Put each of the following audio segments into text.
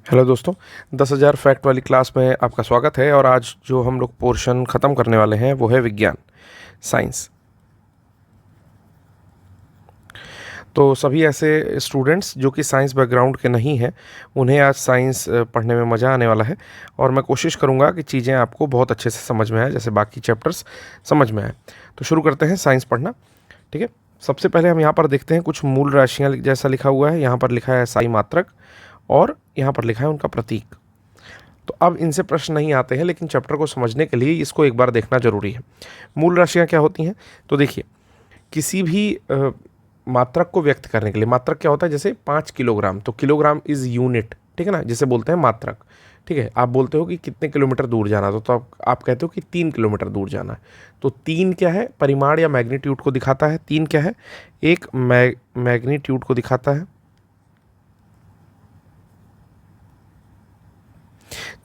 Hello दोस्तों, 10,000 fact वाली class में आपका स्वागत है। और आज जो हम लोग पोर्शन ख़त्म करने वाले हैं वो है विज्ञान, साइंस। तो सभी ऐसे स्टूडेंट्स जो कि साइंस बैकग्राउंड के नहीं हैं, उन्हें आज साइंस पढ़ने में मज़ा आने वाला है। और मैं कोशिश करूँगा कि चीज़ें आपको बहुत अच्छे से समझ में आए, जैसे बाकी चैप्टर्स समझ में आए। तो शुरू करते हैं साइंस पढ़ना। ठीक है, सबसे पहले हम यहाँ पर देखते हैं कुछ मूल राशियाँ जैसा लिखा हुआ है। यहाँ पर लिखा है साई मात्रक और यहाँ पर लिखा है उनका प्रतीक। तो अब इनसे प्रश्न नहीं आते हैं, लेकिन चैप्टर को समझने के लिए इसको एक बार देखना जरूरी है। मूल राशियां क्या होती हैं? तो देखिए, किसी भी मात्रक को व्यक्त करने के लिए, मात्रक क्या होता है? जैसे 5 किलोग्राम, तो किलोग्राम इज यूनिट, ठीक है ना, जिसे बोलते हैं मात्रक। ठीक है, आप बोलते हो कि कितने किलोमीटर दूर जाना, तो आप कहते हो कि 3 किलोमीटर दूर जाना है। तो 3 क्या है? परिमाण या मैग्नीट्यूड को दिखाता है। 3 क्या है? एक मैग्नीट्यूड को दिखाता है,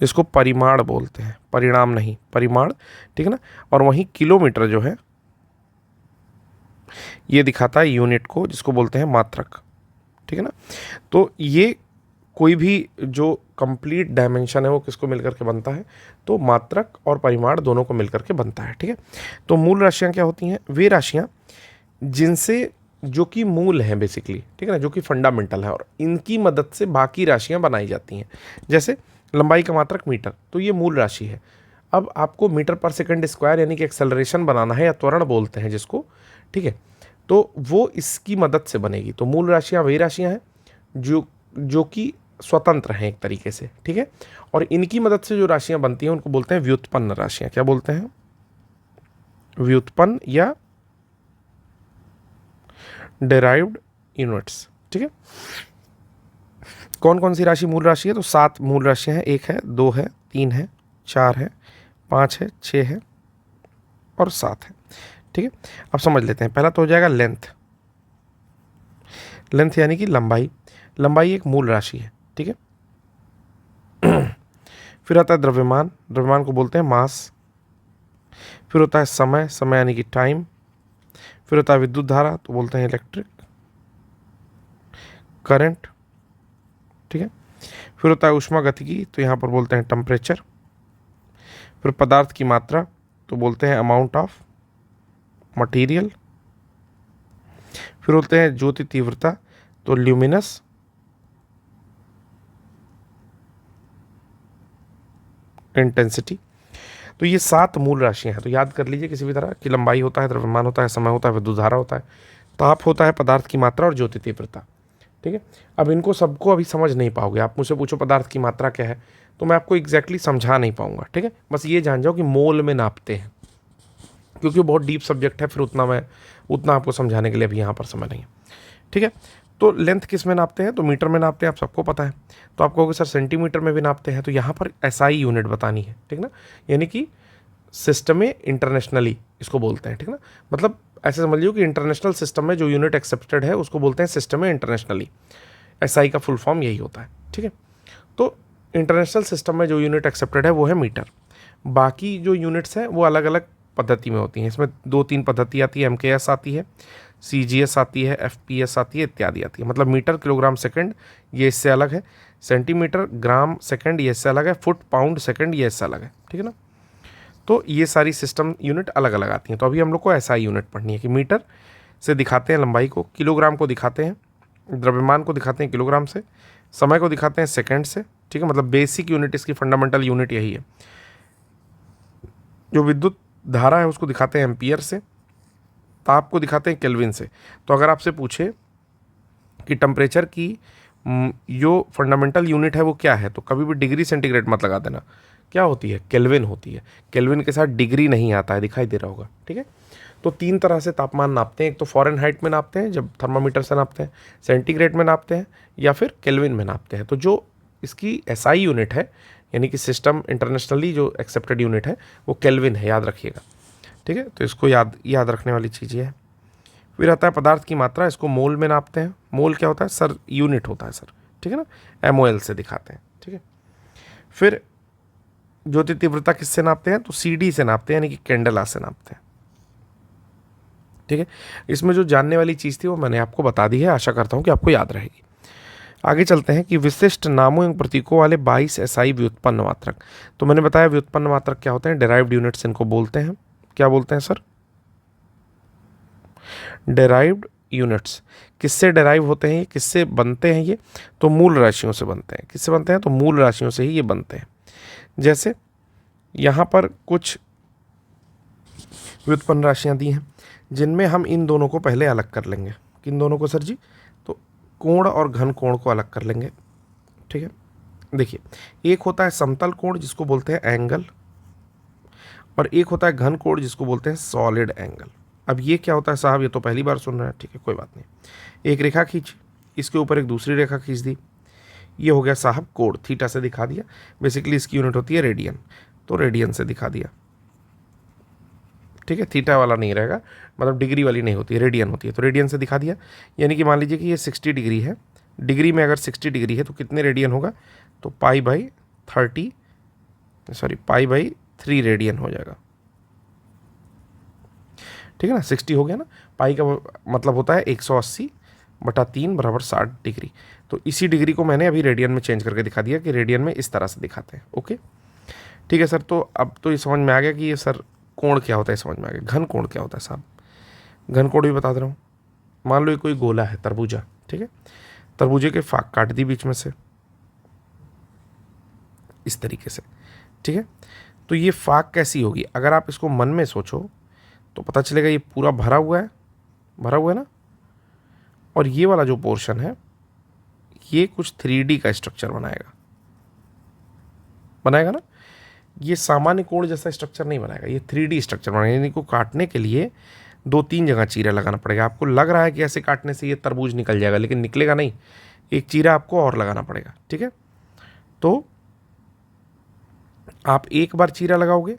जिसको परिमाण बोलते हैं, परिणाम नहीं, परिमाण। ठीक है ना। और वहीं किलोमीटर जो है ये दिखाता है यूनिट को, जिसको बोलते हैं मात्रक। ठीक है ना। तो ये कोई भी जो कंप्लीट डायमेंशन है वो किसको मिलकर के बनता है? तो मात्रक और परिमाण दोनों को मिलकर के बनता है। ठीक है। तो मूल राशियां क्या होती हैं? वे राशियां जिनसे, जो कि मूल हैं बेसिकली, ठीक है ना, जो कि फंडामेंटल है, और इनकी मदद से बाकी राशियां बनाई जाती हैं। जैसे लंबाई का मात्रक मीटर, तो ये मूल राशि है। अब आपको मीटर पर सेकंड स्क्वायर यानी कि एक्सेलरेशन बनाना है, या त्वरण बोलते हैं जिसको, ठीक है, तो वो इसकी मदद से बनेगी। तो मूल राशियां वही राशियां हैं जो जो कि स्वतंत्र हैं एक तरीके से। ठीक है। और इनकी मदद से जो राशियां बनती हैं उनको बोलते हैं व्युत्पन्न राशियां। क्या बोलते हैं? व्युत्पन्न या डेराइव्ड यूनिट्स। ठीक है। कौन कौन सी राशि मूल राशि है? तो 7 मूल राशियां हैं। 1 है, 2 है, 3 है, 4 है, 5 है, 6 है और 7 है। ठीक है। अब समझ लेते हैं। पहला तो हो जाएगा लेंथ। लेंथ यानी कि लंबाई। लंबाई एक मूल राशि है। ठीक है। फिर आता है द्रव्यमान। द्रव्यमान को बोलते हैं मास। फिर होता है समय। समय यानी कि टाइम। फिर होता है विद्युत धारा, तो बोलते हैं इलेक्ट्रिक करंट। ठीक है। फिर होता है ऊष्मागतिकी, तो यहाँ पर बोलते हैं टेम्परेचर। फिर पदार्थ की मात्रा, तो बोलते हैं अमाउंट ऑफ मटेरियल। फिर होते हैं ज्योति तीव्रता, तो ल्यूमिनस इंटेंसिटी। तो ये 7 मूल राशियां हैं। तो याद कर लीजिए किसी भी तरह कि लंबाई होता है, द्रव्यमान होता है, समय होता है, विद्युत धारा होता है, ताप होता है, पदार्थ की मात्रा और ज्योति तीव्रता। ठीक है। अब इनको सबको अभी समझ नहीं पाओगे। आप मुझसे पूछो पदार्थ की मात्रा क्या है, तो मैं आपको एग्जैक्टली समझा नहीं पाऊंगा। ठीक है। बस ये जान जाओ कि मोल में नापते हैं, क्योंकि वो बहुत डीप सब्जेक्ट है, फिर उतना आपको समझाने के लिए अभी यहाँ पर समय नहीं है। ठीक है। तो लेंथ किस में नापते हैं? तो मीटर में नापते हैं, आप सबको पता है। तो आप कहोगे सर सेंटीमीटर में भी नापते हैं, तो यहाँ पर एसआई यूनिट बतानी है। ठीक ना, यानी कि सिस्टम में इंटरनेशनली इसको बोलते हैं। ठीक ना, मतलब ऐसे समझ लीजिए कि इंटरनेशनल सिस्टम में जो यूनिट एक्सेप्टेड है उसको बोलते हैं सिस्टम में इंटरनेशनली। एसआई का फुल फॉर्म यही होता है। ठीक है। तो इंटरनेशनल सिस्टम में जो यूनिट एक्सेप्टेड है वो है मीटर। बाकी जो यूनिट्स हैं वो अलग अलग पद्धति में होती हैं। इसमें 2-3 पद्धति आती है। एमकेएस आती है, सीजीएस आती है, एफपीएस आती है, इत्यादि आती है। मतलब मीटर, किलोग्राम, सेकंड, ये इससे अलग है। सेंटीमीटर, ग्राम, सेकंड, ये इससे अलग है। फुट, पाउंड, सेकंड, ये इससे अलग है। ठीक है ना। तो ये सारी सिस्टम यूनिट अलग अलग आती हैं। तो अभी हम लोग को एसआई यूनिट पढ़नी है कि मीटर से दिखाते हैं लंबाई को, किलोग्राम को दिखाते हैं, द्रव्यमान को दिखाते हैं किलोग्राम से, समय को दिखाते हैं सेकंड से। ठीक है, मतलब बेसिक यूनिट, इसकी फंडामेंटल यूनिट यही है। जो विद्युत धारा है उसको दिखाते हैं एम्पियर से, ताप को दिखाते हैं केल्विन से। तो अगर आपसे पूछे कि टेम्परेचर की जो फंडामेंटल यूनिट है वो क्या है, तो कभी भी डिग्री सेंटीग्रेड मत लगा देना। क्या होती है? केल्विन होती है। केल्विन के साथ डिग्री नहीं आता है, दिखाई दे रहा होगा। ठीक है। तो 3 तरह से तापमान नापते हैं। एक तो फ़ारेनहाइट में नापते हैं, जब थर्मामीटर से नापते हैं, सेंटीग्रेड में नापते हैं, या फिर केल्विन में नापते हैं। तो जो इसकी एसआई यूनिट है, यानी कि सिस्टम इंटरनेशनली जो एक्सेप्टेड यूनिट है, वो केल्विन है, याद रखिएगा। ठीक है। तो इसको याद रखने वाली चीज़ ये है। फिर आता है पदार्थ की मात्रा, इसको मोल में नापते हैं। मोल क्या होता है सर? यूनिट होता है सर। ठीक है ना, एमओएल से दिखाते हैं। ठीक है। फिर ज्योति तीव्रता किससे नापते हैं? तो सीडी से नापते हैं, यानी कि कैंडेला से नापते हैं। ठीक है। इसमें जो जानने वाली चीज़ थी वो मैंने आपको बता दी है, आशा करता हूँ कि आपको याद रहेगी। आगे चलते हैं कि विशिष्ट नामों एवं प्रतीकों वाले 22 एसआई व्युत्पन्न मात्रक। तो मैंने बताया व्युत्पन्न मात्रक क्या होते हैं, डिराइव्ड यूनिट्स इनको बोलते हैं। क्या बोलते हैं सर? Derived units. किससे डिराइव होते हैं ये, किससे बनते हैं ये? तो मूल राशियों से बनते हैं। किससे बनते हैं? तो मूल राशियों से ही ये बनते हैं। जैसे यहाँ पर कुछ व्युत्पन्न राशियाँ दी हैं जिनमें हम इन दोनों को पहले अलग कर लेंगे। किन दोनों को सर जी? तो कोण और घन कोण को अलग कर लेंगे। ठीक है, देखिए, एक होता है समतल कोण जिसको बोलते हैं एंगल, और एक होता है घन कोण जिसको बोलते हैं सॉलिड एंगल। अब ये क्या होता है साहब? ये तो पहली बार सुन रहे हैं। ठीक है, कोई बात नहीं। एक रेखा खींची, इसके ऊपर एक दूसरी रेखा खींच दी, ये हो गया साहब कोण, थीटा से दिखा दिया। बेसिकली इसकी यूनिट होती है रेडियन, तो रेडियन से दिखा दिया। ठीक है, थीटा वाला नहीं रहेगा, मतलब डिग्री वाली नहीं होती है, रेडियन होती है, तो रेडियन से दिखा दिया। यानी कि मान लीजिए कि ये 60 डिग्री है, डिग्री में अगर 60 डिग्री है तो कितने रेडियन होगा? तो पाई बाई 3 रेडियन हो जाएगा। ठीक है ना, 60 हो गया ना, पाई का मतलब होता है 180/3 बराबर 60 डिग्री। तो इसी डिग्री को मैंने अभी रेडियन में चेंज करके दिखा दिया कि रेडियन में इस तरह से दिखाते हैं। ओके, ठीक है सर। तो अब तो ये समझ में आ गया कि ये सर कोण क्या होता है, समझ में आ गया। घन कोण क्या होता है साहब? घन कोण भी बता दे रहा हूँ। मान लो ये कोई गोला है, तरबूजा। ठीक है, तरबूजे के फाक काट दी बीच में से इस तरीके से। ठीक है, तो ये फाक कैसी होगी? अगर आप इसको मन में सोचो तो पता चलेगा ये पूरा भरा हुआ है, भरा हुआ है ना, और ये वाला जो पोर्शन है ये कुछ 3D का स्ट्रक्चर बनाएगा ना। ये सामान्य कोण जैसा स्ट्रक्चर नहीं बनाएगा, ये 3D स्ट्रक्चर बनाएगा। यानी को काटने के लिए 2-3 जगह चीरा लगाना पड़ेगा। आपको लग रहा है कि ऐसे काटने से ये तरबूज निकल जाएगा, लेकिन निकलेगा नहीं, एक चीरा आपको और लगाना पड़ेगा। ठीक है, तो आप एक बार चीरा लगाओगे,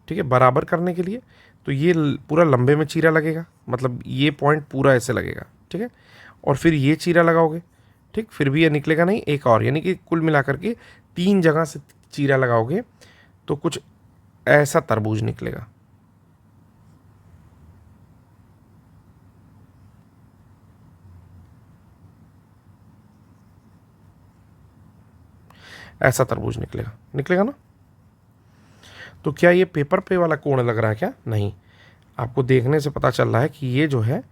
ठीक है, बराबर करने के लिए, तो ये पूरा लंबे में चीरा लगेगा, मतलब ये पॉइंट पूरा ऐसे लगेगा। ठीक है, और फिर ये चीरा लगाओगे, ठीक, फिर भी ये निकलेगा नहीं, एक और, यानी कि कुल मिलाकर के 3 जगह से चीरा लगाओगे तो कुछ ऐसा तरबूज निकलेगा। ऐसा तरबूज निकलेगा ना। तो क्या ये पेपर पे वाला कोण लग रहा है क्या? नहीं, आपको देखने से पता चल रहा है कि ये जो है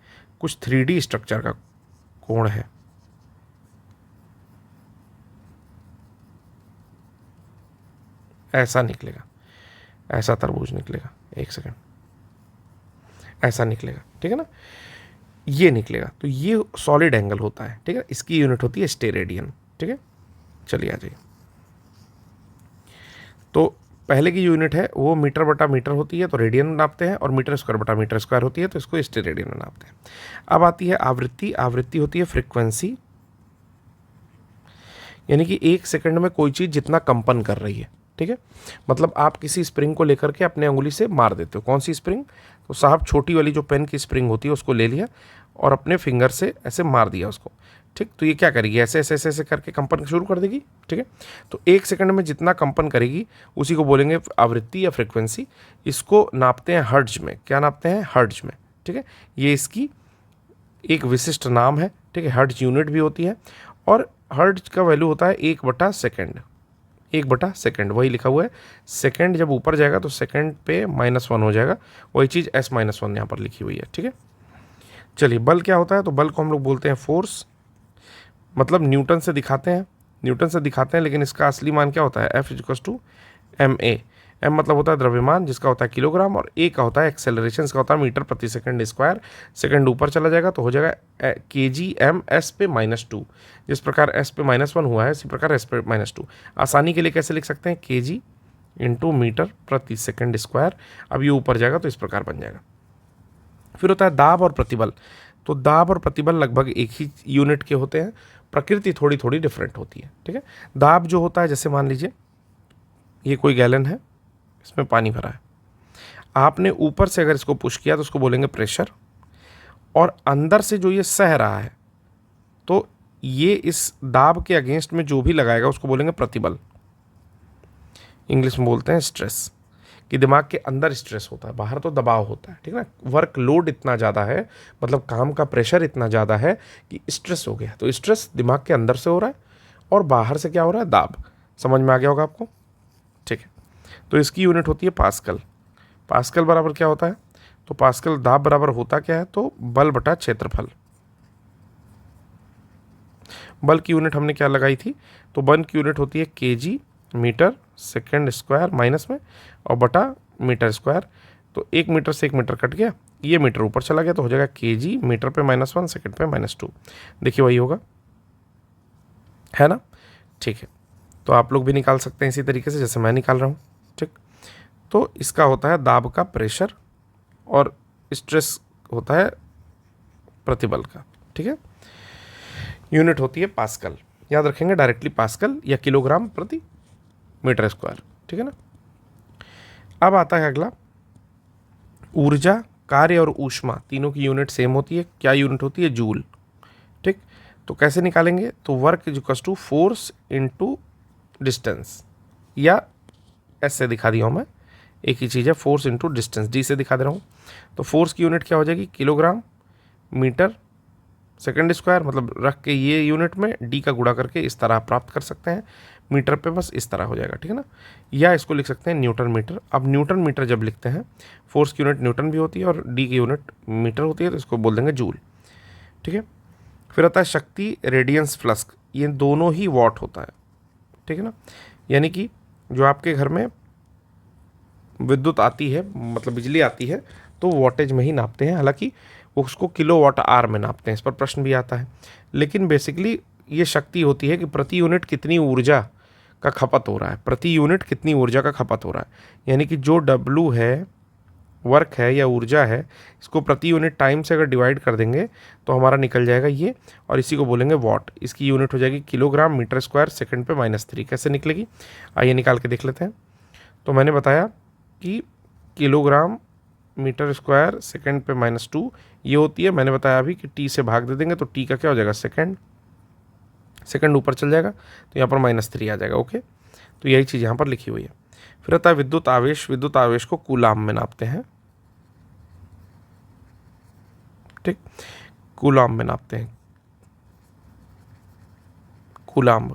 कुछ 3D स्ट्रक्चर का कोण है। ऐसा निकलेगा, ऐसा तरबूज निकलेगा। एक सेकंड, ऐसा निकलेगा। ठीक है ना, ये निकलेगा। तो ये सॉलिड एंगल होता है। ठीक है, इसकी यूनिट होती है स्टेरेडियन। ठीक है, चलिए आ जाइए। तो पहले की यूनिट है वो मीटर बटा मीटर होती है, तो रेडियन में नापते हैं, और मीटर स्क्वायर बटा मीटर स्क्वायर होती है, तो इसको स्टेरेडियन में नापते हैं। अब आती है आवृत्ति। आवृत्ति होती है फ्रिक्वेंसी, यानी कि 1 सेकंड में कोई चीज़ जितना कंपन कर रही है। ठीक है, मतलब आप किसी स्प्रिंग को लेकर के अपने उंगली से मार देते हो। कौन सी स्प्रिंग? तो साहब छोटी वाली जो पेन की स्प्रिंग होती है उसको ले लिया और अपने फिंगर से ऐसे मार दिया उसको। ठीक, तो ये क्या करेगी? ऐसे ऐसे ऐसे ऐसे करके कंपन शुरू कर देगी। ठीक है, तो 1 सेकंड में जितना कंपन करेगी उसी को बोलेंगे आवृत्ति या फ्रिक्वेंसी। इसको नापते हैं हर्ट्ज में। क्या नापते हैं? हर्ट्ज में। ठीक है, ये इसकी एक विशिष्ट नाम है। ठीक है, हर्ट्ज यूनिट भी होती है, और हर्ट्ज का वैल्यू होता है 1/सेकंड। 1/सेकंड वही लिखा हुआ है। सेकंड जब ऊपर जाएगा तो सेकंड पे -1 हो जाएगा, वही चीज़ S-1 यहाँ पर लिखी हुई है। ठीक है, चलिए बल क्या होता है? तो बल को हम लोग बोलते हैं फोर्स, मतलब न्यूटन से दिखाते हैं, लेकिन इसका असली मान क्या होता है? F=ma। m मतलब होता है द्रव्यमान, जिसका होता है किलोग्राम, और a का होता है एक्सेलरेशन, इसका होता है मीटर प्रति सेकंड स्क्वायर। सेकंड ऊपर चला जाएगा तो हो जाएगा kg/m s पे -2। जिस प्रकार s पे -1 हुआ है, इसी प्रकार s पे -2। आसानी के लिए कैसे लिख सकते हैं? kg × मीटर प्रति सेकंड स्क्वायर। अब ये ऊपर जाएगा तो इस प्रकार बन जाएगा। फिर होता है दाब और प्रतिबल। तो दाब और प्रतिबल लगभग एक ही यूनिट के होते हैं, प्रकृति थोड़ी थोड़ी डिफरेंट होती है। ठीक है, दाब जो होता है, जैसे मान लीजिए ये कोई गैलन है, इसमें पानी भरा है, आपने ऊपर से अगर इसको पुश किया तो उसको बोलेंगे प्रेशर, और अंदर से जो ये सह रहा है तो ये इस दाब के अगेंस्ट में जो भी लगाएगा उसको बोलेंगे प्रतिबल, इंग्लिश में बोलते हैं स्ट्रेस। कि दिमाग के अंदर स्ट्रेस होता है, बाहर तो दबाव होता है, ठीक है ना। वर्क लोड इतना ज़्यादा है, मतलब काम का प्रेशर इतना ज़्यादा है कि स्ट्रेस हो गया। तो स्ट्रेस दिमाग के अंदर से हो रहा है और बाहर से क्या हो रहा है, दाब। समझ में आ गया होगा आपको, ठीक है। तो इसकी यूनिट होती है पास्कल। पास्कल बराबर क्या होता है, तो पास्कल दाब बराबर होता क्या है, तो बल बटा क्षेत्रफल। बल की यूनिट हमने क्या लगाई थी, तो बल की यूनिट होती है K G metre second square minus में और बटा मीटर स्क्वायर। तो 1 मीटर से 1 मीटर कट गया, ये मीटर ऊपर चला गया, तो हो जाएगा केजी मीटर पे -1 सेकंड पे -2। देखिए वही होगा, है ना, ठीक है। तो आप लोग भी निकाल सकते हैं इसी तरीके से जैसे मैं निकाल रहा हूँ, ठीक। तो इसका होता है दाब का प्रेशर और स्ट्रेस होता है प्रतिबल का, ठीक है। यूनिट होती है पास्कल, याद रखेंगे डायरेक्टली पास्कल या किलोग्राम प्रति मीटर स्क्वायर, ठीक है ना। अब आता है अगला, ऊर्जा, कार्य और ऊष्मा तीनों की यूनिट सेम होती है। क्या यूनिट होती है, जूल, ठीक। तो कैसे निकालेंगे, तो work is equal to force into distance, या ऐसे दिखा दिया हूँ मैं, एक ही चीज़ है, फोर्स इनटू डिस्टेंस, डी से दिखा दे रहा हूँ। तो फोर्स की यूनिट क्या हो जाएगी, किलोग्राम मीटर सेकंड स्क्वायर, मतलब रख के ये यूनिट में डी का गुणा करके इस तरह आप प्राप्त कर सकते हैं। मीटर पे बस इस तरह हो जाएगा, ठीक है ना। या इसको लिख सकते हैं न्यूटन मीटर। अब न्यूटन मीटर जब लिखते हैं, फोर्स की यूनिट न्यूटन भी होती है और डी की यूनिट मीटर होती है, तो इसको बोल देंगे जूल, ठीक है। फिर आता है शक्ति, रेडियंस, फ्लक्स, ये दोनों ही वॉट होता है, ठीक है ना। यानी कि जो आपके घर में विद्युत आती है, मतलब बिजली आती है, तो वॉटेज में ही नापते हैं। हालांकि उसको किलो वाट आर में नापते हैं, इस पर प्रश्न भी आता है। लेकिन बेसिकली ये शक्ति होती है कि प्रति यूनिट कितनी ऊर्जा का खपत हो रहा है, प्रति यूनिट कितनी ऊर्जा का खपत हो रहा है। यानी कि जो डब्लू है, वर्क है या ऊर्जा है, इसको प्रति यूनिट टाइम से अगर डिवाइड कर देंगे तो हमारा निकल जाएगा ये, और इसी को बोलेंगे वॉट। इसकी यूनिट हो जाएगी किलोग्राम मीटर स्क्वायर सेकंड पे -3। कैसे निकलेगी, आइए निकाल के देख लेते हैं। तो मैंने बताया कि किलोग्राम मीटर स्क्वायर सेकंड पे -2 ये होती है। मैंने बताया अभी कि टी से भाग दे देंगे तो टी का क्या हो जाएगा, सेकंड, सेकंड ऊपर चल जाएगा, तो यहाँ पर -3 आ जाएगा, ओके। तो यही चीज़ यहाँ पर लिखी हुई है। फिर आता है विद्युत आवेश। विद्युत आवेश को कूलाम में नापते हैं, ठीक, कूलाम में नापते हैं। कूलाम,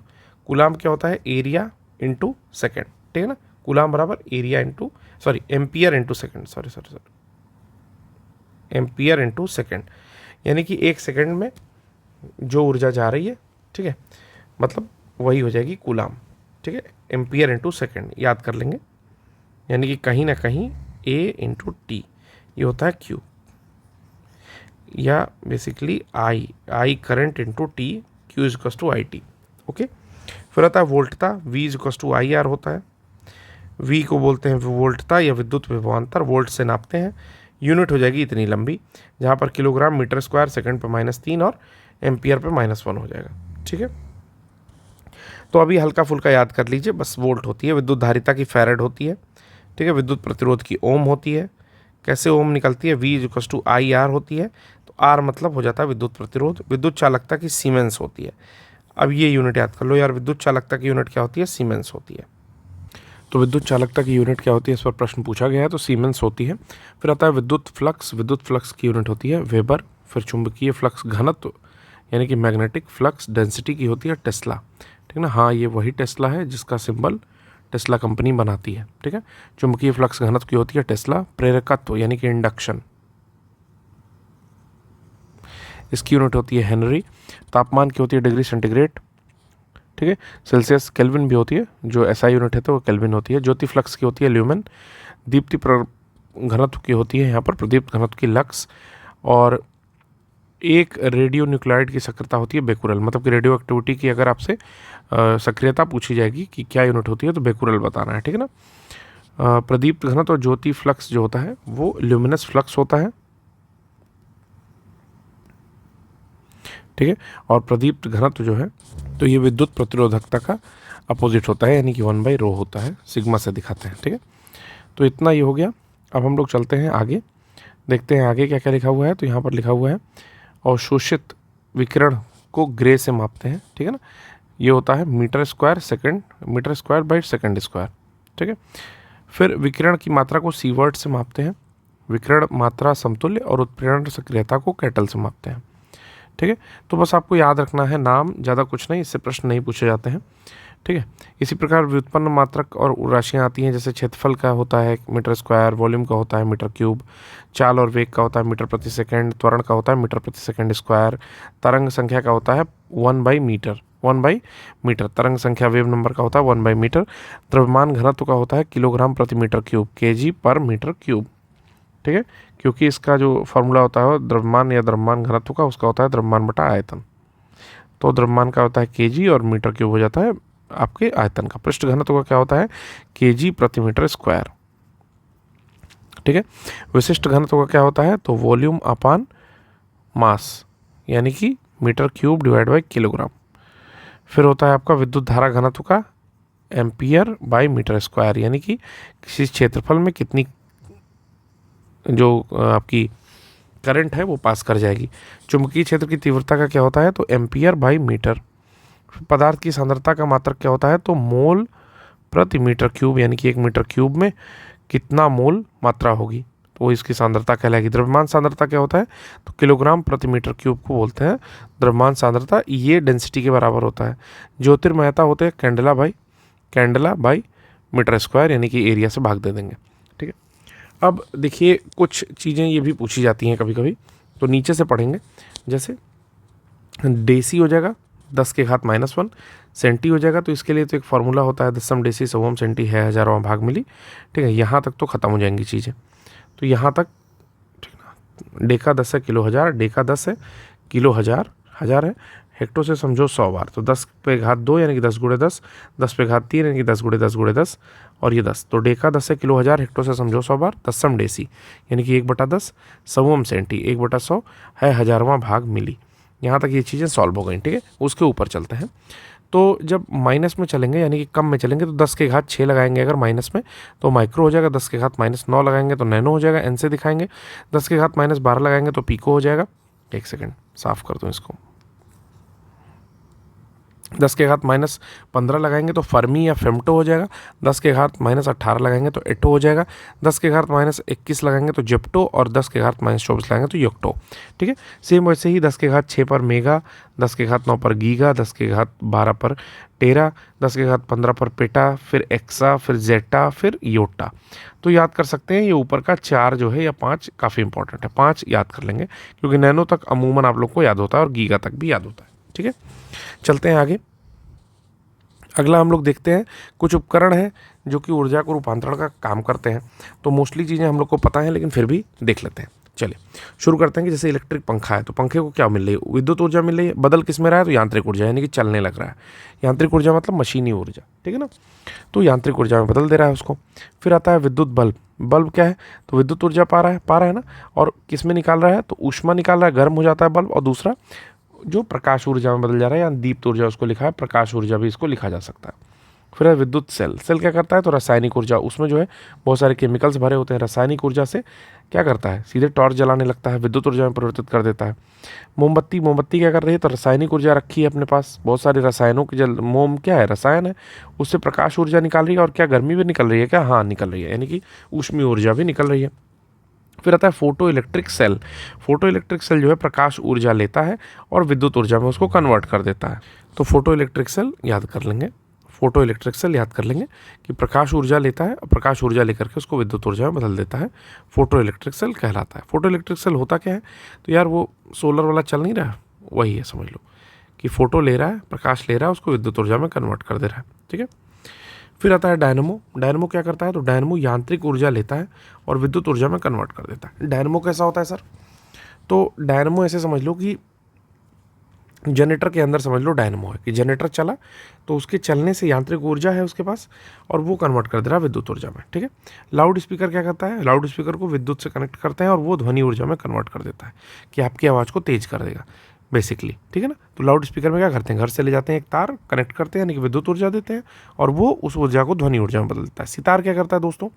कूलाम क्या होता है, एरिया इंटू सेकेंड, ठीक है ना। कूलाम बराबर area into, sorry ampere into second, sorry ampere into second. यानी कि 1 सेकेंड में जो ऊर्जा जा रही है, ठीक है, मतलब वही हो जाएगी कूलाम, ठीक है। एम्पियर इंटू सेकेंड याद कर लेंगे, यानी कि कहीं ना कहीं ए इंटू टी ये होता है क्यू, या basically I current into T, Q is equal to I T, okay. फिर आता है वोल्टता, V is equal to I R होता है। वी को बोलते हैं वोल्टता या विद्युत विभवांतर, वोल्ट से नापते हैं। यूनिट हो जाएगी इतनी लंबी, जहाँ पर किलोग्राम मीटर स्क्वायर सेकंड पे -3 और एम्पियर पे -1 हो जाएगा, ठीक है। तो अभी हल्का फुल्का याद कर लीजिए, बस वोल्ट होती है, विद्युत धारिता की फैरेड होती है, ठीक है। विद्युत प्रतिरोध की ओम होती है। कैसे ओम निकलती है, V equal to I R होती है, तो आर मतलब हो जाता है विद्युत प्रतिरोध। विद्युत चालकता की सीमेंस होती है। अब ये यूनिट याद कर लो यार, विद्युत चालकता की यूनिट क्या होती है, सीमेंस होती है। तो विद्युत चालकता की यूनिट क्या होती है, इस पर प्रश्न पूछा गया है, तो सीमेंस होती है। फिर आता है विद्युत फ्लक्स। विद्युत फ्लक्स की यूनिट होती है वेबर। फिर चुंबकीय फ्लक्स घनत्व यानी कि मैग्नेटिक फ्लक्स डेंसिटी की होती है टेस्ला, ठीक है ना। हाँ, ये वही टेस्ला है जिसका सिंबल टेस्ला कंपनी बनाती है, ठीक है। चुंबकीय फ्लक्स घनत्व की होती है टेस्ला। प्रेरकत्व यानी कि इंडक्शन, इसकी यूनिट होती है हेनरी। तापमान की होती है डिग्री सेंटीग्रेड, ठीक है। सेल्सियस, केल्विन भी होती है, जो एसआई यूनिट है तो वो केल्विन होती है। ज्योति फ्लक्स की होती है ल्यूमेन। दीप्ति घनत्व की होती है यहाँ पर प्रदीप्त घनत्व की लक्स। और एक रेडियो न्यूक्लाइड की सक्रियता होती है बेकुरल, मतलब कि रेडियो एक्टिविटी की अगर आपसे सक्रियता पूछी जाएगी कि क्या यूनिट होती है तो बेकुरल बताना है, ठीक है ना। प्रदीप्त घनत्व और ज्योति फ्लक्स जो होता है वो ल्यूमिनस फ्लक्स होता है, ठीक है। और प्रदीप्त घनत्व जो है तो ये विद्युत प्रतिरोधकता का अपोजिट होता है, यानी कि 1/ρ होता है, सिग्मा से दिखाते हैं, ठीक है। तो इतना ये हो गया। अब हम लोग चलते हैं आगे, देखते हैं आगे क्या क्या लिखा हुआ है। तो यहाँ पर लिखा हुआ है अवशोषित विकिरण को ग्रे से मापते हैं, ठीक है ना। ये होता है metre square second, metre square by second square, ठीक है। फिर विकिरण की मात्रा को सीवर्ट से मापते हैं, विकिरण मात्रा समतुल्य और उत्प्रेरण सक्रियता को कैटल से मापते हैं। ठीक है, तो बस आपको याद रखना है नाम, ज़्यादा कुछ नहीं, इससे प्रश्न नहीं पूछे जाते हैं। ठीक है, इसी प्रकार व्युत्पन्न मात्रक और राशियाँ आती हैं, जैसे क्षेत्रफल का होता है मीटर स्क्वायर, वॉल्यूम का होता है मीटर क्यूब, चाल और वेग का होता है मीटर प्रति सेकंड, त्वरण का होता है मीटर प्रति सेकंड स्क्वायर, तरंग संख्या का होता है 1/मीटर, तरंग संख्या वेव नंबर का होता है 1/मीटर, द्रव्यमान घनत्व का होता है किलोग्राम प्रति मीटर क्यूब, केजी पर मीटर क्यूब। ठीक है, क्योंकि इसका जो फॉर्मूला होता है द्रव्यमान या द्रव्यमान घनत्व का, उसका होता है द्रव्यमान बटा आयतन। तो द्रव्यमान का होता है केजी और मीटर क्यूब हो जाता है आपके आयतन का। पृष्ठ घनत्व का क्या होता है केजी प्रति मीटर स्क्वायर। ठीक है, विशिष्ट घनत्व का क्या होता है, तो वॉल्यूम अपान मास, यानी कि metre cube divide by kilogram. फिर होता है आपका विद्युत धारा घनत्व का एम्पियर बाई मीटर स्क्वायर, यानी कि किसी क्षेत्रफल में कितनी जो आपकी करंट है वो पास कर जाएगी। चुंबकीय क्षेत्र की तीव्रता का क्या होता है, तो एम्पियर बाई मीटर। पदार्थ की सांद्रता का मात्रक क्या होता है, तो मोल प्रति मीटर क्यूब, यानी कि 1 मीटर क्यूब में कितना मोल मात्रा होगी, तो वो इसकी सांद्रता कहलाएगी। द्रव्यमान सांद्रता क्या होता है, तो किलोग्राम प्रति मीटर क्यूब को बोलते हैं द्रव्यमान सांद्रता, ये डेंसिटी के बराबर होता है। ज्योतिर्मयता होते हैं कैंडला बाई मीटर स्क्वायर, यानी कि एरिया से भाग दे देंगे। ठीक है, अब देखिए कुछ चीज़ें ये भी पूछी जाती हैं कभी कभी, तो नीचे से पढ़ेंगे। जैसे डेसी हो जाएगा 10⁻⁻1, सेंटी हो जाएगा, तो इसके लिए तो एक फार्मूला होता है 10 डेसी 100 सेंटी है 1000वां भाग मिली। ठीक है, यहाँ तक तो ख़त्म हो जाएंगी चीज़ें, तो यहाँ तक ठीक ना। डेका 10 है, किलो हज़ार, डेका 10 है, किलो हज़ार है, हेक्टो से समझो 100 बार, तो 10⁻2 यानी कि 10 × 10, 10⁻3 यानी कि 10 × 10 × 10 और ये 10, तो डेका 10 है, किलो हज़ार, हेक्टो से समझो 100 बार, 10 डेसी यानी कि 1/10, 100 सेंटी 1/100 है 1000वां भाग मिली। यहाँ तक ये चीज़ें सॉल्व हो गई। ठीक है, उसके ऊपर चलते हैं। तो जब माइनस में चलेंगे यानी कि कम में चलेंगे तो 10⁻6 लगाएंगे अगर माइनस में तो माइक्रो हो जाएगा, 10⁻−9 लगाएंगे तो नैनो हो जाएगा, एन से दिखाएंगे, 10⁻−12 लगाएंगे तो पीको हो जाएगा। एक सेकेंड साफ कर दूँ इसको। 10⁻−15 लगाएंगे तो फर्मी या फेम्टो हो जाएगा, 10⁻−18 लगाएंगे तो एटो हो जाएगा, 10⁻−21 लगाएंगे तो जेप्टो और 10⁻−24 लगाएंगे तो योक्टो। ठीक है, सेम वैसे ही 10⁻6 पर मेगा, 10⁻9 पर गीगा, 10⁻12 पर टेरा, 10⁻15 पर पेटा, फिर एक्सा, फिर जेटा, फिर योटा। तो याद कर सकते हैं ये ऊपर का 4 जो है या 5 काफ़ी इंपॉर्टेंट है, 5 याद कर लेंगे क्योंकि नैनो तक अमूमन आप लोग को याद होता है और गीगा तक भी याद होता है। ठीक है, चलते हैं आगे। अगला हम लोग देखते हैं कुछ उपकरण हैं जो कि ऊर्जा को रूपांतरण का काम करते हैं। तो मोस्टली चीज़ें हम लोग को पता है लेकिन फिर भी देख लेते हैं। चलिए शुरू करते हैं कि जैसे इलेक्ट्रिक पंखा है तो पंखे को क्या मिल रही है, विद्युत ऊर्जा मिल रही है। बदल किस में रहा है, तो यांत्रिक ऊर्जा, यानी कि चलने लग रहा है। यांत्रिक ऊर्जा मतलब मशीनी ऊर्जा, ठीक है ना, तो यांत्रिक ऊर्जा में बदल दे रहा है उसको। फिर आता है विद्युत बल्ब। बल्ब क्या है, तो विद्युत ऊर्जा पा रहा है ना, और किस में निकाल रहा है, तो ऊष्मा निकाल रहा है, गर्म हो जाता है बल्ब। और दूसरा जो प्रकाश ऊर्जा में बदल जा रहा है, या दीप्त ऊर्जा उसको लिखा है, प्रकाश ऊर्जा भी इसको लिखा जा सकता है। फिर है विद्युत सेल। सेल क्या करता है, तो रासायनिक ऊर्जा, उसमें जो है बहुत सारे केमिकल्स भरे होते हैं। रासायनिक ऊर्जा से क्या करता है, सीधे टॉर्च जलाने लगता है, विद्युत ऊर्जा में परिवर्तित कर देता है। मोमबत्ती क्या कर रही है, तो रासायनिक ऊर्जा रखी है अपने पास, बहुत सारे रसायनों की मोम क्या है, रसायन है, उससे प्रकाश ऊर्जा निकाल रही है। और क्या गर्मी भी निकल रही है क्या, हाँ निकल रही है, यानी कि ऊष्मीय ऊर्जा भी निकल रही है। फिर आता है photo electric cell. Photo electric cell जो है प्रकाश ऊर्जा लेता है और विद्युत ऊर्जा में उसको कन्वर्ट कर देता है। तो फोटो इलेक्ट्रिक सेल याद कर लेंगे, फोटो इलेक्ट्रिक सेल याद कर लेंगे कि प्रकाश ऊर्जा लेता है और प्रकाश ऊर्जा लेकर के उसको विद्युत ऊर्जा में बदल देता है, फोटो इलेक्ट्रिक सेल कहलाता है। फोटो इलेक्ट्रिक सेल होता क्या है, तो यार वो सोलर वाला चल नहीं रहा, वही है, समझ लो कि फोटो ले रहा है, प्रकाश ले रहा है, उसको विद्युत ऊर्जा में कन्वर्ट कर दे रहा है। ठीक है, फिर आता है डायनमो। डायनमो क्या करता है, तो डायनमो यांत्रिक ऊर्जा लेता है और विद्युत ऊर्जा में कन्वर्ट कर देता है। डायनमो कैसा होता है सर, तो डायनमो ऐसे समझ लो कि जनरेटर के अंदर समझ लो डायनमो है कि जनरेटर चला तो उसके चलने से यांत्रिक ऊर्जा है उसके पास और वो कन्वर्ट कर दे रहा है विद्युत ऊर्जा में। ठीक है, लाउड स्पीकर क्या करता है, लाउड स्पीकर को विद्युत से कनेक्ट करते हैं और वो ध्वनि ऊर्जा में कन्वर्ट कर देता है कि आपकी आवाज़ को तेज कर देगा बेसिकली। ठीक है ना, तो लाउड स्पीकर में क्या करते हैं, घर से ले जाते हैं एक तार, कनेक्ट करते हैं यानी कि विद्युत ऊर्जा देते हैं और वो उस ऊर्जा को ध्वनि ऊर्जा में बदल देता है। सितार क्या करता है दोस्तों,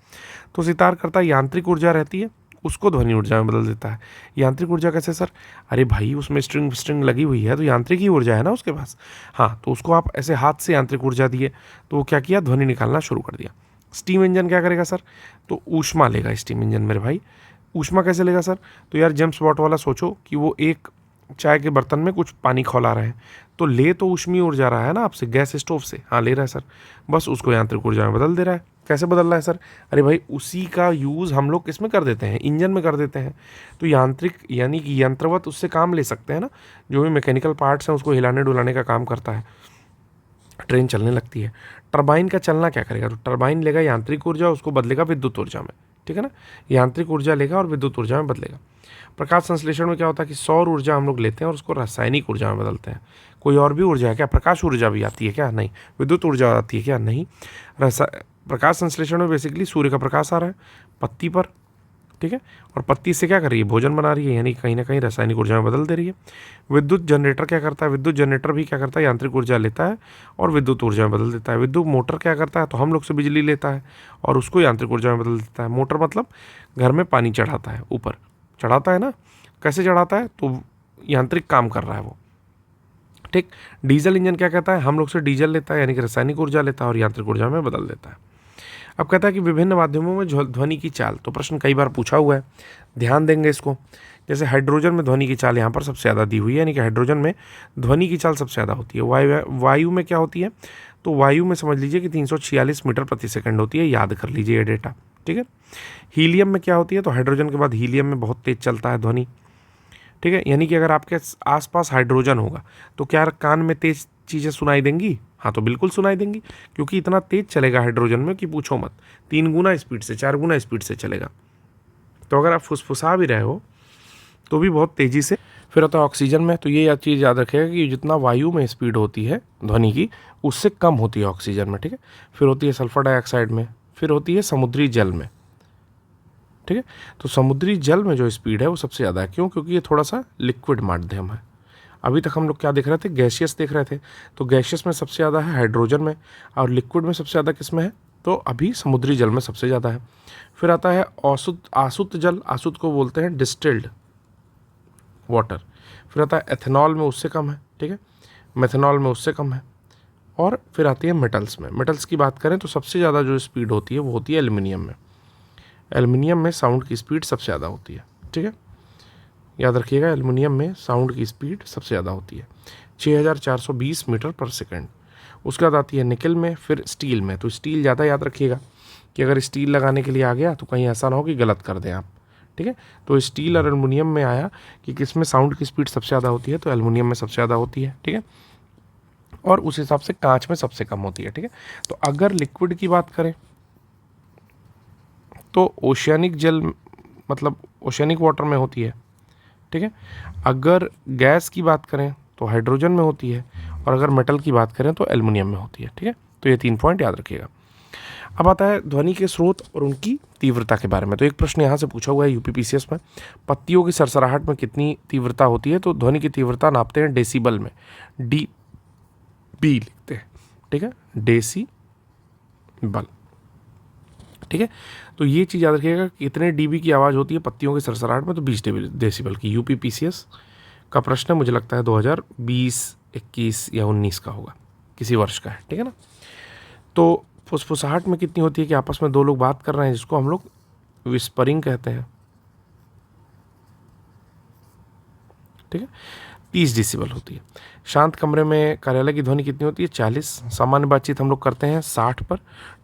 तो सितार करता है यांत्रिक ऊर्जा रहती है उसको ध्वनि ऊर्जा में बदल देता है। यांत्रिक ऊर्जा कैसे सर, अरे भाई उसमें स्ट्रिंग लगी हुई है तो यांत्रिक ही ऊर्जा है ना उसके पास, हाँ, तो उसको आप ऐसे हाथ से यांत्रिक ऊर्जा दिए तो वो क्या किया, ध्वनि निकालना शुरू कर दिया। स्टीम इंजन क्या करेगा सर, तो ऊष्मा लेगा स्टीम इंजन मेरे भाई। ऊष्मा कैसे लेगा सर, तो यार जेम्स वाट वाला सोचो कि वो एक चाय के बर्तन में कुछ पानी खौला रहे हैं, तो ले तो ऊष्मीय ऊर्जा रहा है ना आपसे, गैस स्टोव से, हाँ ले रहा है सर, बस उसको यांत्रिक ऊर्जा में बदल दे रहा है। कैसे बदल रहा है सर, अरे भाई उसी का यूज़ हम लोग किस में कर देते हैं, इंजन में कर देते हैं। तो यांत्रिक यानी कि यंत्रवत उससे काम ले सकते हैं ना, जो भी मैकेनिकल पार्ट्स हैं उसको हिलाने डुलाने का काम करता है, ट्रेन चलने लगती है। टरबाइन का चलना क्या करेगा, तो टरबाइन लेगा यांत्रिक ऊर्जा, उसको बदलेगा विद्युत ऊर्जा में, ठीक है ना, यांत्रिक ऊर्जा लेगा और विद्युत ऊर्जा में बदलेगा। प्रकाश संश्लेषण में क्या होता है कि सौर ऊर्जा हम लोग लेते हैं और उसको रासायनिक ऊर्जा में बदलते हैं। कोई और भी ऊर्जा है क्या, प्रकाश ऊर्जा भी आती है क्या, नहीं। विद्युत ऊर्जा आती है क्या, नहीं। प्रकाश संश्लेषण में बेसिकली सूर्य का प्रकाश आ रहा है पत्ती पर, ठीक है, और पत्ती से क्या कर रही है, भोजन बना रही है, यानी कहीं ना कहीं रासायनिक ऊर्जा में बदल दे रही है। विद्युत जनरेटर क्या करता है, विद्युत जनरेटर भी क्या करता है, यांत्रिक ऊर्जा लेता है और विद्युत ऊर्जा में बदल देता है। विद्युत मोटर क्या करता है, तो हम लोग से बिजली लेता है और उसको यांत्रिक ऊर्जा में बदल देता है। मोटर मतलब घर में पानी चढ़ाता है, ऊपर चढ़ाता है ना, कैसे चढ़ाता है, तो यांत्रिक काम कर रहा है वो, ठीक। डीजल इंजन क्या कहता है, हम लोग से डीजल लेता है यानी कि रासायनिक ऊर्जा लेता है और यांत्रिक ऊर्जा में बदल देता है। अब कहता है कि विभिन्न माध्यमों में ध्वनि की चाल, तो प्रश्न कई बार पूछा हुआ है, ध्यान देंगे इसको। जैसे हाइड्रोजन में ध्वनि की चाल यहाँ पर सबसे ज़्यादा दी हुई है, यानी कि हाइड्रोजन में ध्वनि की चाल सबसे ज़्यादा होती है। वायु में क्या होती है, तो वायु में समझ लीजिए कि 346 मीटर प्रति सेकंड होती है, याद कर लीजिए ये डेटा, ठीक है। हीलियम में क्या होती है, तो हाइड्रोजन के बाद हीलियम में बहुत तेज चलता है ध्वनि, ठीक है। यानी कि अगर आपके आसपास हाइड्रोजन होगा तो क्या कान में तेज चीज़ें सुनाई देंगी, हाँ तो बिल्कुल सुनाई देंगी, क्योंकि इतना तेज चलेगा हाइड्रोजन में कि पूछो मत, 3 गुना स्पीड से 4 गुना स्पीड से चलेगा। तो अगर आप फुसफुसा भी रहे हो तो भी बहुत तेज़ी से। फिर होता है ऑक्सीजन में, तो ये चीज़ याद रखिएगा कि जितना वायु में स्पीड होती है ध्वनि की उससे कम होती है ऑक्सीजन में, ठीक है। फिर होती है सल्फर डाइऑक्साइड में, फिर होती है समुद्री जल में, ठीक है। तो समुद्री जल में जो स्पीड है वो सबसे ज़्यादा है, क्यों, क्योंकि ये थोड़ा सा लिक्विड माध्यम है। अभी तक हम लोग क्या देख रहे थे, गैसियस देख रहे थे, तो गैसियस में सबसे ज़्यादा है हाइड्रोजन में, और लिक्विड में सबसे ज़्यादा किस में है, तो अभी समुद्री जल में सबसे ज़्यादा है। फिर आता है आसुत जल, आसुत को बोलते हैं डिस्टिल्ड वाटर। फिर आता है एथेनॉल में, उससे कम है, ठीक है, मेथेनॉल में उससे कम है। और फिर आती है मेटल्स में। मेटल्स की बात करें तो सबसे ज़्यादा जो स्पीड होती है वो होती है एल्युमिनियम में। एल्युमिनियम में साउंड की स्पीड सबसे ज़्यादा होती है, ठीक है, याद रखिएगा, एल्युमिनियम में साउंड की स्पीड सबसे ज़्यादा होती है, 6420 मीटर पर सेकंड। उसके बाद आती है निकल में, फिर स्टील में। तो स्टील ज़्यादा याद रखिएगा कि अगर स्टील लगाने के लिए आ गया तो कहीं ऐसा ना हो कि गलत कर दें आप, ठीक है। तो स्टील और एल्युमिनियम में आया कि किस में साउंड की स्पीड सबसे ज़्यादा होती है, तो एल्युमिनियम में सबसे ज़्यादा होती है, ठीक है। और उस हिसाब से कांच में सबसे कम होती है, ठीक है। तो अगर लिक्विड की बात करें तो ओशियनिक जल मतलब ओशियनिक वाटर में होती है, ठीक है। अगर गैस की बात करें तो हाइड्रोजन में होती है, और अगर मेटल की बात करें तो एल्युमिनियम में होती है, ठीक है। तो ये 3 पॉइंट याद रखिएगा। अब आता है ध्वनि के स्रोत और उनकी तीव्रता के बारे में। तो एक प्रश्न यहाँ से पूछा हुआ है यूपीपीसीएस में, पत्तियों की सरसराहट में कितनी तीव्रता होती है, तो ध्वनि की तीव्रता नापते हैं डेसिबल में, डी बी लिखते हैं, ठीक है, डेसिबल, ठीक है। तो ये चीज़ याद रखिएगा कि कितने डीबी की आवाज़ होती है पत्तियों की सरसराहट में, तो 20 डेसिबल की। यूपीपीसीएस का प्रश्न मुझे लगता है 2020, 21 या 19 का होगा, किसी वर्ष का है, ठीक है ना। तो फुसफुसाहट में कितनी होती है कि आपस में 2 लोग बात कर रहे हैं, जिसको हम लोग विस्परिंग कहते हैं, ठीक है, 30 डेसिबल होती है। शांत कमरे में कार्यालय की ध्वनि कितनी होती है, 40। सामान्य बातचीत हम लोग करते हैं 60 पर।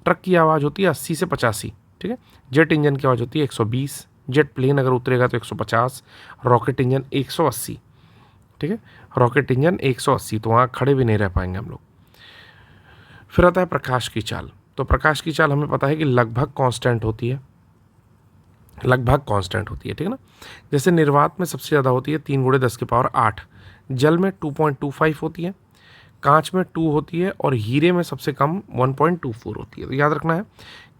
ट्रक की आवाज़ होती है 80 से 85, ठीक है। जेट इंजन की आवाज़ होती है 120। जेट प्लेन अगर उतरेगा तो 150। रॉकेट इंजन 180, ठीक है, रॉकेट इंजन 180, तो वहाँ खड़े भी नहीं रह पाएंगे हम लोग। फिर आता है प्रकाश की चाल। तो प्रकाश की चाल हमें पता है कि लगभग कांस्टेंट होती है, लगभग कांस्टेंट होती है, ठीक है ना। जैसे निर्वात में सबसे ज़्यादा होती है 3 × 10⁸, जल में 2.25 होती है, कांच में 2 होती है, और हीरे में सबसे कम 1.24 होती है। तो याद रखना है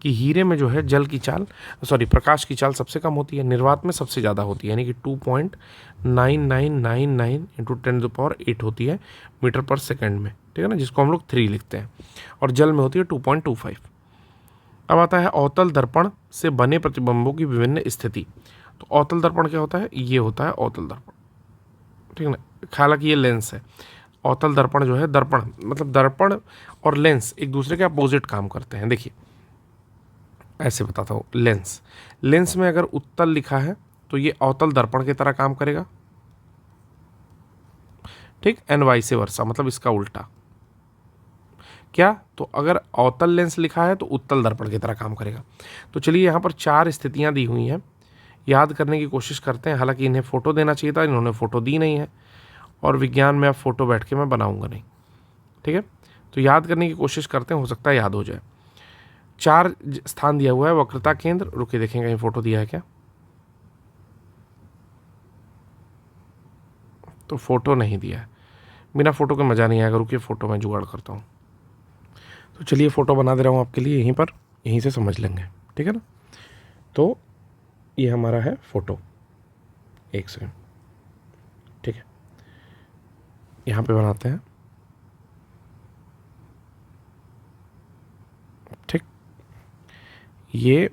कि हीरे में जो है जल की चाल प्रकाश की चाल सबसे कम होती है, निर्वात में सबसे ज़्यादा होती है, यानी कि 2.9999 × 10⁸ होती है मीटर पर सेकंड में, ठीक है ना, जिसको हम लोग 3 लिखते हैं, और जल में होती है 2.25। अब आता है अवतल दर्पण से बने प्रतिबिंबों की विभिन्न स्थिति। तो अवतल दर्पण क्या होता है, ये होता है अवतल दर्पण, ठीक है ना, हालांकि ये लेंस है। अवतल दर्पण जो है, दर्पण मतलब दर्पण और लेंस एक दूसरे के अपोजिट काम करते हैं। देखिए ऐसे बताता हूँ, लेंस, लेंस में अगर उत्तल लिखा है तो ये अवतल दर्पण की तरह काम करेगा, ठीक, एंड वाइस वर्सा, मतलब इसका उल्टा। क्या? तो अगर अवतल लेंस लिखा है तो उत्तल दर्पण की तरह काम करेगा। तो चलिए यहाँ पर 4 स्थितियाँ दी हुई हैं, याद करने की कोशिश करते हैं। हालांकि इन्हें फ़ोटो देना चाहिए था, इन्होंने फ़ोटो दी नहीं है, और विज्ञान में अब फ़ोटो बैठ के मैं बनाऊंगा नहीं, ठीक है। तो याद करने की कोशिश करते हैं, हो सकता है याद हो जाए। 4 स्थान दिया हुआ है, वक्रता केंद्र, रुके देखें कहीं फ़ोटो दिया है क्या, तो फ़ोटो नहीं दिया है, बिना फ़ोटो के मज़ा नहीं आएगा। रुकिए फ़ोटो में जुगाड़ करता हूँ। तो चलिए फ़ोटो बना दे रहा हूँ आपके लिए यहीं पर, यहीं से समझ लेंगे, ठीक है ना। तो ये हमारा है फ़ोटो, एक सेकंड, ठीक है, यहाँ पे बनाते हैं, ठीक। ये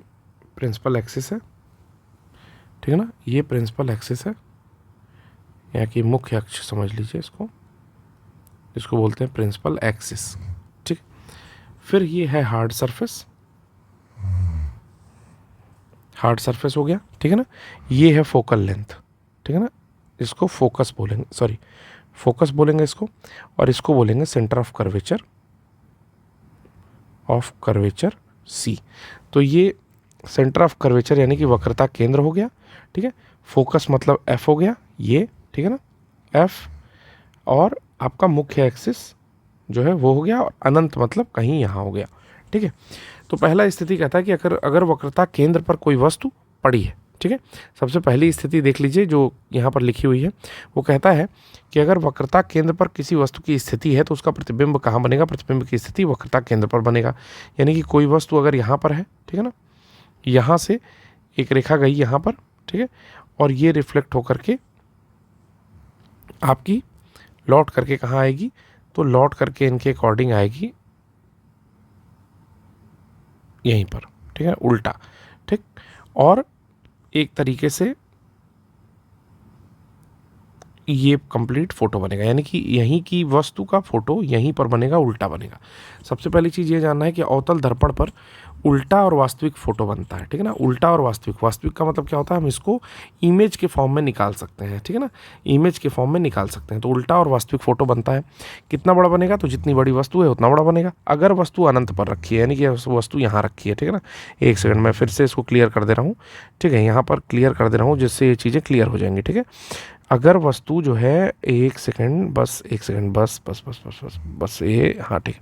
प्रिंसिपल एक्सिस है, ठीक है ना, ये प्रिंसिपल एक्सिस है, यहाँ की मुख्य अक्ष समझ लीजिए इसको, इसको बोलते हैं प्रिंसिपल एक्सिस, ठीक। फिर ये है हार्ड सरफेस, हार्ड सरफेस हो गया, ठीक है ना। ये है फोकल लेंथ, ठीक है ना, इसको फोकस बोलेंगे, सॉरी फोकस बोलेंगे इसको, और इसको बोलेंगे सेंटर ऑफ कर्वेचर सी। तो ये सेंटर ऑफ कर्वेचर यानी कि वक्रता केंद्र हो गया, ठीक है। फोकस मतलब एफ हो गया ये, ठीक है ना, एफ, और आपका मुख्य एक्सिस जो है वो हो गया, और अनंत मतलब कहीं यहाँ हो गया, ठीक है। तो पहला स्थिति कहता है कि अगर वक्रता केंद्र पर कोई वस्तु पड़ी है, ठीक है। सबसे पहली स्थिति देख लीजिए जो यहाँ पर लिखी हुई है, वो कहता है कि अगर वक्रता केंद्र पर किसी वस्तु की स्थिति है तो उसका प्रतिबिंब कहाँ बनेगा, प्रतिबिंब की स्थिति वक्रता केंद्र पर बनेगा। यानी कि कोई वस्तु अगर यहाँ पर है, ठीक है ना, यहाँ से एक रेखा गई यहाँ पर, ठीक है, और ये रिफ्लेक्ट होकर के आपकी लौट करके कहाँ आएगी, तो लौट करके इनके अकॉर्डिंग आएगी यहीं पर, ठीक है, उल्टा, ठीक। और एक तरीके से ये कंप्लीट फोटो बनेगा, यानी कि यहीं की वस्तु का फोटो यहीं पर बनेगा, उल्टा बनेगा। सबसे पहली चीज़ ये जानना है कि अवतल दर्पण पर उल्टा और वास्तविक फोटो बनता है, ठीक है ना। उल्टा और वास्तविक, वास्तविक का मतलब क्या होता है, हम इसको इमेज के फॉर्म में निकाल सकते हैं, ठीक है ना, इमेज के फॉर्म में निकाल सकते हैं। तो उल्टा और वास्तविक फोटो बनता है, कितना बड़ा बनेगा, तो जितनी बड़ी वस्तु है उतना बड़ा बनेगा। अगर वस्तु अनंत पर रखी है, यानी कि वस्तु यहाँ रखी है, ठीक है ना, एक सेकंड मैं फिर से इसको क्लियर कर दे रहा हूँ, ठीक है, यहाँ पर क्लियर कर दे रहा हूँ जिससे ये चीज़ें क्लियर हो जाएंगी, ठीक है। अगर वस्तु जो है, एक सेकंड बस, एक सेकंड बस बस बस बस बस बस ये, हाँ ठीक है।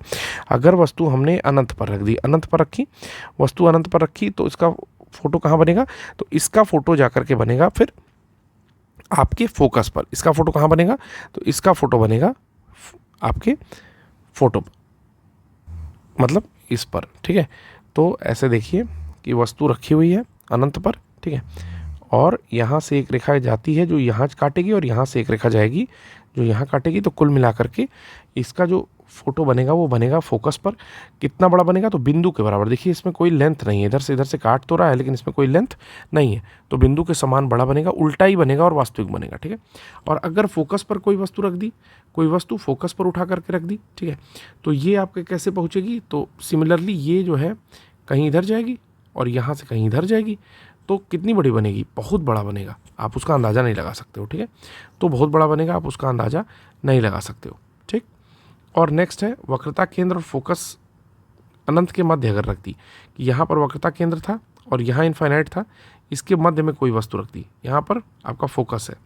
अगर वस्तु हमने अनंत पर रख दी, अनंत पर रखी वस्तु, अनंत पर रखी, तो इसका फोटो कहाँ बनेगा, तो इसका फोटो जाकर के बनेगा फिर आपके फोकस पर। इसका फोटो कहाँ बनेगा, तो इसका फोटो बनेगा आपके फोटो मतलब इस पर, ठीक है। तो ऐसे देखिए कि वस्तु रखी हुई है अनंत पर, ठीक है, और यहाँ से एक रेखा जाती है जो यहाँ काटेगी, और यहाँ से एक रेखा जाएगी जो यहाँ काटेगी। तो कुल मिलाकर के इसका जो फोटो बनेगा वो बनेगा फोकस पर। कितना बड़ा बनेगा, तो बिंदु के बराबर। देखिए इसमें कोई लेंथ नहीं है, इधर से काट तो रहा है लेकिन इसमें कोई लेंथ नहीं है, तो बिंदु के समान बड़ा बनेगा, उल्टा ही बनेगा और वास्तविक बनेगा, ठीक है। और अगर फोकस पर कोई वस्तु रख दी, कोई वस्तु फोकस पर उठा करके रख दी, ठीक है, तो ये आपके कैसे पहुँचेगी, तो सिमिलरली ये जो है कहीं इधर जाएगी और यहाँ से कहीं इधर जाएगी, तो कितनी बड़ी बनेगी, बहुत बड़ा बनेगा, आप उसका अंदाज़ा नहीं लगा सकते हो, ठीक है। तो बहुत बड़ा बनेगा, आप उसका अंदाज़ा नहीं लगा सकते हो, ठीक। और नेक्स्ट है वक्रता केंद्र और फोकस अनंत के मध्य अगर रख दी, कि यहाँ पर वक्रता केंद्र था और यहाँ इनफाइनाइट था, इसके मध्य में कोई वस्तु रख दी, यहाँ पर आपका फोकस है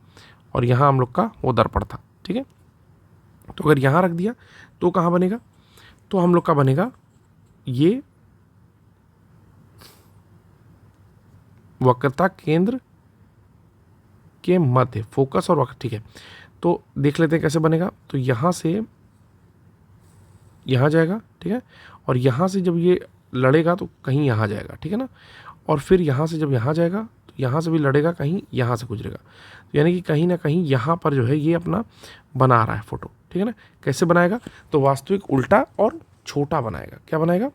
और यहाँ हम लोग का वो दर्पण था, ठीक है। तो अगर यहाँ रख दिया तो कहाँ बनेगा, तो हम लोग का बनेगा ये वक्रता केंद्र के मध्य, फोकस और वक्र, ठीक है। तो देख लेते हैं कैसे बनेगा। तो यहाँ से यहाँ जाएगा, ठीक है, और यहाँ से जब ये लड़ेगा तो कहीं यहाँ जाएगा, ठीक है ना, और फिर यहाँ से जब यहाँ जाएगा तो यहाँ से भी लड़ेगा, कहीं यहाँ से गुजरेगा, तो यानी कि कहीं ना कहीं यहाँ पर जो है ये अपना बना रहा है फोटो, ठीक है ना। कैसे बनाएगा, तो वास्तविक उल्टा और छोटा बनाएगा। क्या बनाएगा,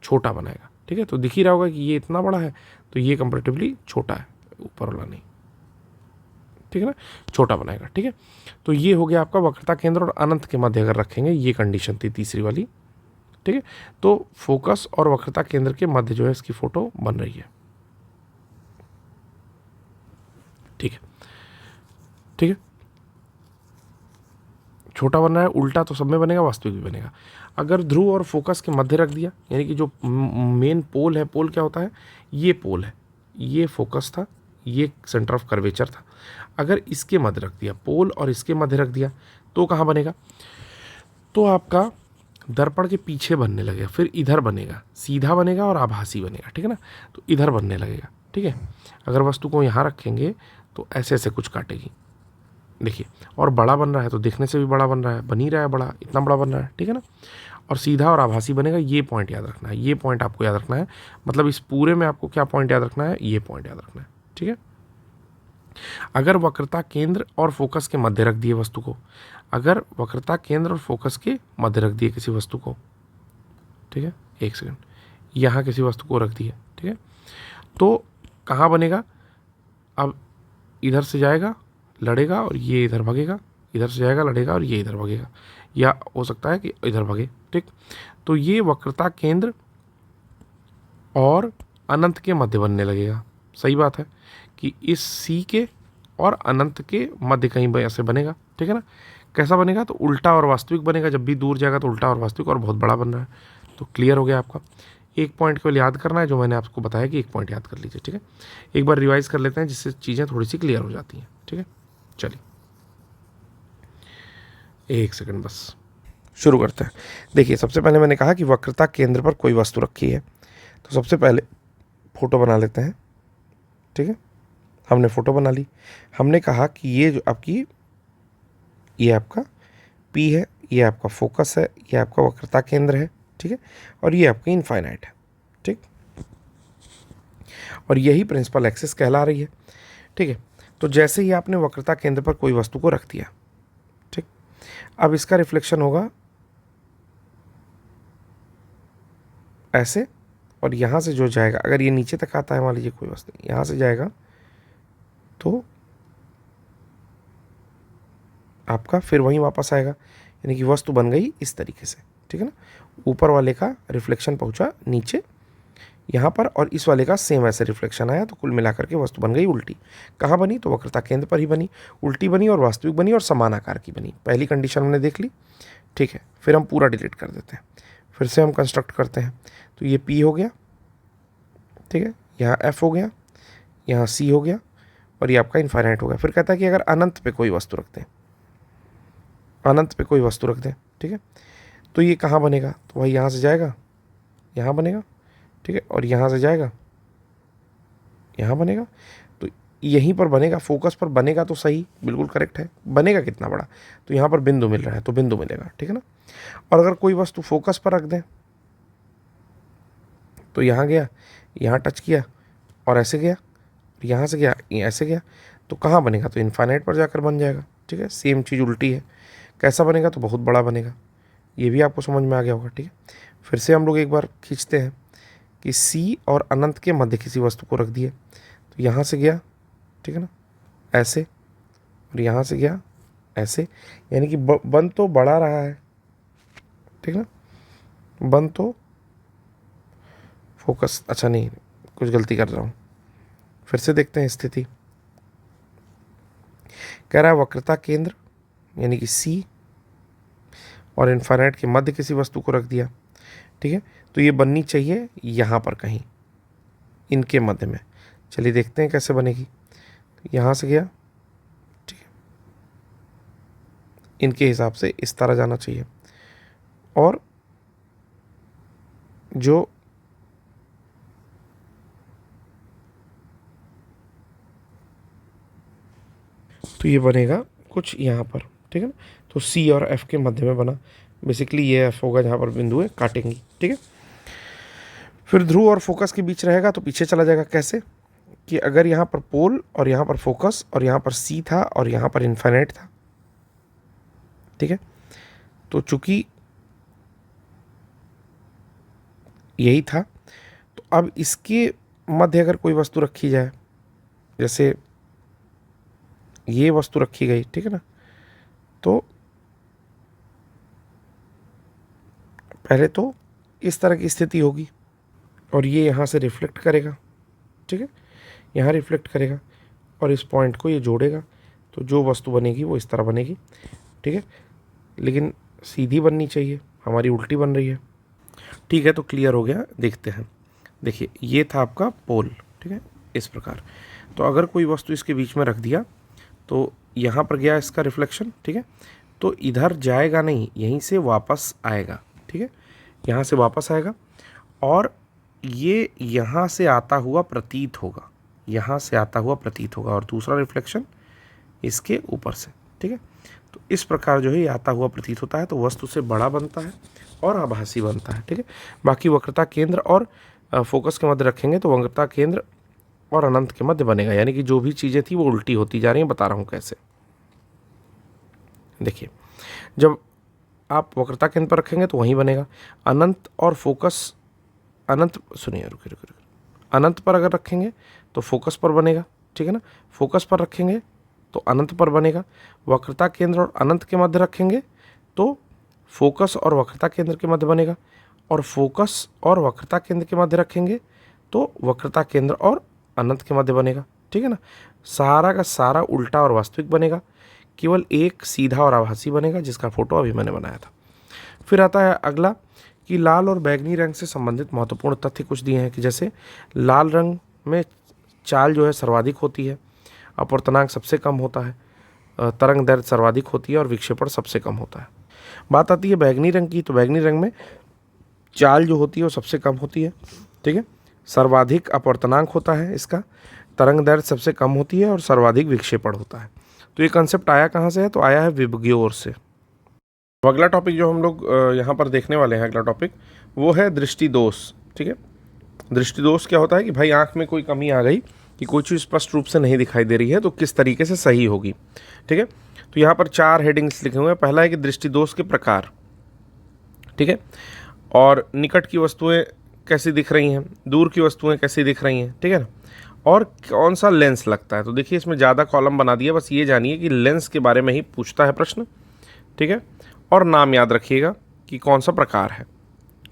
छोटा बनाएगा, ठीक है। तो दिख ही रहा होगा कि ये इतना बड़ा है तो ये कंपैरेटिवली छोटा है, ऊपर वाला नहीं, ठीक है ना, छोटा बनाएगा, ठीक है। तो ये हो गया आपका वक्रता केंद्र और अनंत के मध्य अगर रखेंगे, ये कंडीशन थी तीसरी वाली, ठीक है। तो फोकस और वक्रता केंद्र के मध्य जो है इसकी फोटो बन रही है। ठीक है, ठीक है। छोटा बन रहा है, उल्टा तो सब में बनेगा, वास्तविक भी बनेगा। अगर ध्रुव और फोकस के मध्य रख दिया, यानी कि जो मेन पोल है, पोल क्या होता है, ये पोल है, ये फोकस था, ये सेंटर ऑफ कर्वेचर था। अगर इसके मध्य रख दिया, पोल और इसके मध्य रख दिया, तो कहाँ बनेगा, तो आपका दर्पण के पीछे बनने लगेगा, फिर इधर बनेगा, सीधा बनेगा और आभासी बनेगा, ठीक है ना। तो इधर बनने लगेगा, ठीक है। अगर वस्तु को यहाँ रखेंगे तो ऐसे ऐसे कुछ काटेगी, देखिए, और बड़ा बन रहा है तो देखने से भी बड़ा बन रहा है, बन ही रहा है बड़ा, इतना बड़ा बन रहा है, ठीक है ना। और सीधा और आभासी बनेगा, ये पॉइंट याद रखना है, ये पॉइंट आपको याद रखना है। मतलब इस पूरे में आपको क्या पॉइंट याद रखना है, ये पॉइंट याद रखना है, ठीक है। अगर वक्रता केंद्र और फोकस के मध्य रख दिए वस्तु को, अगर वक्रता केंद्र और फोकस के मध्य रख दिए किसी वस्तु को, ठीक है, एक सेकंड, यहाँ किसी वस्तु को रख दिया, ठीक है, तो कहाँ बनेगा, अब इधर से जाएगा, लड़ेगा और ये इधर भागेगा, इधर से जाएगा, लड़ेगा और ये इधर भागेगा, या हो सकता है कि इधर भागे, ठीक। तो ये वक्रता केंद्र और अनंत के मध्य बनने लगेगा। सही बात है कि इस सी के और अनंत के मध्य कहीं ऐसे बनेगा, ठीक है ना। कैसा बनेगा, तो उल्टा और वास्तविक बनेगा, जब भी दूर जाएगा तो उल्टा और वास्तविक, और बहुत बड़ा बन रहा है। तो क्लियर हो गया आपका। एक पॉइंट केवल याद करना है, जो मैंने आपको बताया कि एक पॉइंट याद कर लीजिए, ठीक है। एक बार रिवाइज कर लेते हैं जिससे चीज़ें थोड़ी सी क्लियर हो जाती हैं, ठीक है। चलिए एक सेकंड बस, शुरू करते हैं। देखिए, सबसे पहले मैंने कहा कि वक्रता केंद्र पर कोई वस्तु रखी है, तो सबसे पहले फोटो बना लेते हैं, ठीक है। हमने फोटो बना ली। हमने कहा कि ये जो आपकी, ये आपका P है, ये आपका फोकस है, ये आपका वक्रता केंद्र है, ठीक है, और ये आपकी इनफाइनाइट है, ठीक। और यही प्रिंसिपल एक्सिस कहला रही है, ठीक है। तो जैसे ही आपने वक्रता केंद्र पर कोई वस्तु को रख दिया, ठीक, अब इसका रिफ्लेक्शन होगा ऐसे, और यहाँ से जो जाएगा, अगर ये नीचे तक आता है, मान लीजिए कोई वस्तु यहाँ से जाएगा, तो आपका फिर वहीं वापस आएगा, यानी कि वस्तु बन गई इस तरीके से, ठीक है ना। ऊपर वाले का रिफ्लेक्शन पहुंचा नीचे यहाँ पर, और इस वाले का सेम ऐसे रिफ्लेक्शन आया, तो कुल मिलाकर के वस्तु बन गई उल्टी। कहाँ बनी, तो वक्रता केंद्र पर ही बनी, उल्टी बनी और वास्तविक बनी और समान आकार की बनी। पहली कंडीशन हमने देख ली, ठीक है। फिर हम पूरा डिलीट कर देते हैं, फिर से हम कंस्ट्रक्ट करते हैं। तो ये P हो गया, ठीक है, यहाँ F हो गया, यहाँ C हो गया, और ये आपका इनफाइनाइट हो गया। फिर कहता है कि अगर अनंत पे कोई वस्तु रखते हैं, अनंत पे कोई वस्तु रख दें, ठीक है, तो ये कहाँ बनेगा, तो वही यहाँ से जाएगा, यहाँ बनेगा, ठीक है, और यहाँ से जाएगा, यहाँ बनेगा, तो यहीं पर बनेगा, फोकस पर बनेगा, तो सही, बिल्कुल करेक्ट है। बनेगा कितना बड़ा, तो यहाँ पर बिंदु मिल रहा है, तो बिंदु मिलेगा, ठीक है ना। और अगर कोई वस्तु फोकस पर रख दें, तो यहाँ गया, यहाँ टच किया और ऐसे गया, यहाँ से गया, ऐसे गया, तो कहाँ बनेगा, तो इनफाइनाइट पर जाकर बन जाएगा, ठीक है। सेम चीज़ उल्टी है, कैसा बनेगा, तो बहुत बड़ा बनेगा। ये भी आपको समझ में आ गया होगा, ठीक है। फिर से हम लोग एक बार खींचते हैं कि C और अनंत के मध्य किसी वस्तु को रख दिए, तो यहाँ से गया, ठीक है ना, ऐसे, और यहाँ से गया ऐसे, यानी कि बन तो बड़ा रहा है, ठीक है ना। बन तो फोकस, अच्छा नहीं, कुछ गलती कर रहा हूँ, फिर से देखते हैं स्थिति। कह रहा है वक्रता केंद्र यानी कि C और इनफाइनाइट के मध्य किसी वस्तु को रख दिया, ठीक है, तो ये बननी चाहिए यहाँ पर कहीं, इनके मध्य में। चलिए देखते हैं कैसे बनेगी। तो यहाँ से गया, ठीक है, इनके हिसाब से इस तरह जाना चाहिए, और जो तो ये बनेगा कुछ यहाँ पर, ठीक है ना। तो C और F के मध्य में बना, बेसिकली ये F होगा जहाँ पर बिंदु है, काटेंगी, ठीक है। फिर ध्रुव और फोकस के बीच रहेगा, तो पीछे चला जाएगा। कैसे, कि अगर यहाँ पर पोल और यहाँ पर फोकस और यहाँ पर C था और यहाँ पर इनफाइनाइट था, ठीक है, तो चूंकि यही था, तो अब इसके मध्य अगर कोई वस्तु रखी जाए, जैसे ये वस्तु रखी गई, ठीक है ना, तो पहले तो इस तरह की स्थिति होगी और ये यहाँ से रिफ्लेक्ट करेगा, ठीक है, यहाँ रिफ्लेक्ट करेगा और इस पॉइंट को ये जोड़ेगा, तो जो वस्तु बनेगी वो इस तरह बनेगी, ठीक है, लेकिन सीधी बननी चाहिए, हमारी उल्टी बन रही है। ठीक है, तो क्लियर हो गया। देखते हैं, देखिए ये था आपका पोल, ठीक है, इस प्रकार। तो अगर कोई वस्तु इसके बीच में रख दिया तो यहाँ पर गया इसका रिफ्लेक्शन, ठीक है, तो इधर जाएगा नहीं, यहीं से वापस आएगा, ठीक है, यहाँ से वापस आएगा और ये यहाँ से आता हुआ प्रतीत होगा, यहाँ से आता हुआ प्रतीत होगा और दूसरा रिफ्लेक्शन इसके ऊपर से, ठीक है। तो इस प्रकार जो है ये आता हुआ प्रतीत होता है, तो वस्तु से बड़ा बनता है और आभासी बनता है, ठीक है। बाकी वक्रता केंद्र और फोकस के मध्य रखेंगे तो वक्रता केंद्र और अनंत के मध्य बनेगा, यानी कि जो भी चीज़ें थी वो उल्टी होती जा रही हैं। बता रहा हूँ कैसे। देखिए, जब आप वक्रता केंद्र पर रखेंगे तो वहीं बनेगा। अनंत और फोकस, अनंत, सुनिए, रुके रुके रुके, अनंत पर अगर रखेंगे तो फोकस पर बनेगा, ठीक है ना। फोकस पर रखेंगे तो अनंत पर बनेगा। वक्रता केंद्र और अनंत के मध्य रखेंगे तो फोकस और वक्रता केंद्र के मध्य बनेगा, और फोकस और वक्रता केंद्र के मध्य रखेंगे तो वक्रता केंद्र और अनंत के मध्य बनेगा, ठीक है ना। सारा का सारा उल्टा और वास्तविक बनेगा, केवल एक सीधा और आभासी बनेगा, जिसका फोटो अभी मैंने बनाया था। फिर आता है अगला कि लाल और बैंगनी रंग से संबंधित महत्वपूर्ण तथ्य कुछ दिए हैं कि जैसे लाल रंग में चाल जो है सर्वाधिक होती है, अपवर्तनांक सबसे कम होता है, तरंग दैर्घ्य सर्वाधिक होती है और विक्षेपण सबसे कम होता है। बात आती है बैंगनी रंग की, तो बैंगनी रंग में चाल जो होती है वो सबसे कम होती है, ठीक है, सर्वाधिक अपवर्तनांक होता है इसका, तरंग दैर्घ्य सबसे कम होती है और सर्वाधिक विक्षेपण होता है। तो ये कंसेप्ट आया कहाँ से है, तो आया है विबग्योर से। तो अगला टॉपिक जो हम लोग यहाँ पर देखने वाले हैं, अगला टॉपिक वो है दृष्टि दोष, ठीक है। दृष्टि दोष क्या होता है कि भाई आँख में कोई कमी आ गई कि कोई चीज़ स्पष्ट रूप से नहीं दिखाई दे रही है, तो किस तरीके से सही होगी, ठीक है। तो यहाँ पर 4 हेडिंग्स लिखे हुए हैं। पहला है कि दृष्टि दोष के प्रकार, ठीक है, और निकट की वस्तुएं कैसी दिख रही हैं, दूर की वस्तुएं कैसी दिख रही हैं, ठीक है ना, और कौन सा लेंस लगता है। तो देखिए इसमें ज़्यादा कॉलम बना दिया, बस ये जानिए कि लेंस के बारे में ही पूछता है प्रश्न, ठीक है, और नाम याद रखिएगा कि कौन सा प्रकार है,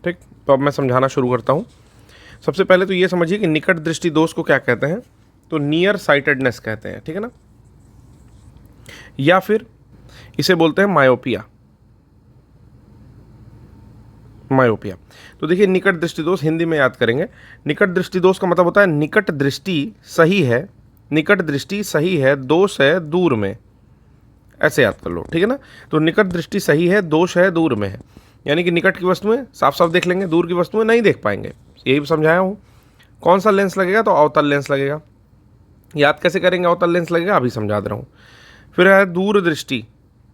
ठीक। तो अब मैं समझाना शुरू करता हूँ। सबसे पहले तो ये समझिए कि निकट दृष्टि दोष को क्या कहते हैं, तो नियर साइटेडनेस कहते हैं, ठीक है ना, या फिर इसे बोलते हैं मायोपिया, मायोपिया। तो देखिए निकट दृष्टि दोष हिंदी में याद करेंगे। निकट दृष्टि दोष का मतलब होता है निकट दृष्टि सही है, निकट दृष्टि सही है, दोष है दूर में, ऐसे याद कर लो, ठीक है ना। तो निकट दृष्टि सही है, दोष है दूर में है, यानी कि निकट की वस्तुएं साफ साफ देख लेंगे, दूर की वस्तुएं नहीं देख पाएंगे, यही समझाया हूँ। कौन सा लेंस लगेगा, तो अवतल लेंस लगेगा। याद कैसे करेंगे अवतल लेंस लगेगा, अभी समझा दे रहा हूँ। फिर है दूर दृष्टि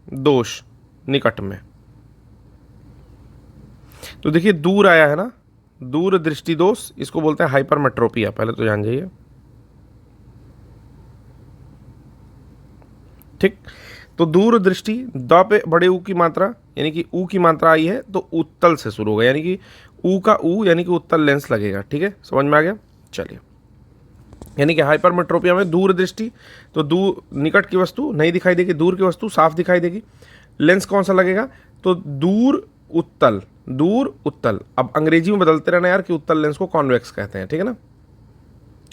दोष निकट में, तो देखिए दूर आया है ना, दूर दृष्टि दोष, इसको बोलते हैं हाइपरमेट्रोपिया, पहले तो जान जाइए, ठीक। तो दूर दृष्टि, द पे बड़े ऊ की मात्रा, यानी कि ऊ की मात्रा आई है तो उत्तल से शुरू होगा, यानी कि ऊ का ऊ यानी कि उत्तल लेंस लगेगा, ठीक है, समझ में आ गया। चलिए, यानी कि हाइपरमेट्रोपिया में दूर दृष्टि, तो दूर निकट की वस्तु नहीं दिखाई देगी, दूर की वस्तु साफ दिखाई देगी। लेंस कौन सा लगेगा, तो दूर उत्तल, दूर उत्तल। अब अंग्रेजी में बदलते रहना यार कि उत्तल लेंस को कॉन्वेक्स कहते हैं, ठीक है ना।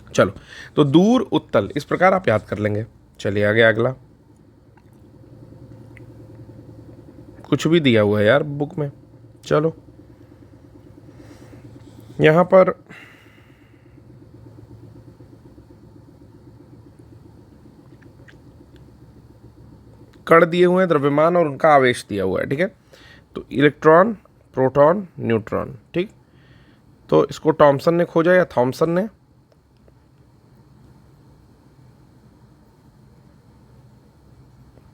चलो, तो दूर उत्तल, इस प्रकार आप याद कर लेंगे। चलिए आगे अगला, कुछ भी दिया हुआ है यार बुक में। चलो यहां पर कण दिए हुए हैं, द्रव्यमान और उनका आवेश दिया हुआ है, ठीक है। तो इलेक्ट्रॉन, प्रोटॉन, न्यूट्रॉन, ठीक। तो इसको थॉमसन ने खोजा या थॉमसन ने,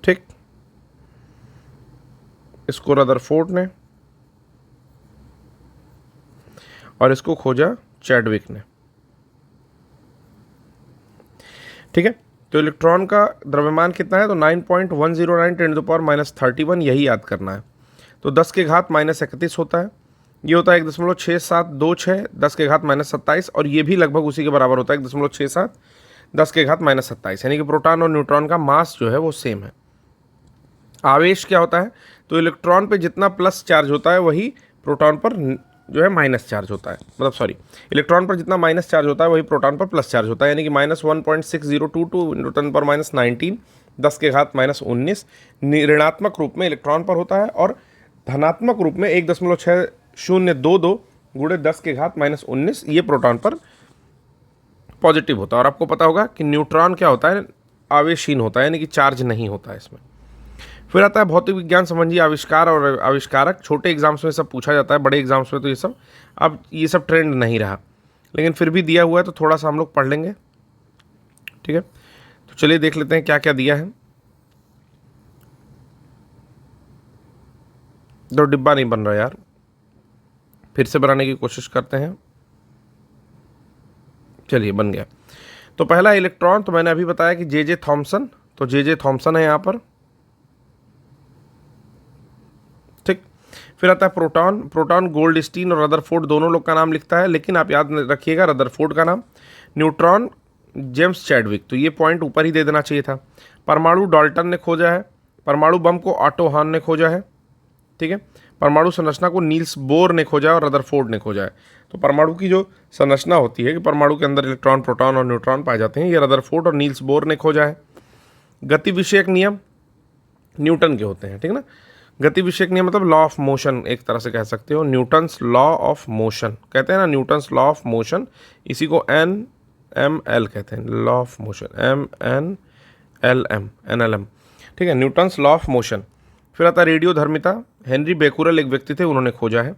ठीक। इसको रदरफोर्ड ने, और इसको खोजा चैडविक ने, ठीक है। तो इलेक्ट्रॉन का द्रव्यमान कितना है, तो 9.109 × 10⁻31, यही याद करना है। तो 10 के घात -31 होता है, ये होता है 1.6726 10 के घात -27, और ये भी लगभग उसी के बराबर होता है 1.67 10 के घात -27, यानी कि प्रोटॉन और न्यूट्रॉन का मास जो है वो सेम है। आवेश क्या होता है, तो इलेक्ट्रॉन पे जितना प्लस चार्ज होता है वही प्रोटॉन पर जो है माइनस चार्ज होता है, मतलब सॉरी, इलेक्ट्रॉन पर जितना माइनस चार्ज होता है वही प्रोटॉन पर प्लस चार्ज होता है, यानी कि -1.6022 न्यूटन पर -19 10 के घात -19 ऋणात्मक रूप में इलेक्ट्रॉन पर होता है, और धनात्मक रूप में 1.6022 गुणे 10 के घात -19 ये प्रोटॉन पर पॉजिटिव होता है। और आपको पता होगा कि न्यूट्रॉन क्या होता है, आवेशहीन होता है, यानी कि चार्ज नहीं होता है इसमें। फिर आता है भौतिक विज्ञान संबंधी आविष्कार और आविष्कारक। छोटे एग्जाम्स में सब पूछा जाता है, बड़े एग्जाम्स में तो ये सब अब ये सब ट्रेंड नहीं रहा, लेकिन फिर भी दिया हुआ है तो थोड़ा सा हम लोग पढ़ लेंगे, ठीक है। तो चलिए देख लेते हैं क्या क्या दिया है। दो डिब्बा नहीं बन रहा यार, फिर से बनाने की कोशिश करते हैं। चलिए बन गया। तो पहला इलेक्ट्रॉन तो मैंने अभी बताया कि जे थॉमसन, तो जे थॉमसन है यहाँ पर, ठीक। फिर आता है प्रोटॉन। प्रोटॉन गोल्डस्टीन और रदरफोर्ड दोनों लोग का नाम लिखता है, लेकिन आप याद रखिएगा रदरफोर्ड का नाम। न्यूट्रॉन जेम्स चैडविक, तो ये पॉइंट ऊपर ही दे देना चाहिए था। परमाणु डाल्टन ने खोजा है। परमाणु बम को ऑटो हान ने खोजा है, ठीक है। परमाणु संरचना को नील्स बोर ने खोजा है और रदरफोर्ड ने खोजा है। तो परमाणु की जो संरचना होती है कि परमाणु के अंदर इलेक्ट्रॉन, प्रोटॉन और न्यूट्रॉन पाए जाते हैं, ये रदरफोर्ड और नील्स बोर ने खोजा है। गति विषयक नियम न्यूटन के होते हैं, ठीक है ना। गति विषयक नियम मतलब लॉ ऑफ मोशन, एक तरह से कह सकते हो, न्यूटन्स लॉ ऑफ मोशन कहते हैं ना, न्यूटन्स लॉ ऑफ मोशन, इसी को NML कहते हैं, लॉ ऑफ मोशन, NLM, ठीक है, न्यूटन्स लॉ ऑफ मोशन। फिर आता रेडियो धर्मिता। हेनरी बेकुरल एक व्यक्ति थे, उन्होंने खोजा है,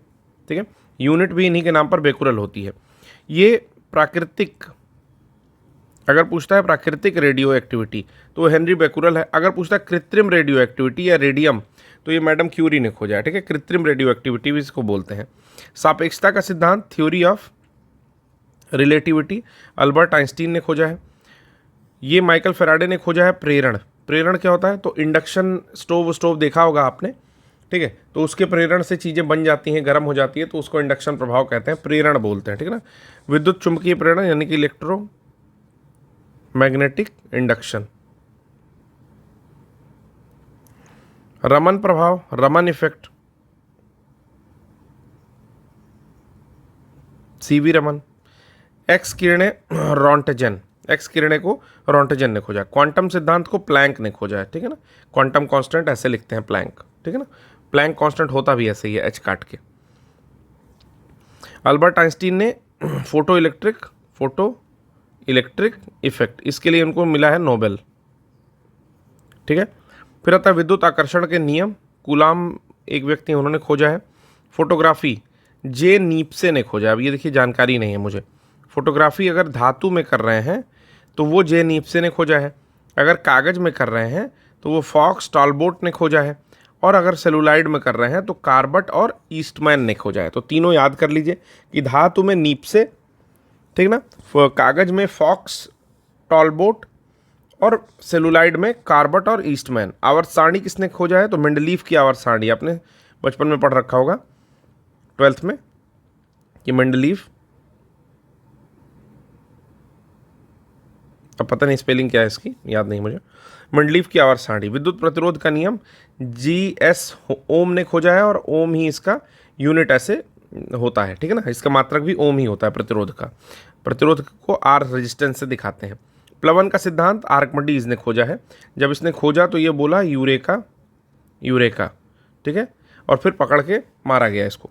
ठीक है। यूनिट भी इन्हीं के नाम पर बेकुरल होती है। ये प्राकृतिक, अगर पूछता है प्राकृतिक रेडियो एक्टिविटी तो वो हेनरी बेकुरल है। अगर पूछता है कृत्रिम रेडियो एक्टिविटी या रेडियम तो ये मैडम क्यूरी ने खोजा है, ठीक है। कृत्रिम रेडियो एक्टिविटी भी इसको बोलते हैं। सापेक्षता का सिद्धांत, theory of relativity, Albert Einstein ने खोजा है। ये माइकल फेराडे ने खोजा है। प्रेरण, प्रेरण क्या होता है, तो इंडक्शन स्टोव देखा होगा आपने, ठीक है। तो उसके प्रेरण से चीज़ें बन जाती हैं, गर्म हो जाती है, तो उसको इंडक्शन प्रभाव कहते हैं, प्रेरण बोलते हैं, ठीक है ना। विद्युत चुंबकीय प्रेरण यानी कि इलेक्ट्रो मैग्नेटिक इंडक्शन। रमन प्रभाव, Raman effect, CV Raman. X किरणें, रोंटजन, एक्स किरणें को रोंटजन ने खोजा। क्वांटम सिद्धांत को प्लैंक ने खोजा है, ठीक है ना। क्वांटम कांस्टेंट ऐसे लिखते हैं प्लैंक, ठीक है ना। प्लैंक कांस्टेंट होता भी ऐसे ही है, एच काट के। अल्बर्ट आइंस्टीन ने फोटो इलेक्ट्रिक इफेक्ट, इसके लिए उनको मिला है नोबेल, ठीक है। फिर आता है विद्युत आकर्षण के नियम। कूलाम एक व्यक्ति उन्होंने खोजा है। फोटोग्राफी जे नीप्से ने खोजा है। अब ये देखिए जानकारी नहीं है मुझे। फोटोग्राफी अगर धातु में कर रहे हैं तो वो जे नीप्से ने खोजा है, अगर कागज़ में कर रहे हैं तो वो फॉक्स टॉलबोट ने खोजा है, और अगर सेलुलाइड में कर रहे हैं तो कार्बट और ईस्टमैन ने खोजा है। तो तीनों याद कर लीजिए कि धातु में नीप्से, ठीक ना, कागज़ में फॉक्स टॉलबोट और सेलुलाइड में कार्बट और ईस्टमैन। आवर्त सारणी किसने खोजा है, तो मेंडलीफ की आवर्त सारणी, आपने बचपन में पढ़ रखा होगा 12th में कि मेंडलीफ, अब पता नहीं स्पेलिंग क्या है इसकी, याद नहीं मुझे। मेंडलीफ की आवर्त सारणी। विद्युत प्रतिरोध का नियम GS ओम ने खोजा है, और ओम ही इसका यूनिट ऐसे होता है, ठीक है ना। इसका मात्रक भी ओम ही होता है प्रतिरोध का। प्रतिरोध को आर रेजिस्टेंस से दिखाते हैं। प्लवन का सिद्धांत आर्किमिडीज ने खोजा है। जब इसने खोजा तो ये बोला यूरेका, ठीक है, और फिर पकड़ के मारा गया इसको।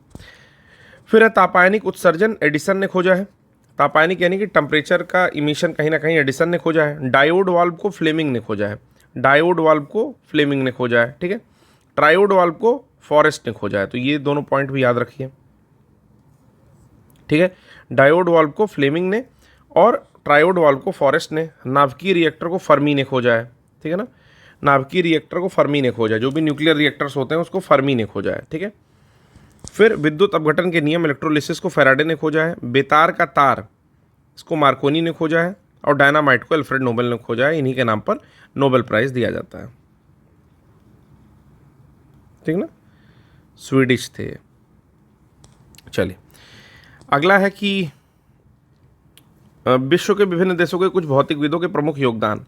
फिर है तापायनिक उत्सर्जन, एडिसन ने खोजा है। तापायनिक यानी कि टेम्परेचर का इमिशन कहीं ना कहीं एडिसन ने खोजा है। डायोड वाल्व को फ्लेमिंग ने खोजा है। ठीक है। ट्रायोड वाल्व को फॉरेस्ट ने खोजा है। तो ये दोनों पॉइंट भी याद रखिए, ठीक है। डायोड वाल्व को फ्लेमिंग ने और ट्रायोड वाल्व को फॉरेस्ट ने। नाभिकीय रिएक्टर को फर्मी ने खोजा है, ठीक है ना। नाभिकीय रिएक्टर को फर्मी ने खोजा है, जो भी न्यूक्लियर रिएक्टर्स होते हैं उसको फर्मी ने खोजा है, ठीक है। फिर विद्युत अपघटन के नियम इलेक्ट्रोलिसिस को फैराडे ने खोजा है। बेतार का तार इसको मार्कोनी ने खोजा है, और डायनामाइट को अल्फ्रेड नोबेल ने खोजा है। इन्हीं के नाम पर नोबेल प्राइज दिया जाता है, ठीक ना, स्वीडिश थे। चलिए अगला है कि विश्व के विभिन्न देशों के कुछ भौतिकविदों के प्रमुख योगदान।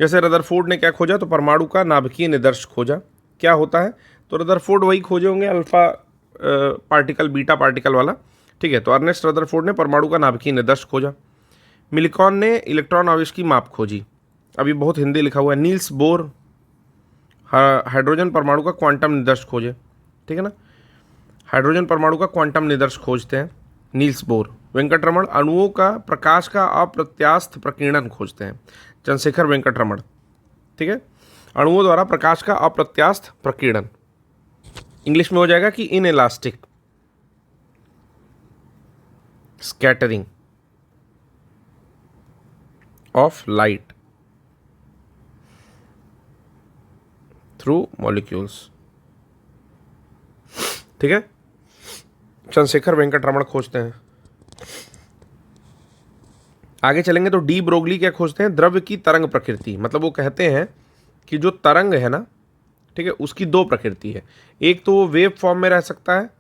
जैसे रदरफोर्ड ने क्या खोजा, तो परमाणु का नाभिकीय निदर्श खोजा। क्या होता है, तो रदरफोर्ड वही खोजे होंगे अल्फा पार्टिकल, बीटा पार्टिकल वाला, ठीक है। तो अर्नेस्ट रदरफोर्ड ने परमाणु का नाभिकीय निदर्श खोजा। मिल्कॉन ने इलेक्ट्रॉन आवेश की माप खोजी। अभी बहुत हिंदी लिखा हुआ है। नील्स बोर हाइड्रोजन परमाणु का क्वांटम निदर्श खोजे, ठीक है ना। हाइड्रोजन परमाणु का क्वांटम निदर्श खोजते हैं नील्स बोर। वेंकटरमण अणुओं का प्रकाश का अप्रत्यास्थ प्रकीर्णन खोजते हैं, चंद्रशेखर वेंकटरमण, ठीक है। अणुओं द्वारा प्रकाश का अप्रत्यास्थ प्रकीर्णन, इंग्लिश में हो जाएगा कि in elastic scattering of light through molecules, ठीक है। चंद्रशेखर वेंकटरमण खोजते हैं। आगे चलेंगे तो डी ब्रोगली क्या खोजते हैं, द्रव्य की तरंग प्रकृति। मतलब वो कहते हैं कि जो तरंग है ना, ठीक है, उसकी दो प्रकृति है। एक तो वो वेव फॉर्म में रह सकता है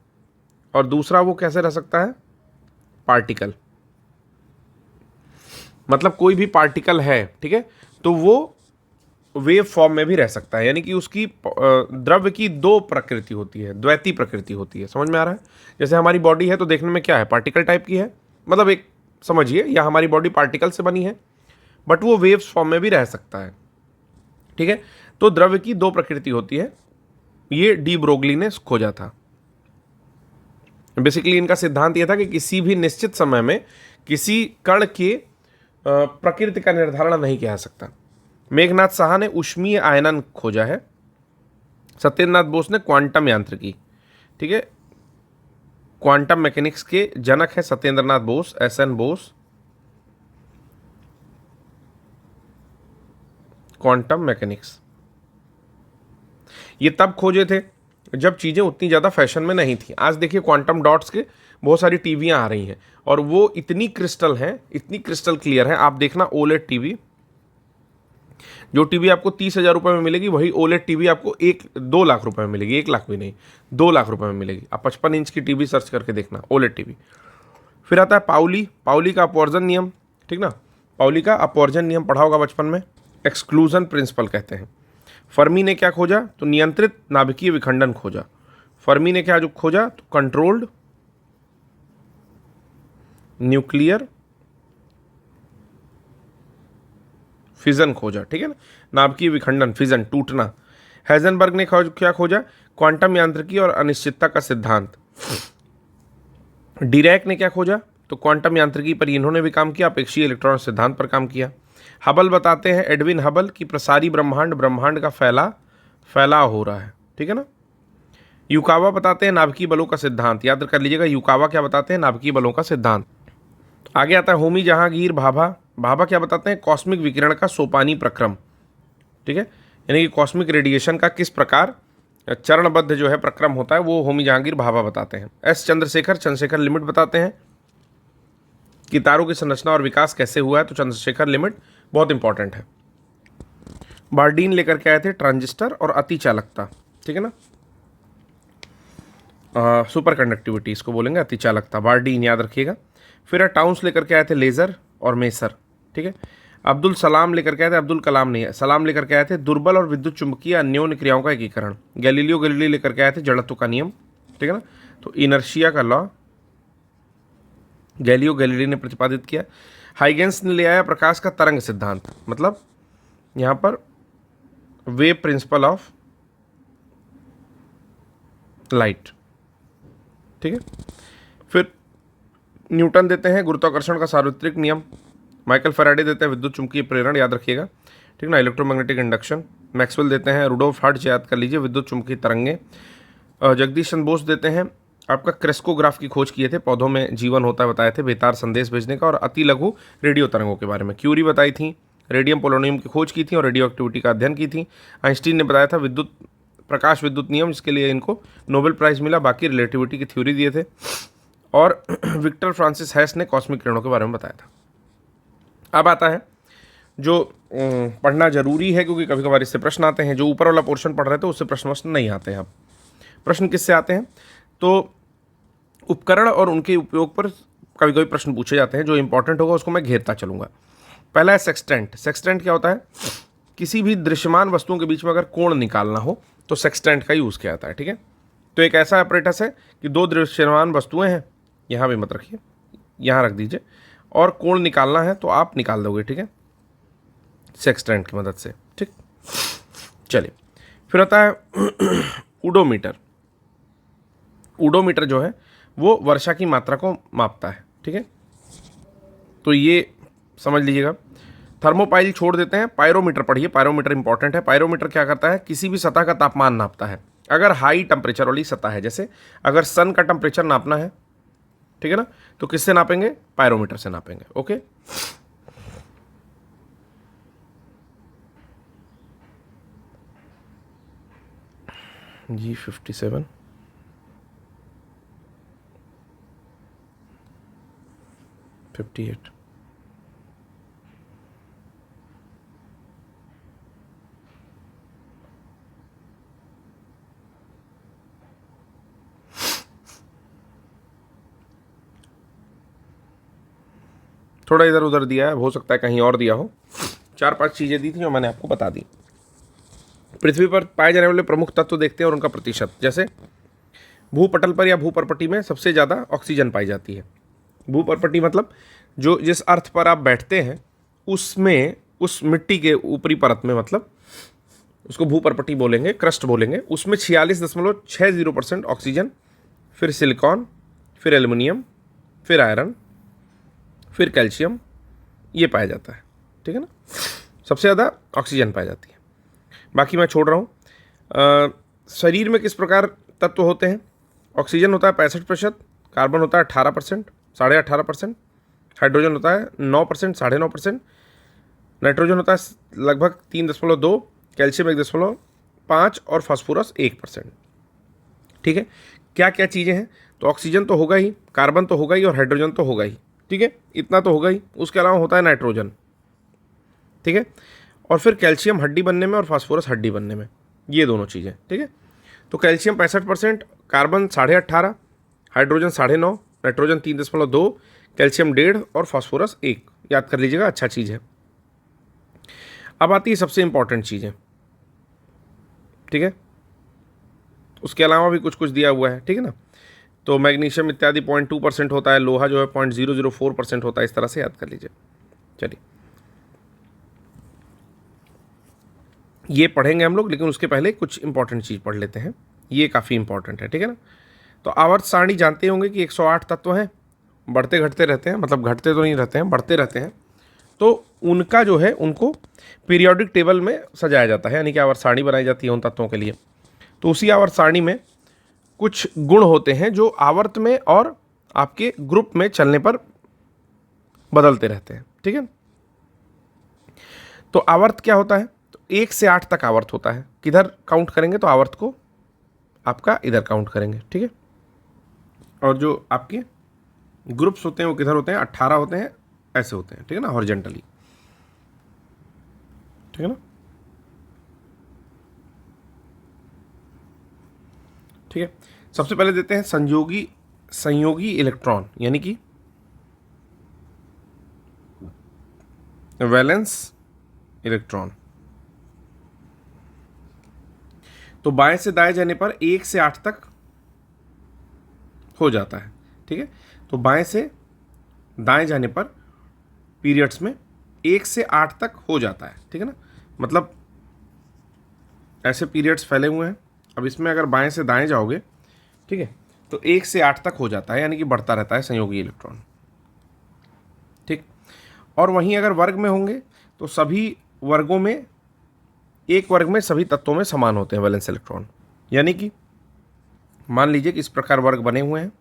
और दूसरा वो कैसे रह सकता है, पार्टिकल। मतलब कोई भी पार्टिकल है, ठीक है, तो वो वेव फॉर्म में भी रह सकता है। यानी कि उसकी द्रव्य की दो प्रकृति होती है, द्वैती प्रकृति होती है। समझ में आ रहा है। जैसे हमारी बॉडी है तो देखने में क्या है, पार्टिकल टाइप की है, मतलब एक समझिए, या हमारी बॉडी पार्टिकल से बनी है, बट वो वेव्स फॉर्म में भी रह सकता है, ठीक है। तो द्रव्य की दो प्रकृति होती है, ये डी ब्रोगली ने खोजा था। बेसिकली इनका सिद्धांत यह था कि किसी भी निश्चित समय में किसी कण के प्रकृति का निर्धारण नहीं किया जा सकता। मेघनाथ साहा ने ऊष्मीय आयनन खोजा है। सत्येंद्रनाथ बोस ने क्वांटम यांत्रिकी, ठीक है। क्वांटम मैकेनिक्स के जनक है Satyendranath Bose, S N Bose. Quantum mechanics ये तब खोजे थे जब चीजें उतनी ज्यादा फैशन में नहीं थी। आज देखिए क्वांटम डॉट्स के बहुत सारी टीवियां आ रही हैं और वो इतनी क्रिस्टल हैं, इतनी क्रिस्टल क्लियर है। आप देखना ओलेड टीवी, जो टीवी आपको 30,000 रुपये में मिलेगी, वही ओलेड टीवी आपको 2 लाख रुपए में मिलेगी। 1 लाख भी नहीं, 2 लाख रुपए में मिलेगी। आप 55 इंच की टीवी सर्च करके देखना, ओलेड टीवी। फिर आता है पाउली का अपवर्जन नियम, ठीक ना। पाउली का अपवर्जन नियम पढ़ा होगा बचपन में, एक्सक्लूजन प्रिंसिपल कहते हैं। फर्मी ने क्या खोजा, तो नियंत्रित नाभिकीय विखंडन खोजा। फर्मी ने क्या जो खोजा, तो कंट्रोल्ड न्यूक्लियर फिजन खोजा, ठीक है ना। नाभिकीय विखंडन, फिजन, टूटना। हेजनबर्ग ने क्या खोजा, क्वांटम यांत्रिकी और अनिश्चितता का सिद्धांत। डिरैक ने क्या खोजा, तो क्वांटम यांत्रिकी पर इन्होंने भी काम किया, अपेक्षीय इलेक्ट्रॉन सिद्धांत पर काम किया। हबल बताते हैं, एडविन हबल, की प्रसारी ब्रह्मांड का फैलाव हो रहा है, ठीक है ना। युकावा बताते हैं नाभिकीय बलों का सिद्धांत, याद कर लीजिएगा, युकावा क्या बताते हैं, नाभिकीय बलों का सिद्धांत। आगे आता है होमी जहांगीर भाभा क्या बताते हैं, कॉस्मिक विकिरण का सोपानी प्रक्रम, ठीक है। यानी कि कॉस्मिक रेडिएशन का किस प्रकार चरणबद्ध जो है प्रक्रम होता है, वो होमी जहांगीर भाभा बताते हैं। एस चंद्रशेखर लिमिट बताते हैं कि तारों की संरचना और विकास कैसे हुआ है, तो चंद्रशेखर लिमिट बहुत इंपॉर्टेंट है। बार्डीन लेकर के आए थे ट्रांजिस्टर और अति चालकता, ठीक है ना। सुपर कंडक्टिविटी इसको बोलेंगे, अति चालकता, बार्डीन याद रखिएगा। फिर टाउन्स लेकर के आए थे लेजर और मेसर, ठीक है। अब्दुल सलाम लेकर के आए थे, अब्दुल कलाम नहीं है, सलाम लेकर के आए थे दुर्बल और विद्युत चुंबकीय अन्योन्य क्रियाओं का एकीकरण। गैलीलियो गैलीली लेकर के आए थे जड़त्व का नियम, ठीक है ना। तो इनर्शिया का लॉ गैलीलियो गैलीली ने प्रतिपादित किया। हाइगेंस ने ले आया प्रकाश का तरंग सिद्धांत, मतलब यहां पर वेव प्रिंसिपल ऑफ लाइट, ठीक है। फिर न्यूटन देते हैं गुरुत्वाकर्षण का सार्वत्रिक नियम। माइकल फैराडे देते हैं विद्युत चुंबकीय प्रेरण, याद रखिएगा, ठीक ना, इलेक्ट्रोमैग्नेटिक इंडक्शन। मैक्सवेल देते हैं रुडोल्फ हर्ट्ज, याद कर लीजिए, विद्युत चुंबकीय तरंगे। जगदीश चंद्र बोस देते हैं आपका क्रेस्कोग्राफ की खोज किए थे, पौधों में जीवन होता है बताए थे, बेतार संदेश भेजने का, और अति लघु रेडियो तरंगों के बारे में। क्यूरी बताई थी, रेडियम पोलोनियम की खोज की थी और रेडियो एक्टिविटी का अध्ययन की थी। आइंस्टीन ने बताया था प्रकाश विद्युत नियम, जिसके लिए इनको नोबेल प्राइज मिला। बाकी रिलेटिविटी की थ्योरी दिए थे। और विक्टर फ्रांसिस हैस ने कॉस्मिक किरणों के बारे में बताया था। अब आता है जो पढ़ना जरूरी है, क्योंकि कभी कभार इससे प्रश्न आते हैं। जो ऊपर वाला पोर्शन पढ़ रहे थे उससे प्रश्न नहीं आते हैं। अब प्रश्न किससे आते हैं, तो उपकरण और उनके उपयोग पर कभी कभी प्रश्न पूछे जाते हैं। जो इंपॉर्टेंट होगा उसको मैं घेरता चलूंगा। पहला है सेक्सटेंट। सेक्सटेंट क्या होता है, किसी भी दृश्यमान वस्तुओं के बीच में अगर कोण निकालना हो तो सेक्सटेंट का यूज़ किया जाता है, ठीक है। तो एक ऐसा apparatus है कि दो दृश्यमान वस्तुएं हैं, यहाँ भी मत रखिए, यहाँ रख दीजिए, और कोण निकालना है तो आप निकाल दोगे, ठीक है, सेक्सटेंट की मदद से, ठीक। चलिए, फिर आता है ओडोमीटर। ओडोमीटर जो है वो वर्षा की मात्रा को मापता है, ठीक है। तो ये समझ लीजिएगा। थर्मोपाइल छोड़ देते हैं, पायरोमीटर पढ़िए, पायरोमीटर इंपॉर्टेंट है। पायरोमीटर क्या करता है, किसी भी सतह का तापमान नापता है। अगर हाई टेम्परेचर वाली सतह है, जैसे अगर सन का टेम्परेचर नापना है, ठीक है ना, तो किससे नापेंगे, पायरोमीटर से नापेंगे, ओके। G57 58 थोड़ा इधर उधर दिया है, हो सकता है कहीं और दिया हो। 4-5 चीज़ें दी थी जो मैंने आपको बता दी। पृथ्वी पर पाए जाने वाले प्रमुख तत्व देखते हैं और उनका प्रतिशत। जैसे भूपटल पर या भूपर्पटी में सबसे ज़्यादा ऑक्सीजन पाई जाती है। भूपर्पटी मतलब जो जिस अर्थ पर आप बैठते हैं उसमें, उस मिट्टी के ऊपरी परत में, मतलब उसको भूपर्पटी बोलेंगे, क्रस्ट बोलेंगे, उसमें 46.60% ऑक्सीजन, फिर सिलिकॉन, फिर एल्युमिनियम, फिर आयरन, फिर कैल्शियम, ये पाया जाता है, ठीक है ना। सबसे ज़्यादा ऑक्सीजन पाई जाती है, बाकी मैं छोड़ रहा हूँ। शरीर में किस प्रकार तत्व होते हैं। ऑक्सीजन होता है 65%, कार्बन होता है 18%, 18.5%, हाइड्रोजन होता है 9%, 9.5%, नाइट्रोजन होता है लगभग 3.2, कैल्शियम 1.5 और फास्फोरस 1%, ठीक है। क्या क्या चीज़ें हैं, तो ऑक्सीजन तो होगा ही, कार्बन तो होगा ही, और हाइड्रोजन तो होगा ही, ठीक है, इतना तो होगा ही। उसके अलावा होता है नाइट्रोजन, ठीक है, और फिर कैल्शियम हड्डी बनने में और फास्फोरस हड्डी बनने में, ये दोनों चीज़ें, ठीक है। तो calcium 65%, carbon 18.5, hydrogen 9.5, nitrogen 3.2, calcium 1.5 और फास्फोरस 1, याद कर लीजिएगा, अच्छा चीज़ है। अब आती है सबसे इंपॉर्टेंट चीज़ें, ठीक है। उसके अलावा भी कुछ कुछ दिया हुआ है, ठीक है ना। तो मैग्नीशियम इत्यादि 0.2% होता है, लोहा जो है 0.004% होता है, इस तरह से याद कर लीजिए। चलिए, ये पढ़ेंगे हम लोग, लेकिन उसके पहले कुछ इंपॉर्टेंट चीज़ पढ़ लेते हैं, ये काफ़ी इंपॉर्टेंट है, ठीक है ना। तो आवर्त सारणी जानते होंगे कि 108 तत्व हैं, बढ़ते घटते रहते हैं, मतलब घटते तो नहीं रहते हैं, बढ़ते रहते हैं। तो उनका जो है, उनको पीरियोडिक टेबल में सजाया जाता है, यानी कि आवर्त सारणी बनाई जाती है उन तत्वों के लिए। तो उसी आवर्त सारणी में कुछ गुण होते हैं जो आवर्त में और आपके ग्रुप में चलने पर बदलते रहते हैं, ठीक है। तो आवर्त क्या होता है, तो 1 से 8 तक आवर्त होता है। किधर काउंट करेंगे, तो आवर्त को आपका इधर काउंट करेंगे, ठीक है। और जो आपके ग्रुप्स होते हैं वो किधर होते हैं, 18 होते हैं, ऐसे होते हैं, ठीक है ना, हॉरिजॉन्टली, ठीक है ना। ठीक है, सबसे पहले देते हैं संयोगी इलेक्ट्रॉन, यानी कि वैलेंस इलेक्ट्रॉन। तो बाएं से दाएं जाने पर 1 से 8 तक हो जाता है, ठीक है। तो बाएं से दाएं जाने पर पीरियड्स में 1 से 8 तक हो जाता है, ठीक है ना। मतलब ऐसे पीरियड्स फैले हुए हैं। अब इसमें अगर बाएं से दाएं जाओगे, ठीक है, तो 1 से 8 तक हो जाता है, यानी कि बढ़ता रहता है संयोगी इलेक्ट्रॉन, ठीक। और वहीं अगर वर्ग में होंगे तो सभी वर्गों में, एक वर्ग में सभी तत्वों में समान होते हैं वैलेंस इलेक्ट्रॉन। यानी कि मान लीजिए कि इस प्रकार वर्ग बने हुए हैं,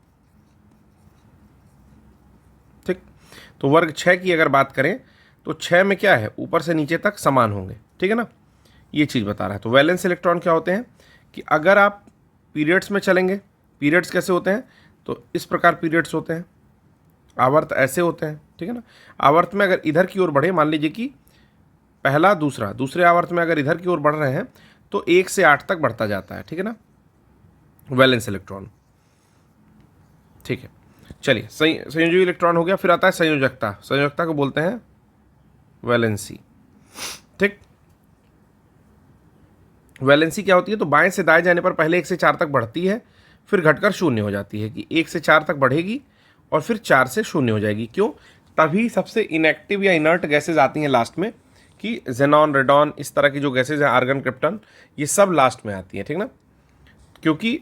ठीक। तो वर्ग 6 की अगर बात करें तो 6 में क्या है, ऊपर से नीचे तक समान होंगे, ठीक है ना, ये चीज़ बता रहा है। तो वैलेंस इलेक्ट्रॉन क्या होते हैं कि अगर आप पीरियड्स में चलेंगे, पीरियड्स कैसे होते हैं, तो इस प्रकार पीरियड्स होते हैं, आवर्त ऐसे होते हैं, ठीक है ना। आवर्त में अगर इधर की ओर बढ़े, मान लीजिए कि पहला दूसरा, दूसरे आवर्त में अगर इधर की ओर बढ़ रहे हैं तो 1 से 8 तक बढ़ता जाता है, ठीक है ना, वैलेंस इलेक्ट्रॉन, ठीक है। चलिए, संयोजी इलेक्ट्रॉन हो गया। फिर आता है संयोजकता। संयोजकता को बोलते हैं वैलेंसी, ठीक। वैलेंसी क्या होती है, तो बाएं से दाएं जाने पर पहले 1 से 4 तक बढ़ती है, फिर घटकर शून्य हो जाती है, कि 1 से 4 तक बढ़ेगी और फिर 4 से शून्य हो जाएगी। क्यों? तभी सबसे इनएक्टिव या इनर्ट गैसेज आती हैं लास्ट में, कि जेनॉन, रेडॉन, इस तरह की जो गैसेज हैं, आर्गन, क्रिप्टन, ये सब लास्ट में आती हैं, ठीक ना, क्योंकि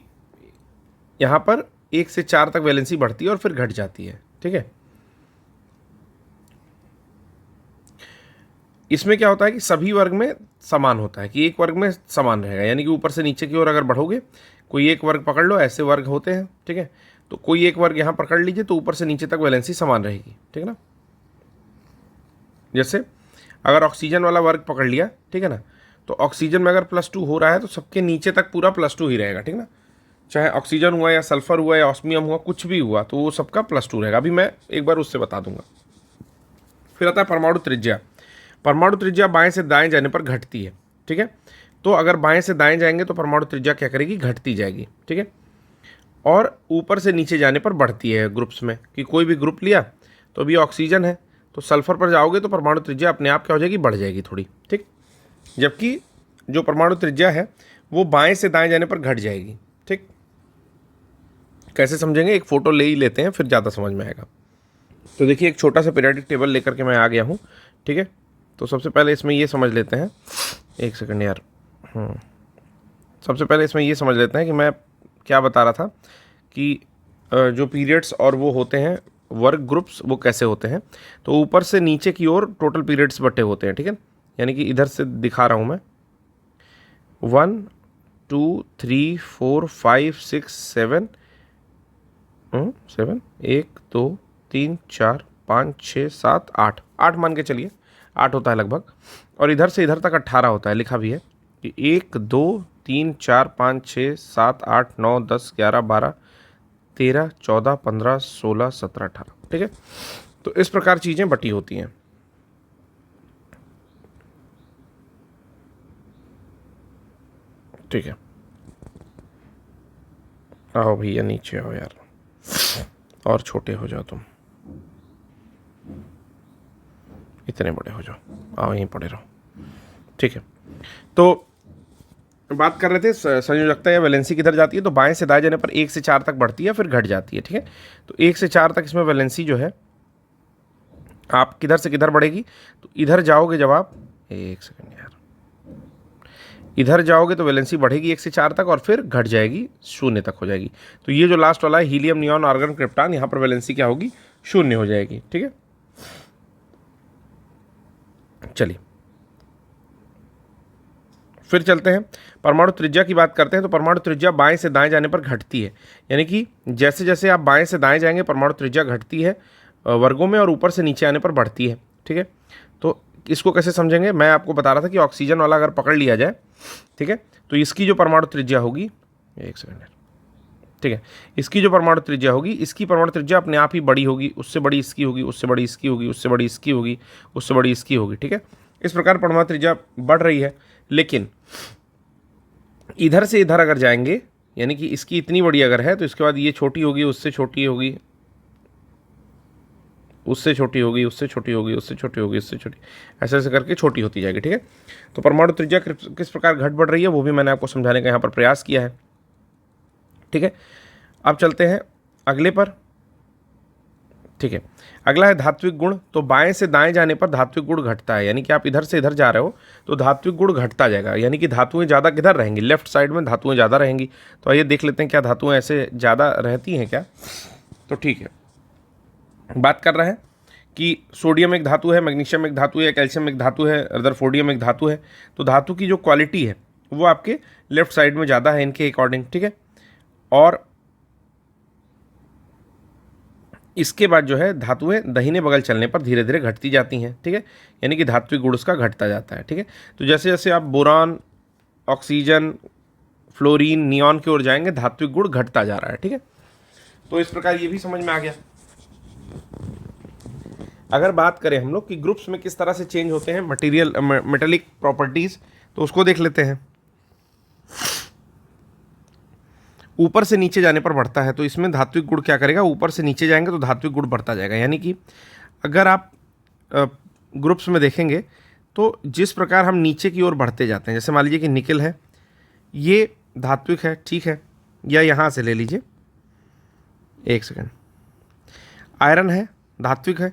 यहाँ पर 1 से 4 तक वैलेंसी बढ़ती है और फिर घट जाती है, ठीक है। इसमें क्या होता है कि सभी वर्ग में समान होता है, कि एक वर्ग में समान रहेगा, यानी कि ऊपर से नीचे की ओर अगर बढ़ोगे, कोई एक वर्ग पकड़ लो, ऐसे वर्ग होते हैं, ठीक है, तो कोई एक वर्ग यहाँ पकड़ लीजिए तो ऊपर से नीचे तक वैलेंसी समान रहेगी, ठीक है ना। जैसे अगर ऑक्सीजन वाला वर्ग पकड़ लिया, ठीक है ना, तो ऑक्सीजन में अगर +2 हो रहा है तो सबके नीचे तक पूरा +2 ही रहेगा, ठीक ना, चाहे ऑक्सीजन हुआ या सल्फर हुआ या ऑस्मियम हुआ, कुछ भी हुआ तो वो सबका +2 रहेगा। अभी मैं एक बार उससे बता दूंगा। फिर आता है परमाणु त्रिज्या। परमाणु त्रिज्या बाएं से दाएं जाने पर घटती है, ठीक है, तो अगर बाएं से दाएं जाएंगे तो परमाणु त्रिज्या क्या करेगी, घटती जाएगी, ठीक है, और ऊपर से नीचे जाने पर बढ़ती है ग्रुप्स में, कि कोई भी ग्रुप लिया तो अभी ऑक्सीजन है, तो सल्फर पर जाओगे तो परमाणु त्रिज्या अपने आप क्या हो जाएगी, बढ़ जाएगी थोड़ी, ठीक, जबकि जो परमाणु त्रिज्या है वो बाएं से दाएं जाने पर घट जाएगी, ठीक। कैसे समझेंगे, एक फोटो ले ही लेते हैं, फिर ज़्यादा समझ में आएगा। तो देखिए, एक छोटा सा पीरियोडिक टेबल लेकर के मैं आ गया हूँ, ठीक है। तो सबसे पहले इसमें ये समझ लेते हैं, एक सेकंड यार, सबसे पहले इसमें ये समझ लेते हैं कि मैं क्या बता रहा था, कि जो पीरियड्स और वो होते हैं वर्ग ग्रुप्स, वो कैसे होते हैं। तो ऊपर से नीचे की ओर टोटल पीरियड्स बटे होते हैं, ठीक है, यानी कि इधर से दिखा रहा हूँ मैं, 1 2 3 4 5 6 7 7 1 2 3 4 5 6 7 8 8 मान के चलिए, 8 होता है लगभग, और इधर से इधर तक 18 होता है, लिखा भी है कि 1 2 3 4 5 6 7 8 9 10 11 12 13 14 15 16 17 18, ठीक है। तो इस प्रकार चीज़ें बटी होती हैं, ठीक है। आओ भैया नीचे आओ यार, और छोटे हो जाओ तुम, इतने बड़े हो जाओ, आओ यहीं पड़े रहो, ठीक है। तो बात कर रहे थे संयोजकता या वैलेंसी किधर जाती है, तो बाएं से दाएं जाने पर 1 से 4 तक बढ़ती है, फिर घट जाती है, ठीक है। तो 1 से 4 तक इसमें वैलेंसी जो है आप किधर से किधर बढ़ेगी, तो इधर जाओगे जब आप, एक सेकंड यार, इधर जाओगे तो वैलेंसी बढ़ेगी 1 से 4 तक और फिर घट जाएगी, 0 तक हो जाएगी। तो ये जो लास्ट वाला है हीलियम, नियॉन, आर्गन, क्रिप्टॉन, यहाँ पर वैलेंसी क्या होगी, 0 हो जाएगी, ठीक है। चलिए फिर चलते हैं, परमाणु त्रिज्या की बात करते हैं। तो परमाणु त्रिज्या बाएं से दाएं जाने पर घटती है, यानी कि जैसे जैसे आप बाएं से दाएं जाएंगे परमाणु त्रिज्या घटती है वर्गों में, और ऊपर से नीचे आने पर बढ़ती है, ठीक है। तो इसको कैसे समझेंगे, मैं आपको बता रहा था कि ऑक्सीजन वाला अगर पकड़ लिया जाए, ठीक है, तो इसकी जो परमाणु त्रिज्या होगी, एक सेकंड, ठीक है, इसकी जो परमाणु त्रिज्या होगी, इसकी परमाणु त्रिज्या अपने आप ही बड़ी होगी, उससे बड़ी इसकी होगी, उससे बड़ी इसकी होगी, उससे बड़ी इसकी होगी, उससे बड़ी इसकी होगी, ठीक है। इस प्रकार परमाणु त्रिज्या बढ़ रही है, लेकिन इधर से इधर अगर जाएंगे, यानी कि इसकी इतनी बड़ी अगर है तो इसके बाद ये छोटी होगी, उससे छोटी होगी, उससे छोटी होगी, उससे छोटी होगी, उससे छोटी होगी, उससे छोटी, ऐसे ऐसे करके छोटी होती जाएगी, ठीक है। तो परमाणु त्रिज्या किस प्रकार घट बढ़ रही है वो भी मैंने आपको समझाने का यहाँ पर प्रयास किया है, ठीक है। अब चलते हैं अगले पर, ठीक है। अगला है धात्विक गुण। तो बाएं से दाएं जाने पर धात्विक गुण घटता है, यानी कि आप इधर से इधर जा रहे हो तो धात्विक गुण घटता जाएगा, यानी कि धातुएं ज़्यादा किधर रहेंगी, लेफ्ट साइड में धातुएं ज़्यादा रहेंगी। तो आइए देख लेते हैं क्या धातुएं ऐसे ज़्यादा रहती हैं क्या। तो ठीक है, बात कर रहे हैं कि सोडियम एक धातु है, मैग्नीशियम एक धातु है, कैल्शियम एक धातु है, रदरफोर्डियम एक धातु है। तो धातु की जो क्वालिटी है वो आपके लेफ्ट साइड में ज़्यादा है इनके अकॉर्डिंग, ठीक है। और इसके बाद जो है धातुएं दाहिने बगल चलने पर धीरे धीरे घटती जाती हैं, ठीक है, यानी कि धात्विक गुण उसका घटता जाता है, ठीक है। तो जैसे जैसे आप बोरान, ऑक्सीजन, फ्लोरीन, नियॉन की ओर जाएंगे धात्विक गुण घटता जा रहा है, ठीक है। तो इस प्रकार ये भी समझ में आ गया। अगर बात करें हम लोग कि ग्रुप्स में किस तरह से चेंज होते हैं मटेरियल मेटेलिक प्रॉपर्टीज, तो उसको देख लेते हैं। ऊपर से नीचे जाने पर बढ़ता है, तो इसमें धात्विक गुण क्या करेगा, ऊपर से नीचे जाएंगे तो धात्विक गुण बढ़ता जाएगा। यानी कि अगर आप ग्रुप्स में देखेंगे तो जिस प्रकार हम नीचे की ओर बढ़ते जाते हैं, जैसे मान लीजिए कि निकेल है, ये धात्विक है, ठीक है, या यहाँ से ले लीजिए, एक सेकेंड, आयरन है, धात्विक है,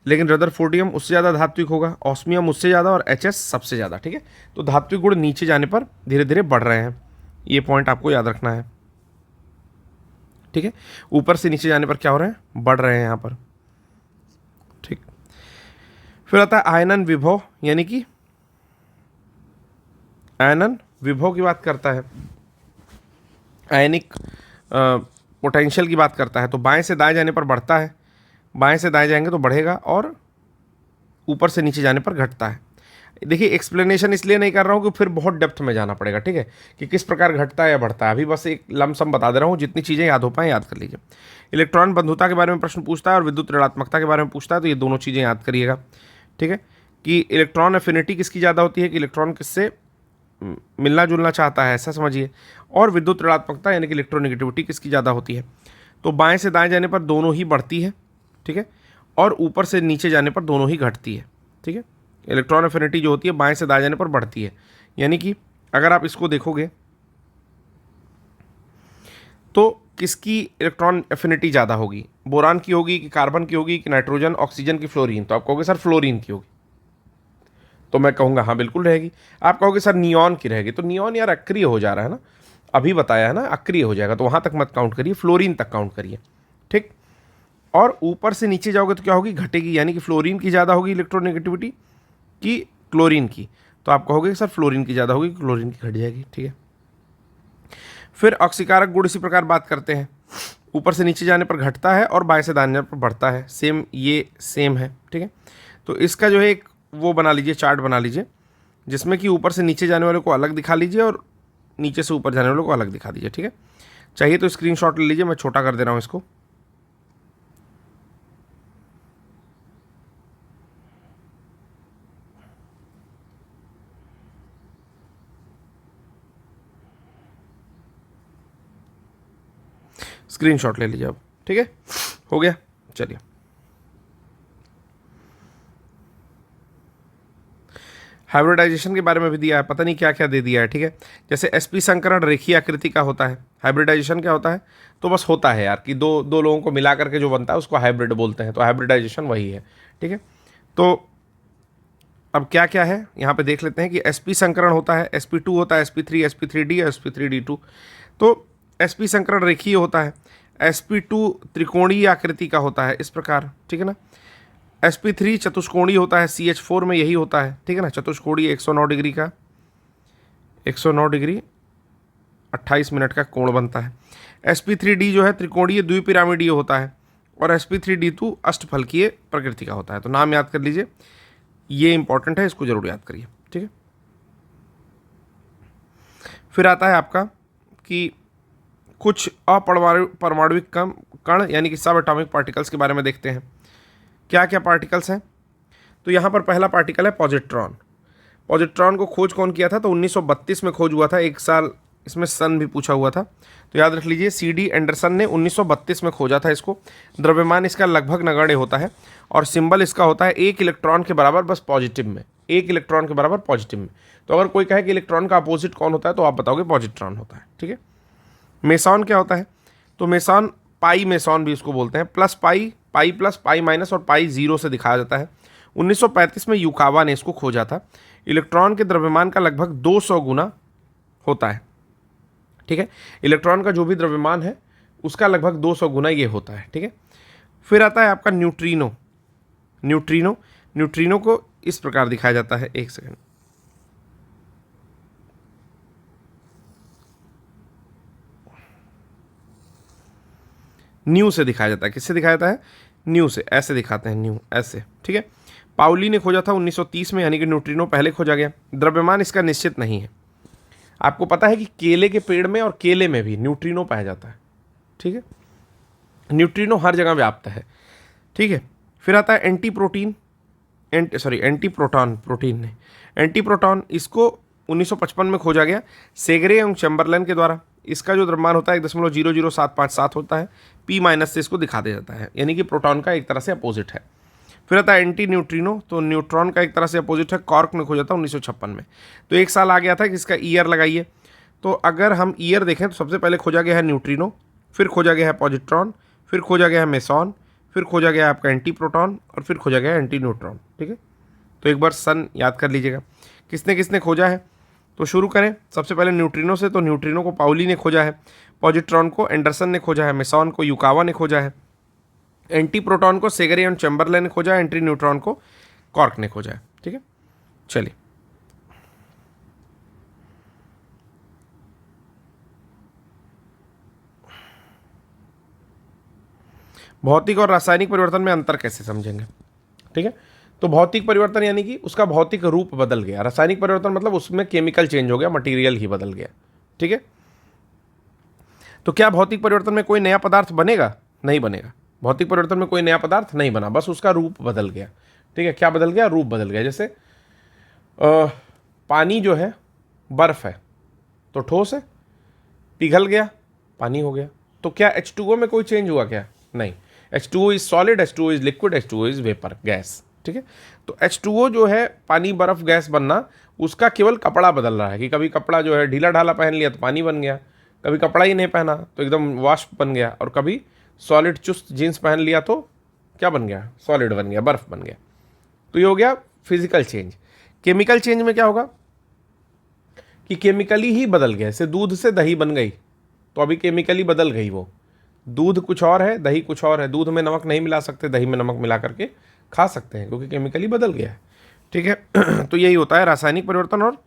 लेकिन रदरफोर्डियम उससे ज़्यादा धात्विक होगा, ऑस्मियम उससे ज़्यादा और एच सबसे ज़्यादा, ठीक है। तो धात्विक गुण नीचे जाने पर धीरे धीरे बढ़ रहे हैं, ये पॉइंट आपको याद रखना है, ठीक है। ऊपर से नीचे जाने पर क्या हो रहे हैं, बढ़ रहे हैं यहाँ पर, ठीक। फिर आता है आयनन विभव, यानी कि आयनन विभव की बात करता है, आयनिक पोटेंशियल की बात करता है। तो बाएं से दाएं जाने पर बढ़ता है, बाएं से दाएं जाएंगे तो बढ़ेगा, और ऊपर से नीचे जाने पर घटता है। देखिए एक्सप्लेनेशन इसलिए नहीं कर रहा हूँ कि फिर बहुत डेप्थ में जाना पड़ेगा, ठीक है, कि किस प्रकार घटता है या बढ़ता है। अभी बस एक लमसम बता दे रहा हूँ, जितनी चीज़ें याद हो पाए याद कर लीजिए। इलेक्ट्रॉन बंधुता के बारे में प्रश्न पूछता है और विद्युत ऋणात्मकता के बारे में पूछता है, तो ये दोनों चीज़ें याद करिएगा, ठीक है। कि इलेक्ट्रॉन एफिनिटी किसकी ज़्यादा होती है, कि इलेक्ट्रॉन किससे मिलना जुलना चाहता है, ऐसा समझिए। और विद्युत ऋणात्मकता यानी कि इलेक्ट्रोनेगेटिविटी किसकी ज़्यादा होती है। तो बाएं से दाएं जाने पर दोनों ही बढ़ती है, ठीक है, और ऊपर से नीचे जाने पर दोनों ही घटती है, ठीक है। इलेक्ट्रॉन एफिनिटी जो होती है बाएं से दाएं जाने पर बढ़ती है, यानी कि अगर आप इसको देखोगे तो किसकी इलेक्ट्रॉन एफिनिटी ज़्यादा होगी, बोरान की होगी कि कार्बन की होगी कि नाइट्रोजन, ऑक्सीजन की, फ्लोरीन। तो आप कहोगे सर फ्लोरीन की होगी, तो मैं कहूँगा हाँ बिल्कुल रहेगी। आप कहोगे सर नियॉन की रहेगी, तो नियॉन यार अक्रिय हो जा रहा है ना, अभी बताया है ना, अक्रिय हो जाएगा, तो वहाँ तक मत काउंट करिए, फ्लोरीन तक काउंट करिए, ठीक। और ऊपर से नीचे जाओगे तो क्या होगी, घटेगी, यानी कि फ्लोरीन की ज़्यादा होगी इलेक्ट्रोनेगेटिविटी कि क्लोरीन की। तो आप कहोगे कि सर फ्लोरीन की ज़्यादा होगी, क्लोरीन की घट जाएगी, ठीक है। फिर ऑक्सीकारक गुण इसी प्रकार बात करते हैं, ऊपर से नीचे जाने पर घटता है और बाएं से दाएं जाने पर बढ़ता है, सेम, ये सेम है, ठीक है। तो इसका जो है एक वो बना लीजिए, चार्ट बना लीजिए, जिसमें कि ऊपर से नीचे जाने वाले को अलग दिखा लीजिए और नीचे से ऊपर जाने वाले को अलग दिखा दीजिए, ठीक है। चाहिए तो स्क्रीनशॉट ले लीजिए, मैं छोटा कर दे रहा हूँ इसको। स्क्रीनशॉट ले लीजिए अब, ठीक है, हो गया। चलिए हाइब्रिडाइजेशन के बारे में भी दिया है, पता नहीं क्या क्या दे दिया है, ठीक है। जैसे sp संकरण रेखीय आकृति का होता है, हाइब्रिडाइजेशन क्या होता है, तो बस होता है यार कि दो दो लोगों को मिला करके जो बनता है उसको हाइब्रिड बोलते हैं, तो हाइब्रिडाइजेशन वही है, ठीक है। तो अब क्या क्या है यहाँ पे देख लेते हैं कि sp संकरण होता है, sp2 होता है, sp3, sp3d, sp3d2। तो sp संकरण रेखीय होता है, sp2 त्रिकोणीय आकृति का होता है इस प्रकार, ठीक है ना। sp3 चतुष्कोणीय होता है, CH4 में यही होता है, ठीक है ना, चतुष्कोणीय 109 डिग्री का, 109 डिग्री 28 मिनट का कोण बनता है। sp3d जो है त्रिकोणीय द्विपिरामिडीय होता है, और sp3d2 अष्टफलकीय प्रकृति का होता है। तो नाम याद कर लीजिए, ये इंपॉर्टेंट है, इसको जरूर याद करिए, ठीक है। फिर आता है आपका कि कुछ अपरमाणुविक कण यानी कि सब एटॉमिक पार्टिकल्स के बारे में देखते हैं, क्या क्या पार्टिकल्स हैं। तो यहाँ पर पहला पार्टिकल है पॉजिट्रॉन। पॉजिट्रॉन को खोज कौन किया था, तो 1932 में खोज हुआ था, एक साल इसमें सन भी पूछा हुआ था, तो याद रख लीजिए CD एंडरसन ने 1932 में खोजा था इसको। द्रव्यमान इसका लगभग नगण्य होता है, और सिंबल इसका होता है 1 इलेक्ट्रॉन के बराबर, बस पॉजिटिव में, 1 इलेक्ट्रॉन के बराबर पॉजिटिव में। तो अगर कोई कहे कि इलेक्ट्रॉन का अपोजिट कौन होता है, तो आप बताओगे पॉजिट्रॉन होता है, ठीक है। मेसॉन क्या होता है, तो मेसॉन पाई मेसॉन भी उसको बोलते हैं, plus pi, pi plus, pi minus और पाई जीरो से दिखाया जाता है। 1935 में युकावा ने इसको खोजा था। इलेक्ट्रॉन के द्रव्यमान का लगभग 200 गुना होता है, ठीक है। इलेक्ट्रॉन का जो भी द्रव्यमान है उसका लगभग 200 गुना ये होता है, ठीक है। फिर आता है आपका न्यूट्रिनो। न्यूट्रिनो, न्यूट्रिनो को इस प्रकार दिखाया जाता है, एक सेकेंड, न्यू से दिखाया जाता है। किससे दिखाया जाता है, न्यू से, ऐसे दिखाते हैं, न्यू ऐसे, ठीक है। पाउली ने खोजा था 1930 में, यानी कि न्यूट्रिनो पहले खोजा गया। द्रव्यमान इसका निश्चित नहीं है। आपको पता है कि केले के पेड़ में और केले में भी न्यूट्रिनो पाया जाता है, ठीक है। न्यूट्रिनो हर जगह व्याप्त है, ठीक है। फिर आता है एंटी प्रोटॉन, प्रोटीन ने एंटी प्रोटॉन, इसको 1955 में खोजा गया सेगरे एवं चैम्बरलेन के द्वारा। इसका जो द्रव्यमान होता है 1.00757 होता है, P माइनस से इसको दिखा दिया जाता है, यानी कि प्रोटॉन का एक तरह से अपोजिट है। फिर आता है एंटी न्यूट्रिनो, तो न्यूट्रॉन का एक तरह से अपोजिट है, कॉर्क ने खोजा था 1956 में। तो एक साल आ गया था कि इसका ईयर लगाइए, तो अगर हम ईयर देखें तो सबसे पहले खोजा गया है न्यूट्रिनो, फिर खोजा गया है पॉजिट्रॉन, फिर खोजा गया है मेसॉन, फिर खोजा गया है आपका एंटी प्रोटॉन और फिर खोजा गया है एंटी न्यूट्रॉन। ठीक है, तो एक बार सन याद कर लीजिएगा किसने किसने खोजा है। तो शुरू करें सबसे पहले न्यूट्रिनो से। तो न्यूट्रिनो को पाउली ने खोजा है, पॉजिट्रॉन को एंडरसन ने खोजा है, मेसॉन को युकावा ने खोजा है, एंटी प्रोटॉन को सेगरी एंड चैम्बरलेन ने खोजा है, एंटी न्यूट्रॉन को कॉर्क ने खोजा है। ठीक है, चलिए भौतिक और रासायनिक परिवर्तन में अंतर कैसे समझेंगे। ठीक है, तो भौतिक परिवर्तन यानी कि उसका भौतिक रूप बदल गया, रासायनिक परिवर्तन मतलब उसमें केमिकल चेंज हो गया, मटेरियल ही बदल गया। ठीक है, तो क्या भौतिक परिवर्तन में कोई नया पदार्थ बनेगा? नहीं बनेगा। भौतिक परिवर्तन में कोई नया पदार्थ नहीं बना, बस उसका रूप बदल गया। ठीक है, क्या बदल गया? रूप बदल गया। जैसे पानी जो है बर्फ है तो ठोस है, पिघल गया पानी हो गया। तो क्या H2O में कोई चेंज हुआ क्या? नहीं। H2O is solid, H2O is liquid, H2O is vapour, gas. ठीक है, तो H2O जो है पानी बर्फ गैस बनना, उसका केवल कपड़ा बदल रहा है कि कभी कपड़ा जो है ढीला ढाला पहन लिया तो पानी बन गया, कभी कपड़ा ही नहीं पहना तो एकदम वाष्प बन गया, और कभी सॉलिड चुस्त जीन्स पहन लिया तो क्या बन गया? सॉलिड बन गया, बर्फ बन गया। तो ये हो गया फिजिकल चेंज। केमिकल चेंज में क्या होगा कि केमिकली ही बदल गया। जैसे दूध से दही बन गई तो अभी केमिकली बदल गई, वो दूध कुछ और है, दही कुछ और है। दूध में नमक नहीं मिला सकते, दही में नमक मिला करके खा सकते हैं क्योंकि केमिकली बदल गया है। ठीक है, तो यही होता है रासायनिक परिवर्तन और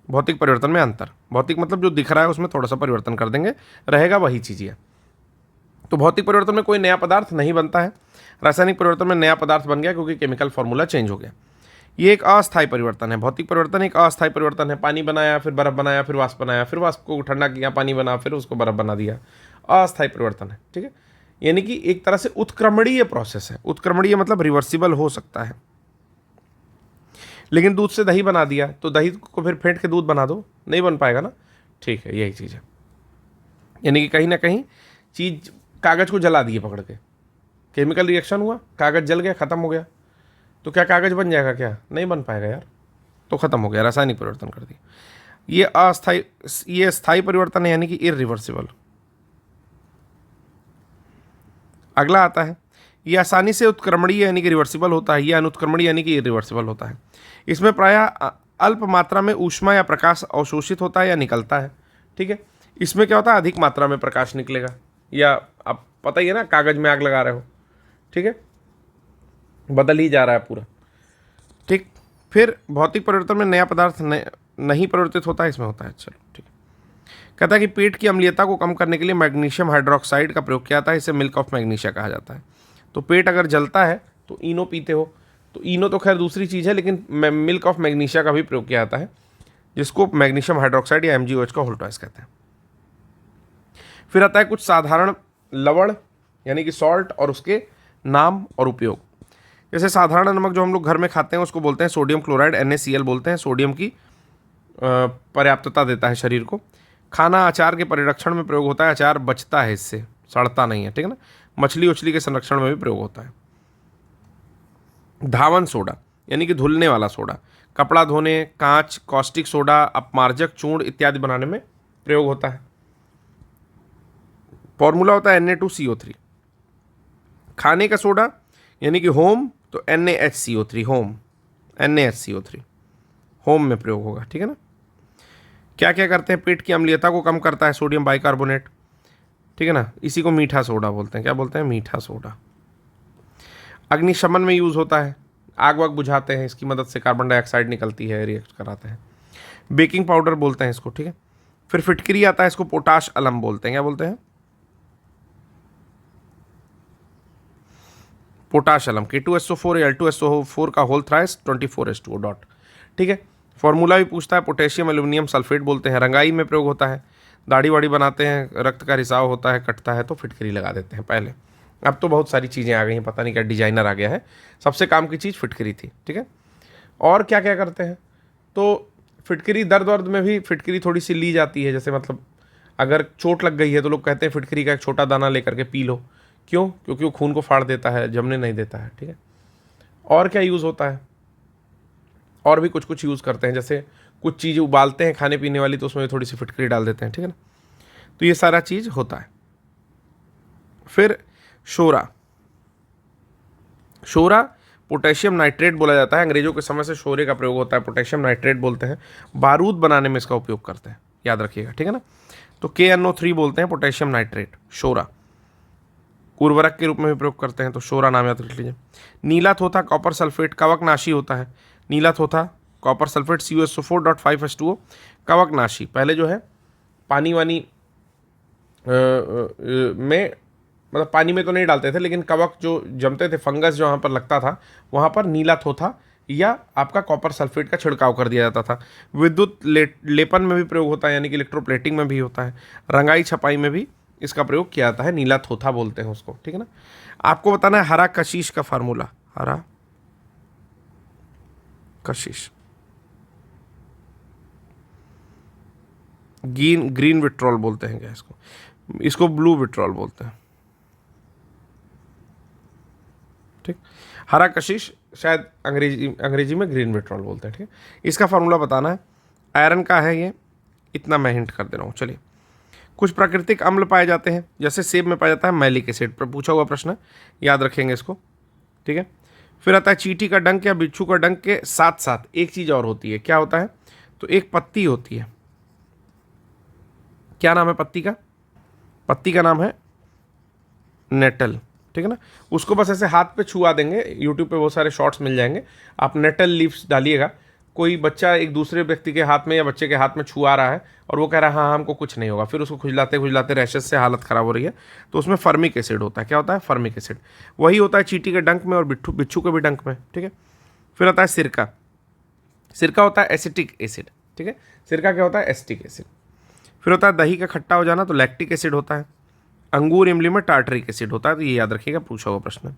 भौतिक परिवर्तन में अंतर। भौतिक मतलब जो दिख रहा है उसमें थोड़ा सा परिवर्तन कर देंगे, रहेगा वही चीज़ है। तो भौतिक परिवर्तन में कोई नया पदार्थ नहीं बनता है, रासायनिक परिवर्तन में नया पदार्थ बन गया क्योंकि केमिकल फॉर्मूला चेंज हो गया। ये एक अस्थायी परिवर्तन है। भौतिक परिवर्तन एक अस्थायी परिवर्तन है। पानी बनाया, फिर बर्फ बनाया, फिर वाष्प बनाया, फिर वाष्प को ठंडा किया, पानी बना, फिर उसको बर्फ बना दिया। अस्थायी परिवर्तन है। ठीक है, यानी कि एक तरह से उत्क्रमणीय प्रोसेस है। उत्क्रमणीय मतलब रिवर्सिबल हो सकता है। लेकिन दूध से दही बना दिया तो दही को फिर फेंट के दूध बना दो, नहीं बन पाएगा ना। ठीक है, यही चीज़ है। यानी कि कहीं ना कहीं चीज़, कागज़ को जला दिए पकड़ के, केमिकल रिएक्शन हुआ, कागज़ जल गया, ख़त्म हो गया, तो क्या कागज़ बन जाएगा? क्या नहीं बन पाएगा यार, तो ख़त्म हो गया, रासायनिक परिवर्तन कर दिया। ये अस्थायी, ये स्थायी परिवर्तन है यानी कि इररिवर्सिबल। अगला आता है, ये आसानी से उत्क्रमणीय यानी कि रिवर्सिबल होता है, ये अनुत्क्रमणीय यानी कि इररिवर्सिबल होता है। इसमें प्रायः अल्प मात्रा में ऊष्मा या प्रकाश अवशोषित होता है या निकलता है। ठीक है, इसमें क्या होता है? अधिक मात्रा में प्रकाश निकलेगा, या आप पता ही है ना, कागज़ में आग लगा रहे हो, ठीक है, बदल ही जा रहा है पूरा। ठीक, फिर भौतिक परिवर्तन में नया पदार्थ नहीं परिवर्तित होता है, इसमें होता है। चलो ठीक है, कहता है कि पेट की अम्लीयता को कम करने के लिए मैग्नीशियम हाइड्रोक्साइड का प्रयोग किया जाता है, इसे मिल्क ऑफ मैग्नीशिया कहा जाता है। तो पेट अगर जलता है तो इनो पीते हो, तो इनो तो खैर दूसरी चीज़ है, लेकिन मिल्क ऑफ मैग्नीशिया का भी प्रयोग किया जाता है, जिसको मैग्नीशियम हाइड्रोक्साइड या MgOH का होल टॉयस कहते हैं। फिर आता है कुछ साधारण लवण यानी कि सॉल्ट और उसके नाम और उपयोग। जैसे साधारण नमक जो हम लोग घर में खाते हैं उसको बोलते हैं सोडियम क्लोराइड, NaCl बोलते हैं। सोडियम की पर्याप्तता देता है शरीर को। खाना अचार के परिरक्षण में प्रयोग होता है, अचार बचता है, इससे सड़ता नहीं है। ठीक है ना, मछली उछली के संरक्षण में भी प्रयोग होता है। धावन सोडा यानी कि धुलने वाला सोडा, कपड़ा धोने, कांच, कॉस्टिक सोडा, अपमार्जक चूर्ण इत्यादि बनाने में प्रयोग होता है। फॉर्मूला होता है Na2CO3। खाने का सोडा यानी कि होम, तो NaHCO3, होम, NaHCO3 होम में प्रयोग होगा। ठीक है ना, क्या क्या करते हैं? पेट की अम्लीयता को कम करता है सोडियम बाइकार्बोनेट। ठीक है ना, इसी को मीठा सोडा बोलते हैं। क्या बोलते हैं? मीठा सोडा। अग्निशमन में यूज़ होता है, आग वाग बुझाते हैं, इसकी मदद से कार्बन डाइऑक्साइड निकलती है, रिएक्ट कराते हैं। बेकिंग पाउडर बोलते हैं इसको। ठीक है, फिर फिटकरी आता है, इसको पोटाश अलम बोलते हैं। क्या बोलते हैं? पोटाश अलम। K2SO4 Al2SO4 का होल थ्राइस 24H2O डॉट। ठीक है, फॉर्मूला भी पूछता है, पोटेशियम एल्यूमिनियम सल्फेट बोलते हैं। रंगाई में प्रयोग होता है, दाढ़ी वाड़ी बनाते हैं, रक्त का रिसाव होता है, कटता है तो फिटकरी लगा देते हैं पहले। अब तो बहुत सारी चीज़ें आ गई हैं, पता नहीं क्या डिजाइनर आ गया है, सबसे काम की चीज़ फिटकरी थी। ठीक है, और क्या क्या करते हैं? तो फिटकरी दर्द वर्द में भी फिटकरी थोड़ी सी ली जाती है। जैसे मतलब अगर चोट लग गई है तो लोग कहते हैं फिटकरी का एक छोटा दाना लेकर के पी लो। क्यों? क्योंकि वो खून को फाड़ देता है, जमने नहीं देता है। ठीक है, और क्या यूज़ होता है? और भी कुछ कुछ यूज़ करते हैं, जैसे कुछ चीज़ उबालते हैं खाने पीने वाली तो उसमें थोड़ी सी फिटकरी डाल देते हैं, ठीक है ना। तो ये सारा चीज़ होता है। फिर शोरा, शोरा पोटेशियम नाइट्रेट बोला जाता है, अंग्रेजों के समय से शोरे का प्रयोग होता है, पोटेशियम नाइट्रेट बोलते हैं, बारूद बनाने में इसका उपयोग करते हैं, याद रखिएगा, ठीक है ना। तो KNO3 बोलते हैं पोटेशियम नाइट्रेट, शोरा उर्वरक के रूप में भी प्रयोग करते हैं, तो शोरा नाम याद रख लीजिए। नीला थोथा कॉपर सल्फेट कवकनाशी होता है, नीला थोथा कॉपर सल्फेट CuSO4.5H2O कवकनाशी। पहले जो है पानी वानी में, मतलब पानी में तो नहीं डालते थे, लेकिन कवक जो जमते थे, फंगस जो वहाँ पर लगता था, वहाँ पर नीला थोथा या आपका कॉपर सल्फेट का छिड़काव कर दिया जाता था। विद्युत लेपन में भी प्रयोग होता है, यानी कि इलेक्ट्रोप्लेटिंग में भी होता है, रंगाई छपाई में भी इसका प्रयोग किया जाता है, नीला थोथा बोलते हैं उसको, ठीक है ना। आपको बताना है हरा कशिश का फार्मूला, हरा कशिश, ग्रीन विट्रॉल बोलते हैं क्या इसको, इसको ब्लू विट्रॉल बोलते हैं, ठीक। हरा कशिश शायद अंग्रेजी में ग्रीन विट्रॉल बोलते हैं, ठीक है। इसका फार्मूला बताना है, आयरन का है ये, इतना मैं हिंट कर दे रहा हूँ। चलिए, कुछ प्राकृतिक अम्ल पाए जाते हैं, जैसे सेब में पाया जाता है मैलिक एसिड, पर पूछा हुआ प्रश्न है, याद रखेंगे इसको, ठीक है। फिर आता है चींटी का डंक या बिच्छू का डंक के साथ साथ एक चीज़ और होती है, क्या होता है, तो एक पत्ती होती है, क्या नाम है पत्ती का, पत्ती का नाम है नेटल, ठीक है ना। उसको बस ऐसे हाथ पे छुआ देंगे, यूट्यूब पे बहुत सारे शॉर्ट्स मिल जाएंगे, आप नेटल लीव्स डालिएगा, कोई बच्चा एक दूसरे व्यक्ति के हाथ में या बच्चे के हाथ में छुआ रहा है और वो कह रहा है हाँ हमको कुछ नहीं होगा, फिर उसको खुजलाते खुजलाते रैशेस से हालत ख़राब हो रही है, तो उसमें फर्मिक एसिड होता है, क्या होता है, फर्मिक एसिड। वही होता है चींटी के डंक में और बिच्छू के भी डंक में, ठीक है। फिर आता है सिरका, सिरका होता है एसिटिक एसिड, ठीक है, सिरका क्या होता है, एसिटिक एसिड। फिर होता है दही का खट्टा हो जाना, तो लैक्टिक एसिड होता है। अंगूर इमली में टार्टरिक एसिड होता है, तो ये याद रखिएगा, पूछा हुआ प्रश्न,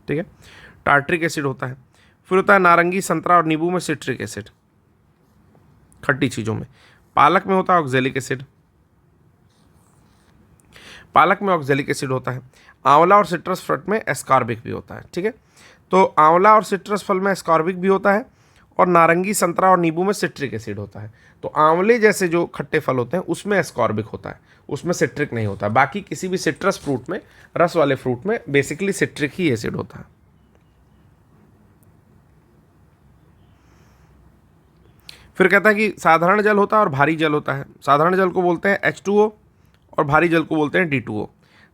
ठीक है, टार्टरिक एसिड होता है। फिर होता है नारंगी संतरा और नींबू में सिट्रिक एसिड, खट्टी चीज़ों में। पालक में होता है ऑक्जेलिक एसिड, पालक में ऑक्जेलिक एसिड होता है। आंवला और सिट्रस फ्रूट में एस्कॉर्बिक भी होता है, ठीक है। तो आंवला और सिट्रस फल में एस्कॉर्बिक भी होता है और नारंगी संतरा और नींबू में सिट्रिक एसिड होता है। तो आंवले जैसे जो खट्टे फल होते हैं उसमें एस्कॉर्बिक होता है, उसमें सिट्रिक नहीं होता। बाकी किसी भी सिट्रस फ्रूट में, रस वाले फ्रूट में बेसिकली सिट्रिक ही एसिड होता है। फिर कहता है कि साधारण जल होता है और भारी जल होता है। साधारण जल को बोलते हैं H2O और भारी जल को बोलते हैं D2O।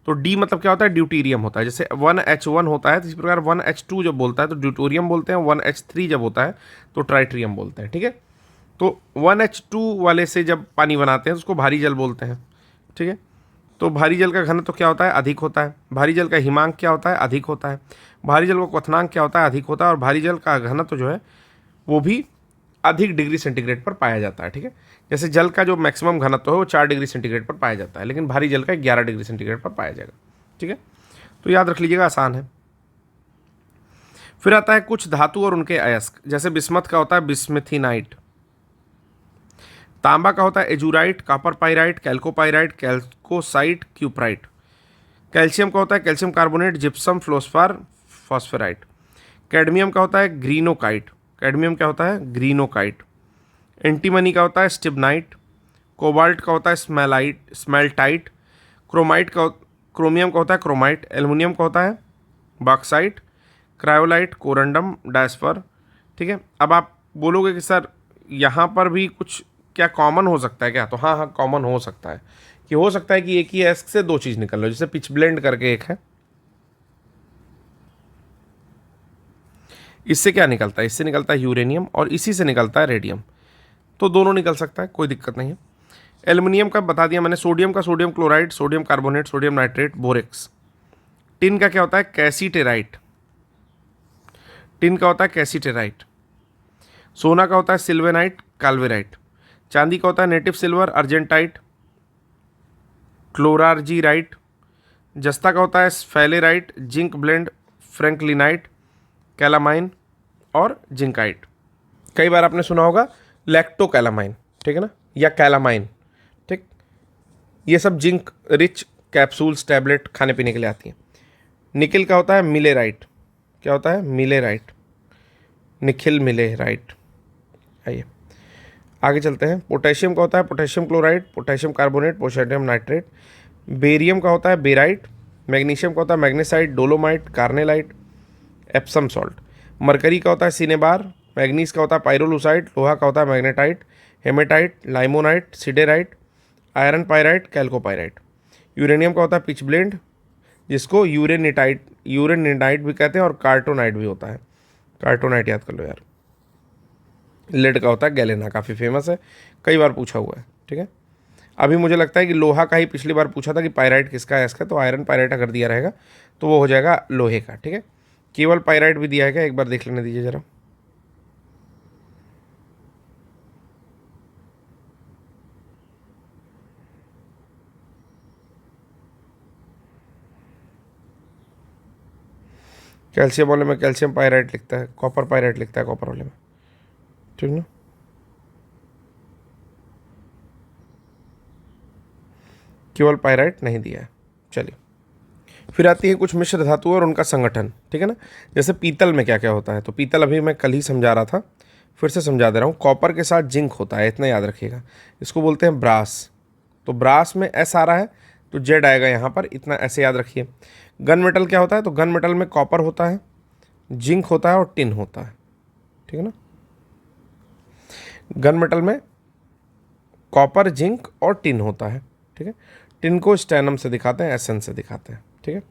तो D मतलब क्या होता है, ड्यूटीरियम होता है। जैसे 1H1 होता है, तो इसी प्रकार 1H2 जब बोलता है तो ड्यूटोरियम बोलते हैं, 1H3 जब होता है तो ट्राइट्रियम बोलते हैं, ठीक है। तो 1H2 वाले से जब पानी बनाते हैं तो उसको भारी जल बोलते हैं, ठीक है। तो भारी जल का घनत्व तो क्या होता है, अधिक होता है। भारी जल का हिमांक क्या होता है, अधिक होता है। भारी जल का क्वथनांक क्या होता है, अधिक होता है। और भारी जल का घनत्व जो है वो भी अधिक डिग्री सेंटीग्रेड पर पाया जाता है, ठीक है। जैसे जल का जो मैक्सिमम घनत्व है वो 4 डिग्री सेंटीग्रेड पर पाया जाता है, लेकिन भारी जल का 11 डिग्री सेंटीग्रेड पर पाया जाएगा, ठीक है। तो याद रख लीजिएगा, आसान है। फिर आता है कुछ धातु और उनके अयस्क, जैसे बिस्मथ का होता है बिस्मिथीनाइट, तांबा का होता है एजुराइट, कॉपर पाइराइट, कैल्कोपाइराइट, कैल्कोसाइट, क्यूप्राइट। कैल्शियम का होता है कैल्शियम कार्बोनेट, जिप्सम, फ्लोस्फार, फॉस्फेराइट। कैडमियम का होता है ग्रीनोकाइट, कैडमियम क्या होता है, ग्रीनोकाइट। एंटीमनी का होता है स्टिबनाइट। कोबाल्ट का होता है स्मेल्टाइट। क्रोमियम का होता है क्रोमाइट। एल्युमिनियम का होता है बॉक्साइट। क्रायोलाइट, कोरंडम, डायस्पर, ठीक है। अब आप बोलोगे कि सर यहाँ पर भी कुछ क्या कॉमन हो सकता है क्या, तो हाँ हाँ कॉमन हो सकता है, कि हो सकता है कि एक ही एस्क से दो चीज़ निकल रही, जैसे पिच ब्लेंड करके एक है, इससे क्या निकलता है, इससे निकलता है यूरेनियम और इसी से निकलता है रेडियम, तो दोनों निकल सकता है, कोई दिक्कत नहीं है। एल्युमिनियम का बता दिया मैंने, सोडियम का sodium chloride, sodium carbonate, sodium nitrate, borax. Tin का क्या होता है, कैसीटेराइट, टिन का होता है कैसीटेराइट। सोना का होता है सिल्वेनाइट, काल्वेराइट। चांदी का होता है नेटिव सिल्वर, अर्जेंटाइट, क्लोरार्जीराइट। जस्ता का होता है स्फेलेराइट, जिंक ब्लेंड, फ्रैंकलिनाइट, कैलामाइन और जिंकाइट। कई बार आपने सुना होगा लैक्टोकैलामाइन, ठीक है ना, या कैलामाइन, ठीक। ये सब जिंक रिच कैप्सूल्स टैबलेट खाने पीने के लिए आती हैं। निकिल का होता है मिलेराइट, क्या होता है, मिलेराइट, निखिल मिलेराइट। आइए आगे चलते हैं। पोटेशियम का होता है potassium chloride, potassium carbonate, potassium nitrate. Barium का होता है बेराइट। मैग्नीशियम का होता है magnesite, dolomite, carnallite, Epsom salt. Mercury का होता है सिनेबार। मैग्नीज का होता है पायरोलुसाइट। लोहा का होता है magnetite, haematite, limonite, siderite, iron pyrite, chalcopyrite. Uranium का होता है पिच ब्लेंड, जिसको यूरेनिटाइट भी कहते हैं, और कार्टोनाइट भी होता है। कार्टोनाइट याद कर लो यार। लेड का होता है गैलेना, काफ़ी फेमस है, कई बार पूछा हुआ है। ठीक है, अभी मुझे लगता है कि लोहा का ही पिछली बार पूछा था कि पायराइट किसका है इसका, तो आयरन पायराइट अगर दिया रहेगा तो वो हो जाएगा लोहे का। ठीक है, केवल पायराइट भी दिया है क्या, एक बार देख लेने दीजिए जरा। कैल्शियम वाले में कैल्शियम पायराइट लिखता है, कॉपर पायराइट लिखता है कॉपर वाले में। ठीक ना, केवल पायराइट नहीं दिया है। चलिए, फिर आती है कुछ मिश्र धातु और उनका संगठन। ठीक है ना, जैसे पीतल में क्या क्या होता है, तो पीतल अभी मैं कल ही समझा रहा था, फिर से समझा दे रहा हूँ। कॉपर के साथ जिंक होता है, इतना याद रखिएगा। इसको बोलते हैं ब्रास। तो ब्रास में एस आ रहा है तो जेड आएगा यहाँ पर, इतना ऐसे याद रखिए। गन मेटल क्या होता है, तो गन मेटल में कॉपर होता है, जिंक होता है और टिन होता है। ठीक है ना, गन मेटल में कॉपर, जिंक और टिन होता है। ठीक है, टिन को स्टेनम से दिखाते हैं, एसन से दिखाते हैं। ठीक है,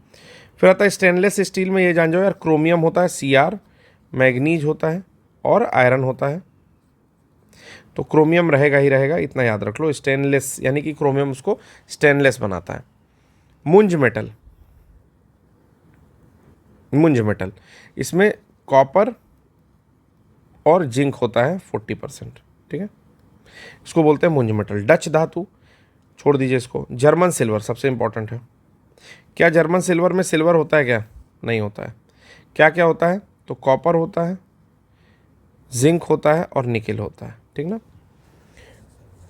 फिर आता है स्टेनलेस स्टील में, ये जान जाओ यार, क्रोमियम होता है Cr, मैग्नीज होता है और आयरन होता है। तो क्रोमियम रहेगा ही रहेगा, इतना याद रख लो। स्टेनलेस यानी कि क्रोमियम उसको स्टेनलेस बनाता है। मुंज मेटल, मुंज मेटल, इसमें कॉपर और जिंक होता है 40%। ठीक है, इसको बोलते हैं मुंज मेटल। डच धातु छोड़ दीजिए इसको। जर्मन सिल्वर सबसे इंपॉर्टेंट है। क्या जर्मन सिल्वर में सिल्वर होता है क्या, नहीं होता है। क्या क्या होता है, तो कॉपर होता है, जिंक होता है और निकिल होता है। ठीक ना,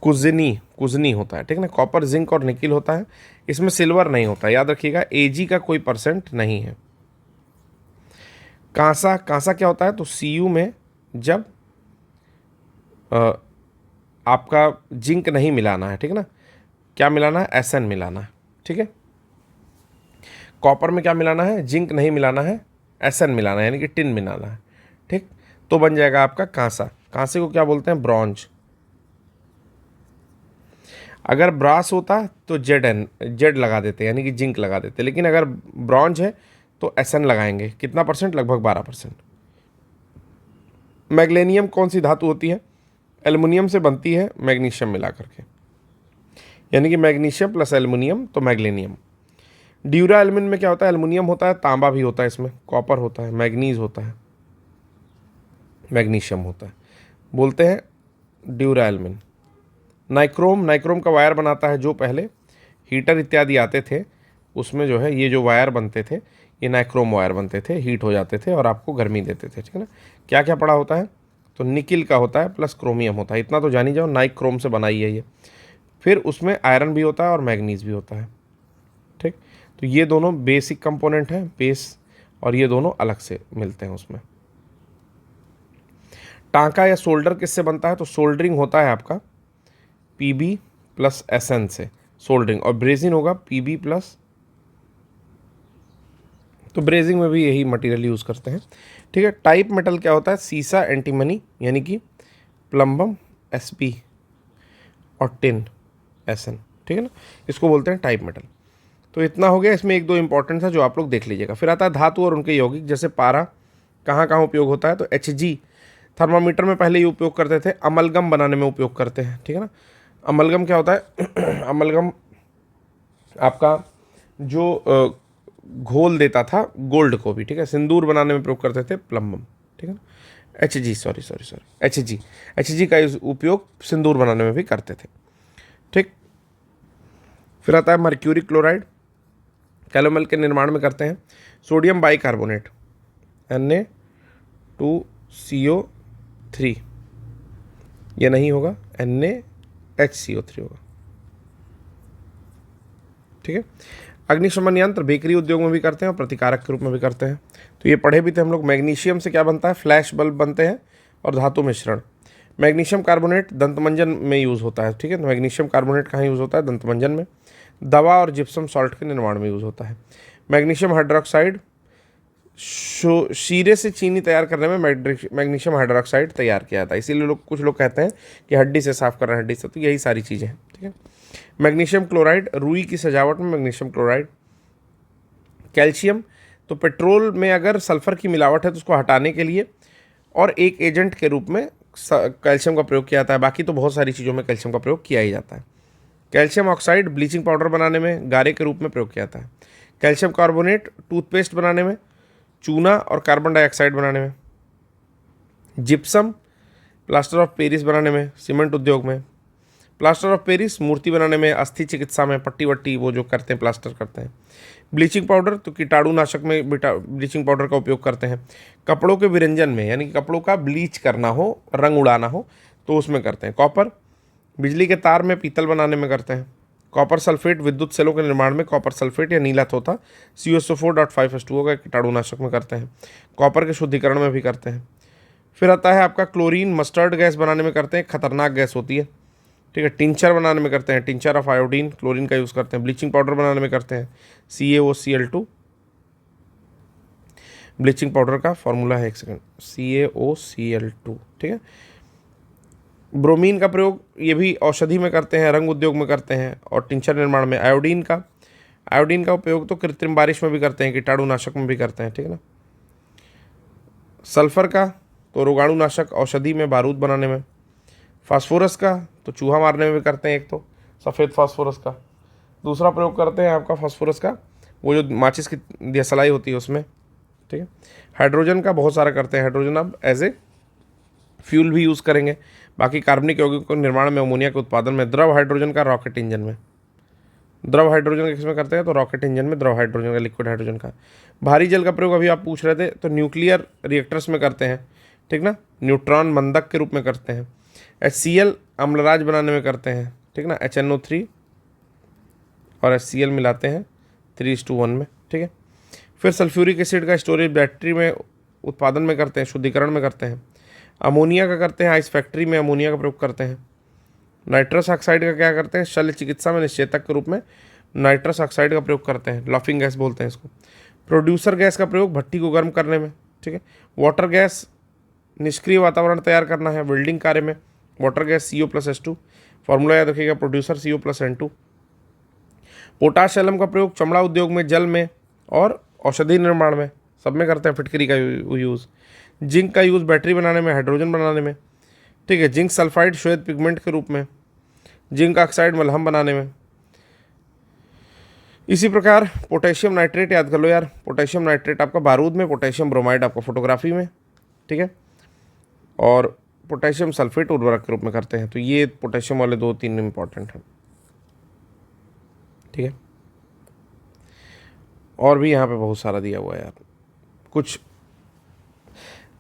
कुजनी होता है। ठीक ना, कॉपर, जिंक और निकिल होता है, इसमें सिल्वर नहीं होता है, याद रखिएगा। Ag का कोई परसेंट नहीं है। कांसा, कांसा क्या होता है, तो Cu में जब आपका जिंक नहीं मिलाना है, ठीक है ना, क्या मिलाना है, Sn मिलाना है। ठीक है, कॉपर में क्या मिलाना है, जिंक नहीं मिलाना है, Sn मिलाना है, यानी कि टिन मिलाना है। ठीक, तो बन जाएगा आपका कांसा। कांसे को क्या बोलते हैं, ब्रॉन्ज। अगर ब्रास होता तो जेड लगा देते, यानी कि जिंक लगा देते, लेकिन अगर ब्रॉन्ज है तो Sn लगाएंगे। कितना परसेंट, लगभग 12%। मैग्नीशियम कौन सी धातु होती है, एल्युमिनियम से बनती है मैग्नीशियम मिला करके, यानी कि मैग्नीशियम प्लस एल्युमिनियम तो मैग्नीशियम। ड्यूरा एल्युमिन में क्या होता है, एल्युमिनियम होता है, तांबा भी होता है, इसमें कॉपर होता है, मैग्नीज होता है, मैग्नीशियम होता है, बोलते हैं ड्यूरा एल्युमिन। नाइक्रोम, नाइक्रोम का वायर बनाता है, जो पहले हीटर इत्यादि आते थे उसमें जो है ये जो वायर बनते थे ये नाइक्रोम वायर बनते थे, हीट हो जाते थे और आपको गर्मी देते थे। ठीक है ना, क्या क्या पड़ा होता है, तो निकिल का होता है प्लस क्रोमियम होता है, इतना तो जान ही जाओ, नाइक्रोम से बनाई है ये। फिर उसमें आयरन भी होता है और मैग्नीज भी होता है। ठीक, तो ये दोनों बेसिक कंपोनेंट हैं, बेस, और ये दोनों अलग से मिलते हैं उसमें। टांका या सोल्डर किससे बनता है, तो सोल्डरिंग होता है आपका Pb प्लस Sn से, सोल्डरिंग। और ब्रेजिंग होगा Pb प्लस, तो ब्रेजिंग में भी यही मटेरियल यूज़ करते हैं। ठीक है, टाइप मेटल क्या होता है, सीसा, एंटीमनी यानी कि प्लम्बम Sp और टिन Sn। ठीक है ना, इसको बोलते हैं टाइप मेटल। तो इतना हो गया, इसमें एक दो इंपॉर्टेंट था जो आप लोग देख लीजिएगा। फिर आता है धातु और उनके यौगिक, जैसे पारा कहाँ कहाँ उपयोग होता है, तो Hg थर्मामीटर में पहले ये उपयोग करते थे, अमलगम बनाने में उपयोग करते हैं। ठीक है ना, अमलगम क्या होता है अमलगम आपका जो घोल देता था गोल्ड को भी। ठीक है, सिंदूर बनाने में प्रयोग करते थे प्लम्बम। ठीक है ना, Hg Hg का उपयोग सिंदूर बनाने में भी करते थे। ठीक, फिर आता है मर्क्यूरी क्लोराइड, कैलोमल के निर्माण में करते हैं। सोडियम बाइकार्बोनेट Na2CO3, ये नहीं होगा, NaHCO3 होगा। ठीक है, अग्निशमन यंत्र बेकरी उद्योग में भी करते हैं और प्रतिकारक के रूप में भी करते हैं। तो ये पढ़े भी थे हम लोग। मैग्नीशियम से क्या बनता है, फ्लैश बल्ब बनते हैं और धातु मिश्रण। मैग्नीशियम कार्बोनेट दंतमंजन में यूज़ होता है, ठीक है। तो मैग्नीशियम कार्बोनेट कहाँ यूज़ होता है? दंतमंजन में। दवा और जिप्सम सॉल्ट के निर्माण में यूज़ होता है। मैग्नीशियम हाइड्रोक्साइड, शीरे से चीनी तैयार करने में मैग्नीशियम हाइड्रोक्साइड तैयार किया जाता है। इसीलिए कुछ लोग कहते हैं कि हड्डी से साफ कर रहे हैं, हड्डी से, तो यही सारी चीज़ें हैं, ठीक है। मैग्नीशियम क्लोराइड, रुई की सजावट में मैग्नीशियम क्लोराइड। कैल्शियम, तो पेट्रोल में अगर सल्फर की मिलावट है तो उसको हटाने के लिए और एक एजेंट के रूप में कैल्शियम का प्रयोग किया जाता है। बाकी तो बहुत सारी चीज़ों में कैल्शियम का प्रयोग किया ही जाता है। कैल्शियम ऑक्साइड ब्लीचिंग पाउडर बनाने में, गारे के रूप में प्रयोग किया जाता है। कैल्शियम कार्बोनेट टूथपेस्ट बनाने में, चूना और कार्बन डाइऑक्साइड बनाने में। जिप्सम प्लास्टर ऑफ पेरिस बनाने में, सीमेंट उद्योग में। प्लास्टर ऑफ पेरिस मूर्ति बनाने में, अस्थि चिकित्सा में, पट्टी वट्टी वो जो करते हैं प्लास्टर करते हैं। ब्लीचिंग पाउडर, तो कीटाणुनाशक में ब्लीचिंग पाउडर का उपयोग करते हैं। कपड़ों के विरंजन में, यानी कि कपड़ों का ब्लीच करना हो, रंग उड़ाना हो, तो उसमें करते हैं। कॉपर, बिजली के तार में, पीतल बनाने में करते हैं। कॉपर सल्फेट विद्युत सेलों के निर्माण में कॉपर सल्फेट या नीला तोता CuSO4.5H2O का कीटाणुनाशक में करते हैं। कॉपर के शुद्धिकरण में भी करते हैं। फिर आता है आपका क्लोरीन, मस्टर्ड गैस बनाने में करते हैं, खतरनाक गैस होती है, ठीक है। टिंचर बनाने में करते हैं, टिंचर ऑफ आयोडीन, क्लोरीन का यूज़ करते हैं। ब्लीचिंग पाउडर बनाने में करते हैं, CaOCl2। ब्लीचिंग पाउडर का फॉर्मूला है, एक सेकंड, CaOCl2, ठीक है। ब्रोमीन का प्रयोग ये भी औषधि में करते हैं, रंग उद्योग में करते हैं और टिंचर निर्माण में। आयोडीन का उपयोग तो कृत्रिम बारिश में भी करते हैं, कीटाणुनाशक में भी करते हैं, ठीक है ना। सल्फर का तो रोगाणुनाशक, औषधि में, बारूद बनाने में। फास्फोरस का तो चूहा मारने में भी करते हैं, एक तो सफ़ेद फास्फोरस का। दूसरा प्रयोग करते हैं आपका फास्फोरस का वो जो माचिस की दियसलाई होती है उसमें, ठीक है। हाइड्रोजन का बहुत सारा करते हैं, हाइड्रोजन अब एज ए फ्यूल भी यूज़ करेंगे। बाकी कार्बनिक यौगिकों के निर्माण में, अमोनिया के उत्पादन में। द्रव हाइड्रोजन का रॉकेट इंजन में। द्रव हाइड्रोजन का किसमें करते हैं? तो रॉकेट इंजन में द्रव हाइड्रोजन का, लिक्विड हाइड्रोजन का। भारी जल का प्रयोग अभी आप पूछ रहे थे, तो न्यूक्लियर रिएक्टर्स में करते हैं, ठीक ना। न्यूट्रॉन मंदक के रूप में करते हैं। HCl अम्लराज बनाने में करते हैं, ठीक ना। HNO3 और HCl मिलाते हैं 3:1 में, ठीक है। फिर सल्फ्यूरिक एसिड का स्टोरेज बैटरी में उत्पादन में करते हैं, शुद्धिकरण में करते हैं। अमोनिया का करते हैं, आइस फैक्ट्री में अमोनिया का प्रयोग करते हैं। नाइट्रस ऑक्साइड का क्या करते हैं? शल्य चिकित्सा में निश्चेतक के रूप में नाइट्रस ऑक्साइड का प्रयोग करते हैं, लॉफिंग गैस बोलते हैं इसको। प्रोड्यूसर गैस का प्रयोग भट्टी को गर्म करने में, ठीक है। वाटर गैस निष्क्रिय वातावरण तैयार करना है, वेल्डिंग कार्य में। वाटर गैस CO+H2, फॉर्मूला याद रखिएगा, प्रोड्यूसर CO+N2। पोटाश एलम का प्रयोग चमड़ा उद्योग में, जल में और औषधि निर्माण में, सब में करते हैं। फिटकरी का यूज़। जिंक का यूज़ बैटरी बनाने में, हाइड्रोजन बनाने में, ठीक है। जिंक सल्फाइड श्वेत पिगमेंट के रूप में। जिंक ऑक्साइड मलहम बनाने में। इसी प्रकार पोटेशियम नाइट्रेट याद कर लो यार, पोटेशियम नाइट्रेट आपका बारूद में, पोटेशियम ब्रोमाइड आपका फोटोग्राफी में, ठीक है। और पोटेशियम सल्फेट उर्वरक के रूप में करते हैं। तो ये पोटेशियम वाले 2-3 इंपॉर्टेंट हैं, ठीक है। और भी यहाँ पे बहुत सारा दिया हुआ है यार, कुछ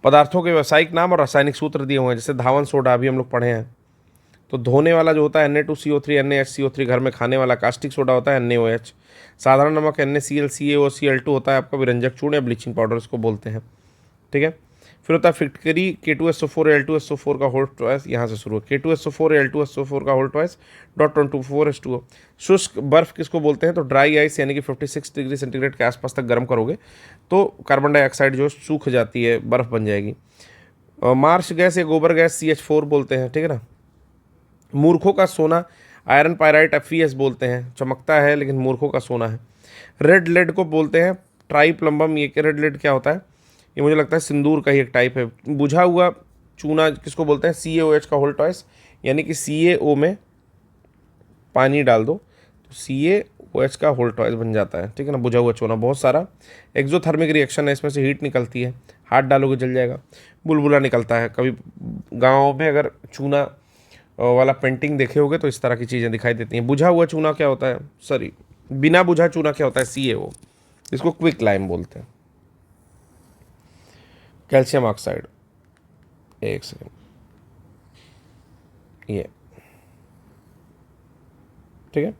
पदार्थों के व्यावसायिक नाम और रासायनिक सूत्र दिए हुए हैं। जैसे धावन सोडा अभी हम लोग पढ़े हैं, तो धोने वाला जो होता है Na2CO3 NaHCO3, घर में खाने वाला कास्टिक सोडा होता है NaOH। साधारण नमक NaCl CaOCl2 होता है आपका विरंजक चूर्ण या ब्लीचिंग पाउडर इसको बोलते हैं, ठीक है। फिर होता है फिटकरी K2SO4 Al2SO4 का होल ट्वाइस, यहाँ से शुरू है, K2SO4 Al2SO4 का होल ट्वाइस .24H2O। शुष्क बर्फ किसको बोलते हैं? तो ड्राई आइस, यानी कि 56 डिग्री सेंटीग्रेड के आसपास तक गर्म करोगे तो कार्बन डाइऑक्साइड जो सूख जाती है, बर्फ़ बन जाएगी। मार्श गैस या गोबर गैस CH4 बोलते हैं, ठीक है ना। मूर्खों का सोना आयरन पायराइट FeS बोलते हैं, चमकता है लेकिन मूर्खों का सोना है। रेड लेड को बोलते हैं ट्राइप्लम्बम। ये रेड लेड क्या होता है? ये मुझे लगता है सिंदूर का ही एक टाइप है। बुझा हुआ चूना किसको बोलते हैं? CaOH का होल ट्वाइस, यानी कि CaO में पानी डाल दो तो CaOH का होल ट्वाइस बन जाता है, ठीक है ना। बुझा हुआ चूना, बहुत सारा एक्सोथर्मिक रिएक्शन है, इसमें से हीट निकलती है, हाथ डालोगे जल जाएगा। बुलबुला निकलता है। कभी गाँव में अगर चूना वाला पेंटिंग देखे होगे तो इस तरह की चीज़ें दिखाई देती हैं। बुझा हुआ चूना क्या होता है? सॉरी, बिना बुझा चूना क्या होता है? CaO, इसको क्विक लाइम बोलते हैं। कैल्शियम ऑक्साइड, एक सेकेंड, ये ठीक है,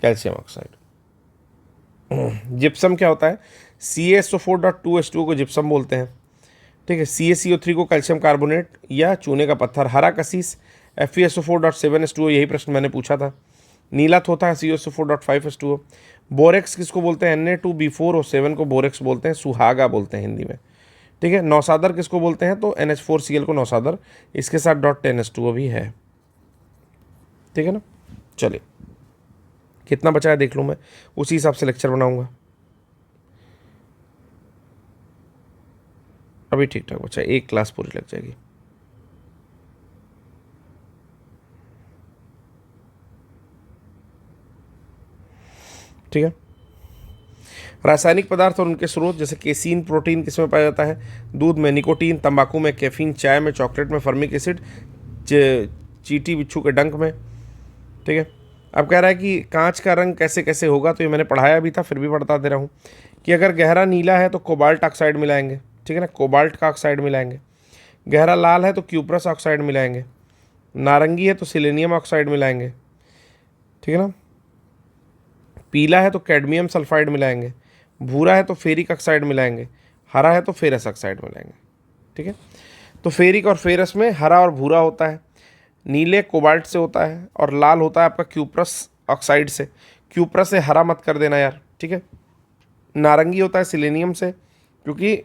कैल्शियम ऑक्साइड। जिप्सम क्या होता है? CaSO4.2H2O को जिप्सम बोलते हैं, ठीक है। CaCO3 को कैल्शियम कार्बोनेट या चूने का पत्थर। हरा कसीस FeSO4.7H2O, यही प्रश्न मैंने पूछा था। नीला तोता है CaSO4.5H2O। बोरेक्स किसको बोलते हैं? Na2B4O7 को बोरेक्स बोलते हैं, सुहागा बोलते हैं हिंदी में। ठीक है। नौसादर किसको बोलते हैं? तो NH4Cl को नौसादर, इसके साथ .10H2O भी है। ठीक है ना। चलिए, कितना बचा है देख लूँ मैं, उसी हिसाब से लेक्चर बनाऊंगा। अभी ठीक ठाक बचा है, एक क्लास पूरी लग जाएगी। ठीक है। रासायनिक पदार्थ और उनके स्रोत, जैसे केसीन प्रोटीन किसमें पाया जाता है? दूध में। निकोटीन तंबाकू में। कैफीन चाय में। चॉकलेट में। फर्मिक एसिड चींटी बिच्छू के डंक में। ठीक है। अब कह रहा है कि कांच का रंग कैसे कैसे होगा, तो ये मैंने पढ़ाया भी था, फिर भी बता दे रहा हूँ कि अगर गहरा नीला है तो कोबाल्ट ऑक्साइड मिलाएंगे। ठीक है ना, कोबाल्ट का ऑक्साइड मिलाएंगे। गहरा लाल है तो क्यूप्रस ऑक्साइड मिलाएंगे। नारंगी है तो सिलेनियम ऑक्साइड मिलाएंगे। ठीक है ना। पीला है तो कैडमियम सल्फाइड मिलाएंगे। भूरा है तो फेरिक ऑक्साइड मिलाएंगे। हरा है तो फेरस ऑक्साइड मिलाएंगे। ठीक है। तो फेरिक और फेरस में हरा और भूरा होता है, नीले कोबाल्ट से होता है, और लाल होता है आपका क्यूप्रस ऑक्साइड से। क्यूप्रस से हरा मत कर देना यार। ठीक है। नारंगी होता है सिलेनियम से, क्योंकि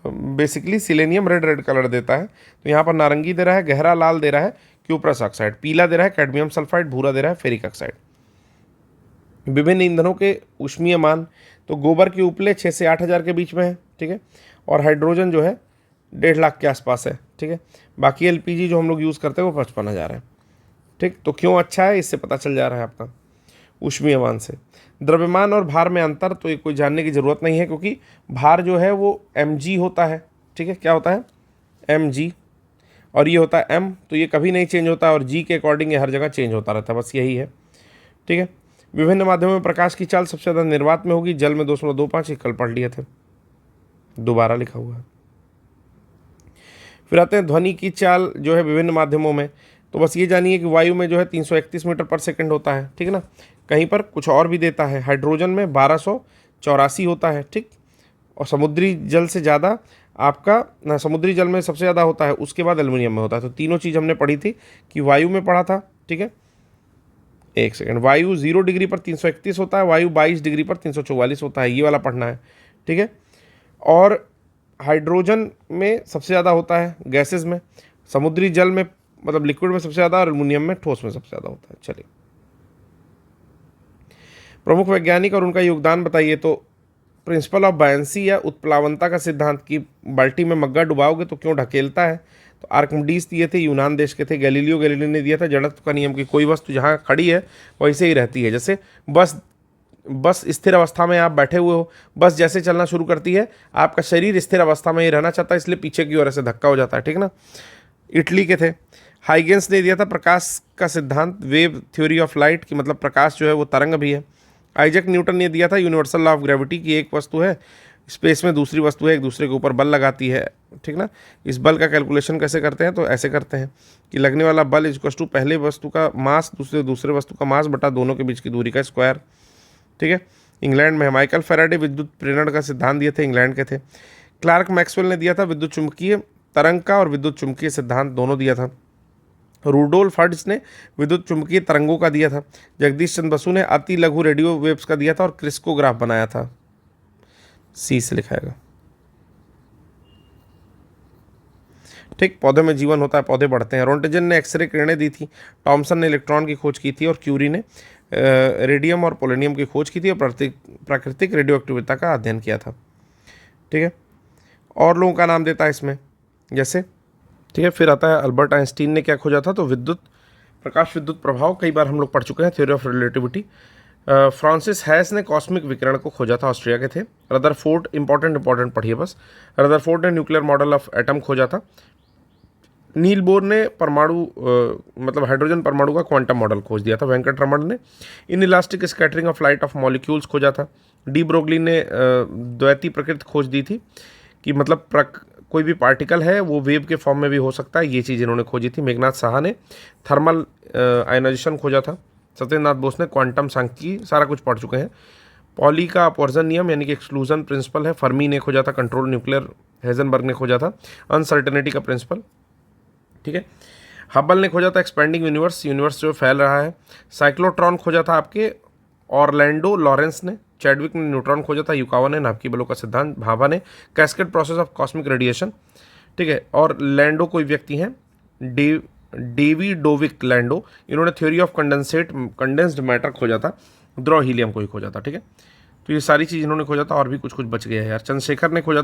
basically selenium red red colour देता है, तो यहाँ पर नारंगी दे रहा है। गहरा लाल दे रहा है क्यूप्रस ऑक्साइड। पीला दे रहा है कैडमियम सल्फाइड। भूरा दे रहा है फेरिक ऑक्साइड। विभिन्न ईंधनों के ऊष्मीय मान, तो गोबर की उपले 6 से 8 हज़ार के बीच में है। ठीक है। और हाइड्रोजन जो है 1.5 लाख के आसपास है। ठीक है। बाकी LPG जो हम लोग यूज़ करते हैं वो 55 हज़ार है। ठीक, तो क्यों अच्छा है इससे पता चल जा रहा है आपका ऊष्मीय मान से। द्रव्यमान और भार में अंतर, तो ये कोई जानने की ज़रूरत नहीं है, क्योंकि भार जो है वो mg होता है। ठीक है। क्या होता है? mg। और ये होता है m, तो ये कभी नहीं चेंज होता, और g के अकॉर्डिंग ये हर जगह चेंज होता रहता है, बस यही है। ठीक है। विभिन्न माध्यमों में प्रकाश की चाल सबसे ज़्यादा निर्वात में होगी। जल में 2.25, ये कल पढ़ लिए थे, दोबारा लिखा हुआ है। फिर आते हैं ध्वनि की चाल जो है विभिन्न माध्यमों में, तो बस ये जानिए कि वायु में जो है 331 मीटर पर सेकंड होता है। ठीक है ना। कहीं पर कुछ और भी देता है। हाइड्रोजन में 1284 होता है। ठीक। और समुद्री जल से ज़्यादा आपका ना, समुद्री जल में सबसे ज़्यादा होता है, उसके बाद एल्युमिनियम में होता है। तो तीनों चीज़ हमने पढ़ी थी कि वायु में पढ़ा था। ठीक है। एक सेकंड, वायु 0 डिग्री पर 331 होता है, वायु 22 डिग्री पर 344 होता है, ये वाला पढ़ना है। ठीक है। और हाइड्रोजन में सबसे ज़्यादा होता है गैसेस में, समुद्री जल में मतलब लिक्विड में सबसे ज़्यादा, और एल्युमिनियम में ठोस में सबसे ज़्यादा होता है। चलिए, प्रमुख वैज्ञानिक और उनका योगदान बताइए। तो प्रिंसिपल ऑफ बायंसी या उत्प्लावनता का सिद्धांत, कि बाल्टी में मग्गा डुबाओगे तो क्यों ढकेलता है, तो आर्किमिडीज दिए थे, यूनान देश के थे। गैलीलियो गैलीली ने दिया था जड़त्व का नियम, की कोई वस्तु जहाँ खड़ी है वैसे ही रहती है। जैसे बस स्थिर अवस्था में आप बैठे हुए हो, बस जैसे चलना शुरू करती है आपका शरीर स्थिर अवस्था में ही रहना चाहता है, इसलिए पीछे की ओर ऐसे धक्का हो जाता है। ठीक ना। इटली के थे। हाइगेंस ने दिया था प्रकाश का सिद्धांत, वेव थ्योरी ऑफ लाइट, की मतलब प्रकाश जो है वो तरंग भी है। आइजैक न्यूटन ने दिया था यूनिवर्सल लॉ ऑफ ग्रेविटी, की एक वस्तु है स्पेस में, दूसरी वस्तु है एक दूसरे के ऊपर बल लगाती है। ठीक ना। इस बल का कैलकुलेशन कैसे करते हैं, तो ऐसे करते हैं कि लगने वाला बल इक्वल टू पहले वस्तु का मास दूसरे वस्तु का मास बटा दोनों के बीच की दूरी का स्क्वायर। ठीक है। इंग्लैंड में माइकल फैराडे विद्युत प्रेरण का सिद्धांत दिए थे, इंग्लैंड के थे। क्लार्क मैक्सवेल ने दिया था विद्युत चुंबकीय तरंग का और विद्युत चुंबकीय सिद्धांत दोनों दिया था। रूडोल्फ हर्ट्ज ने विद्युत चुंबकीय तरंगों का दिया था। जगदीश चंद्र बसु ने अति लघु रेडियो वेव्स का दिया था और क्रिस्कोग्राफ बनाया था। सी से लिखाएगा। ठीक। पौधे में जीवन होता है, पौधे बढ़ते हैं। रोंटेजन ने एक्सरे किरणें दी थी। टॉमसन ने इलेक्ट्रॉन की खोज की थी, और क्यूरी ने रेडियम और पोलोनियम की खोज की थी, और प्राकृतिक रेडियो एक्टिविटी का अध्ययन किया था। ठीक है। और लोगों का नाम देता है इसमें, जैसे ठीक है। फिर आता है अल्बर्ट आइंस्टीन ने क्या खोजा था, तो प्रकाश विद्युत प्रभाव, कई बार हम लोग पढ़ चुके हैं, थ्योरी ऑफ रिलेटिविटी। फ्रांसिस हैस ने कॉस्मिक विकिरण को खोजा था, ऑस्ट्रिया के थे। रदरफोर्ड, इंपॉर्टेंट पढ़िए बस। रदरफोर्ड ने न्यूक्लियर मॉडल ऑफ एटम खोजा था। नील बोर ने परमाणु मतलब हाइड्रोजन परमाणु का क्वांटम मॉडल खोज दिया था। वेंकटरमण ने in elastic scattering of light of molecules खोजा था। डी ब्रोगली ने द्वैती प्रकृति खोज दी थी, कि मतलब कोई भी पार्टिकल है वो वेव के फॉर्म में भी हो सकता है, ये चीज़ इन्होंने खोजी थी। मेघनाथ साहा ने थर्मल आयनाइजेशन खोजा था। सत्येंद्रनाथ बोस ने क्वांटम सांख्यिकी, सारा कुछ पढ़ चुके हैं। पॉली का अपवर्जन नियम यानी कि एक्सक्लूजन प्रिंसिपल है, फर्मी ने खोजा था, कंट्रोल न्यूक्लियर हेजनबर्ग ने खोजा था, अनसर्टेनिटी का प्रिंसिपल, ठीक है। हबल ने खोजा था एक्सपेंडिंग यूनिवर्स, यूनिवर्स जो फैल रहा है। साइक्लोट्रॉन खोजा था आपके ऑरलैंडो लॉरेंस ने। चैडविक ने न्यूट्रॉन खोजा था, युकावा ने नाभिकीय बलों का सिद्धांत, भाभा ने cascade process of cosmic radiation, ठीक है। और लैंडो कोई व्यक्ति हैं, डेविडोविक लैंडो, इन्होंने थ्योरी ऑफ कंडेंस्ड मैटर खोजा था, द्रव हीलियम को ही खोजा था, ठीक है। तो ये सारी चीज़ इन्होंने खोजा था, और भी कुछ कुछ बच गया है यार। चंद्रशेखर ने खोजा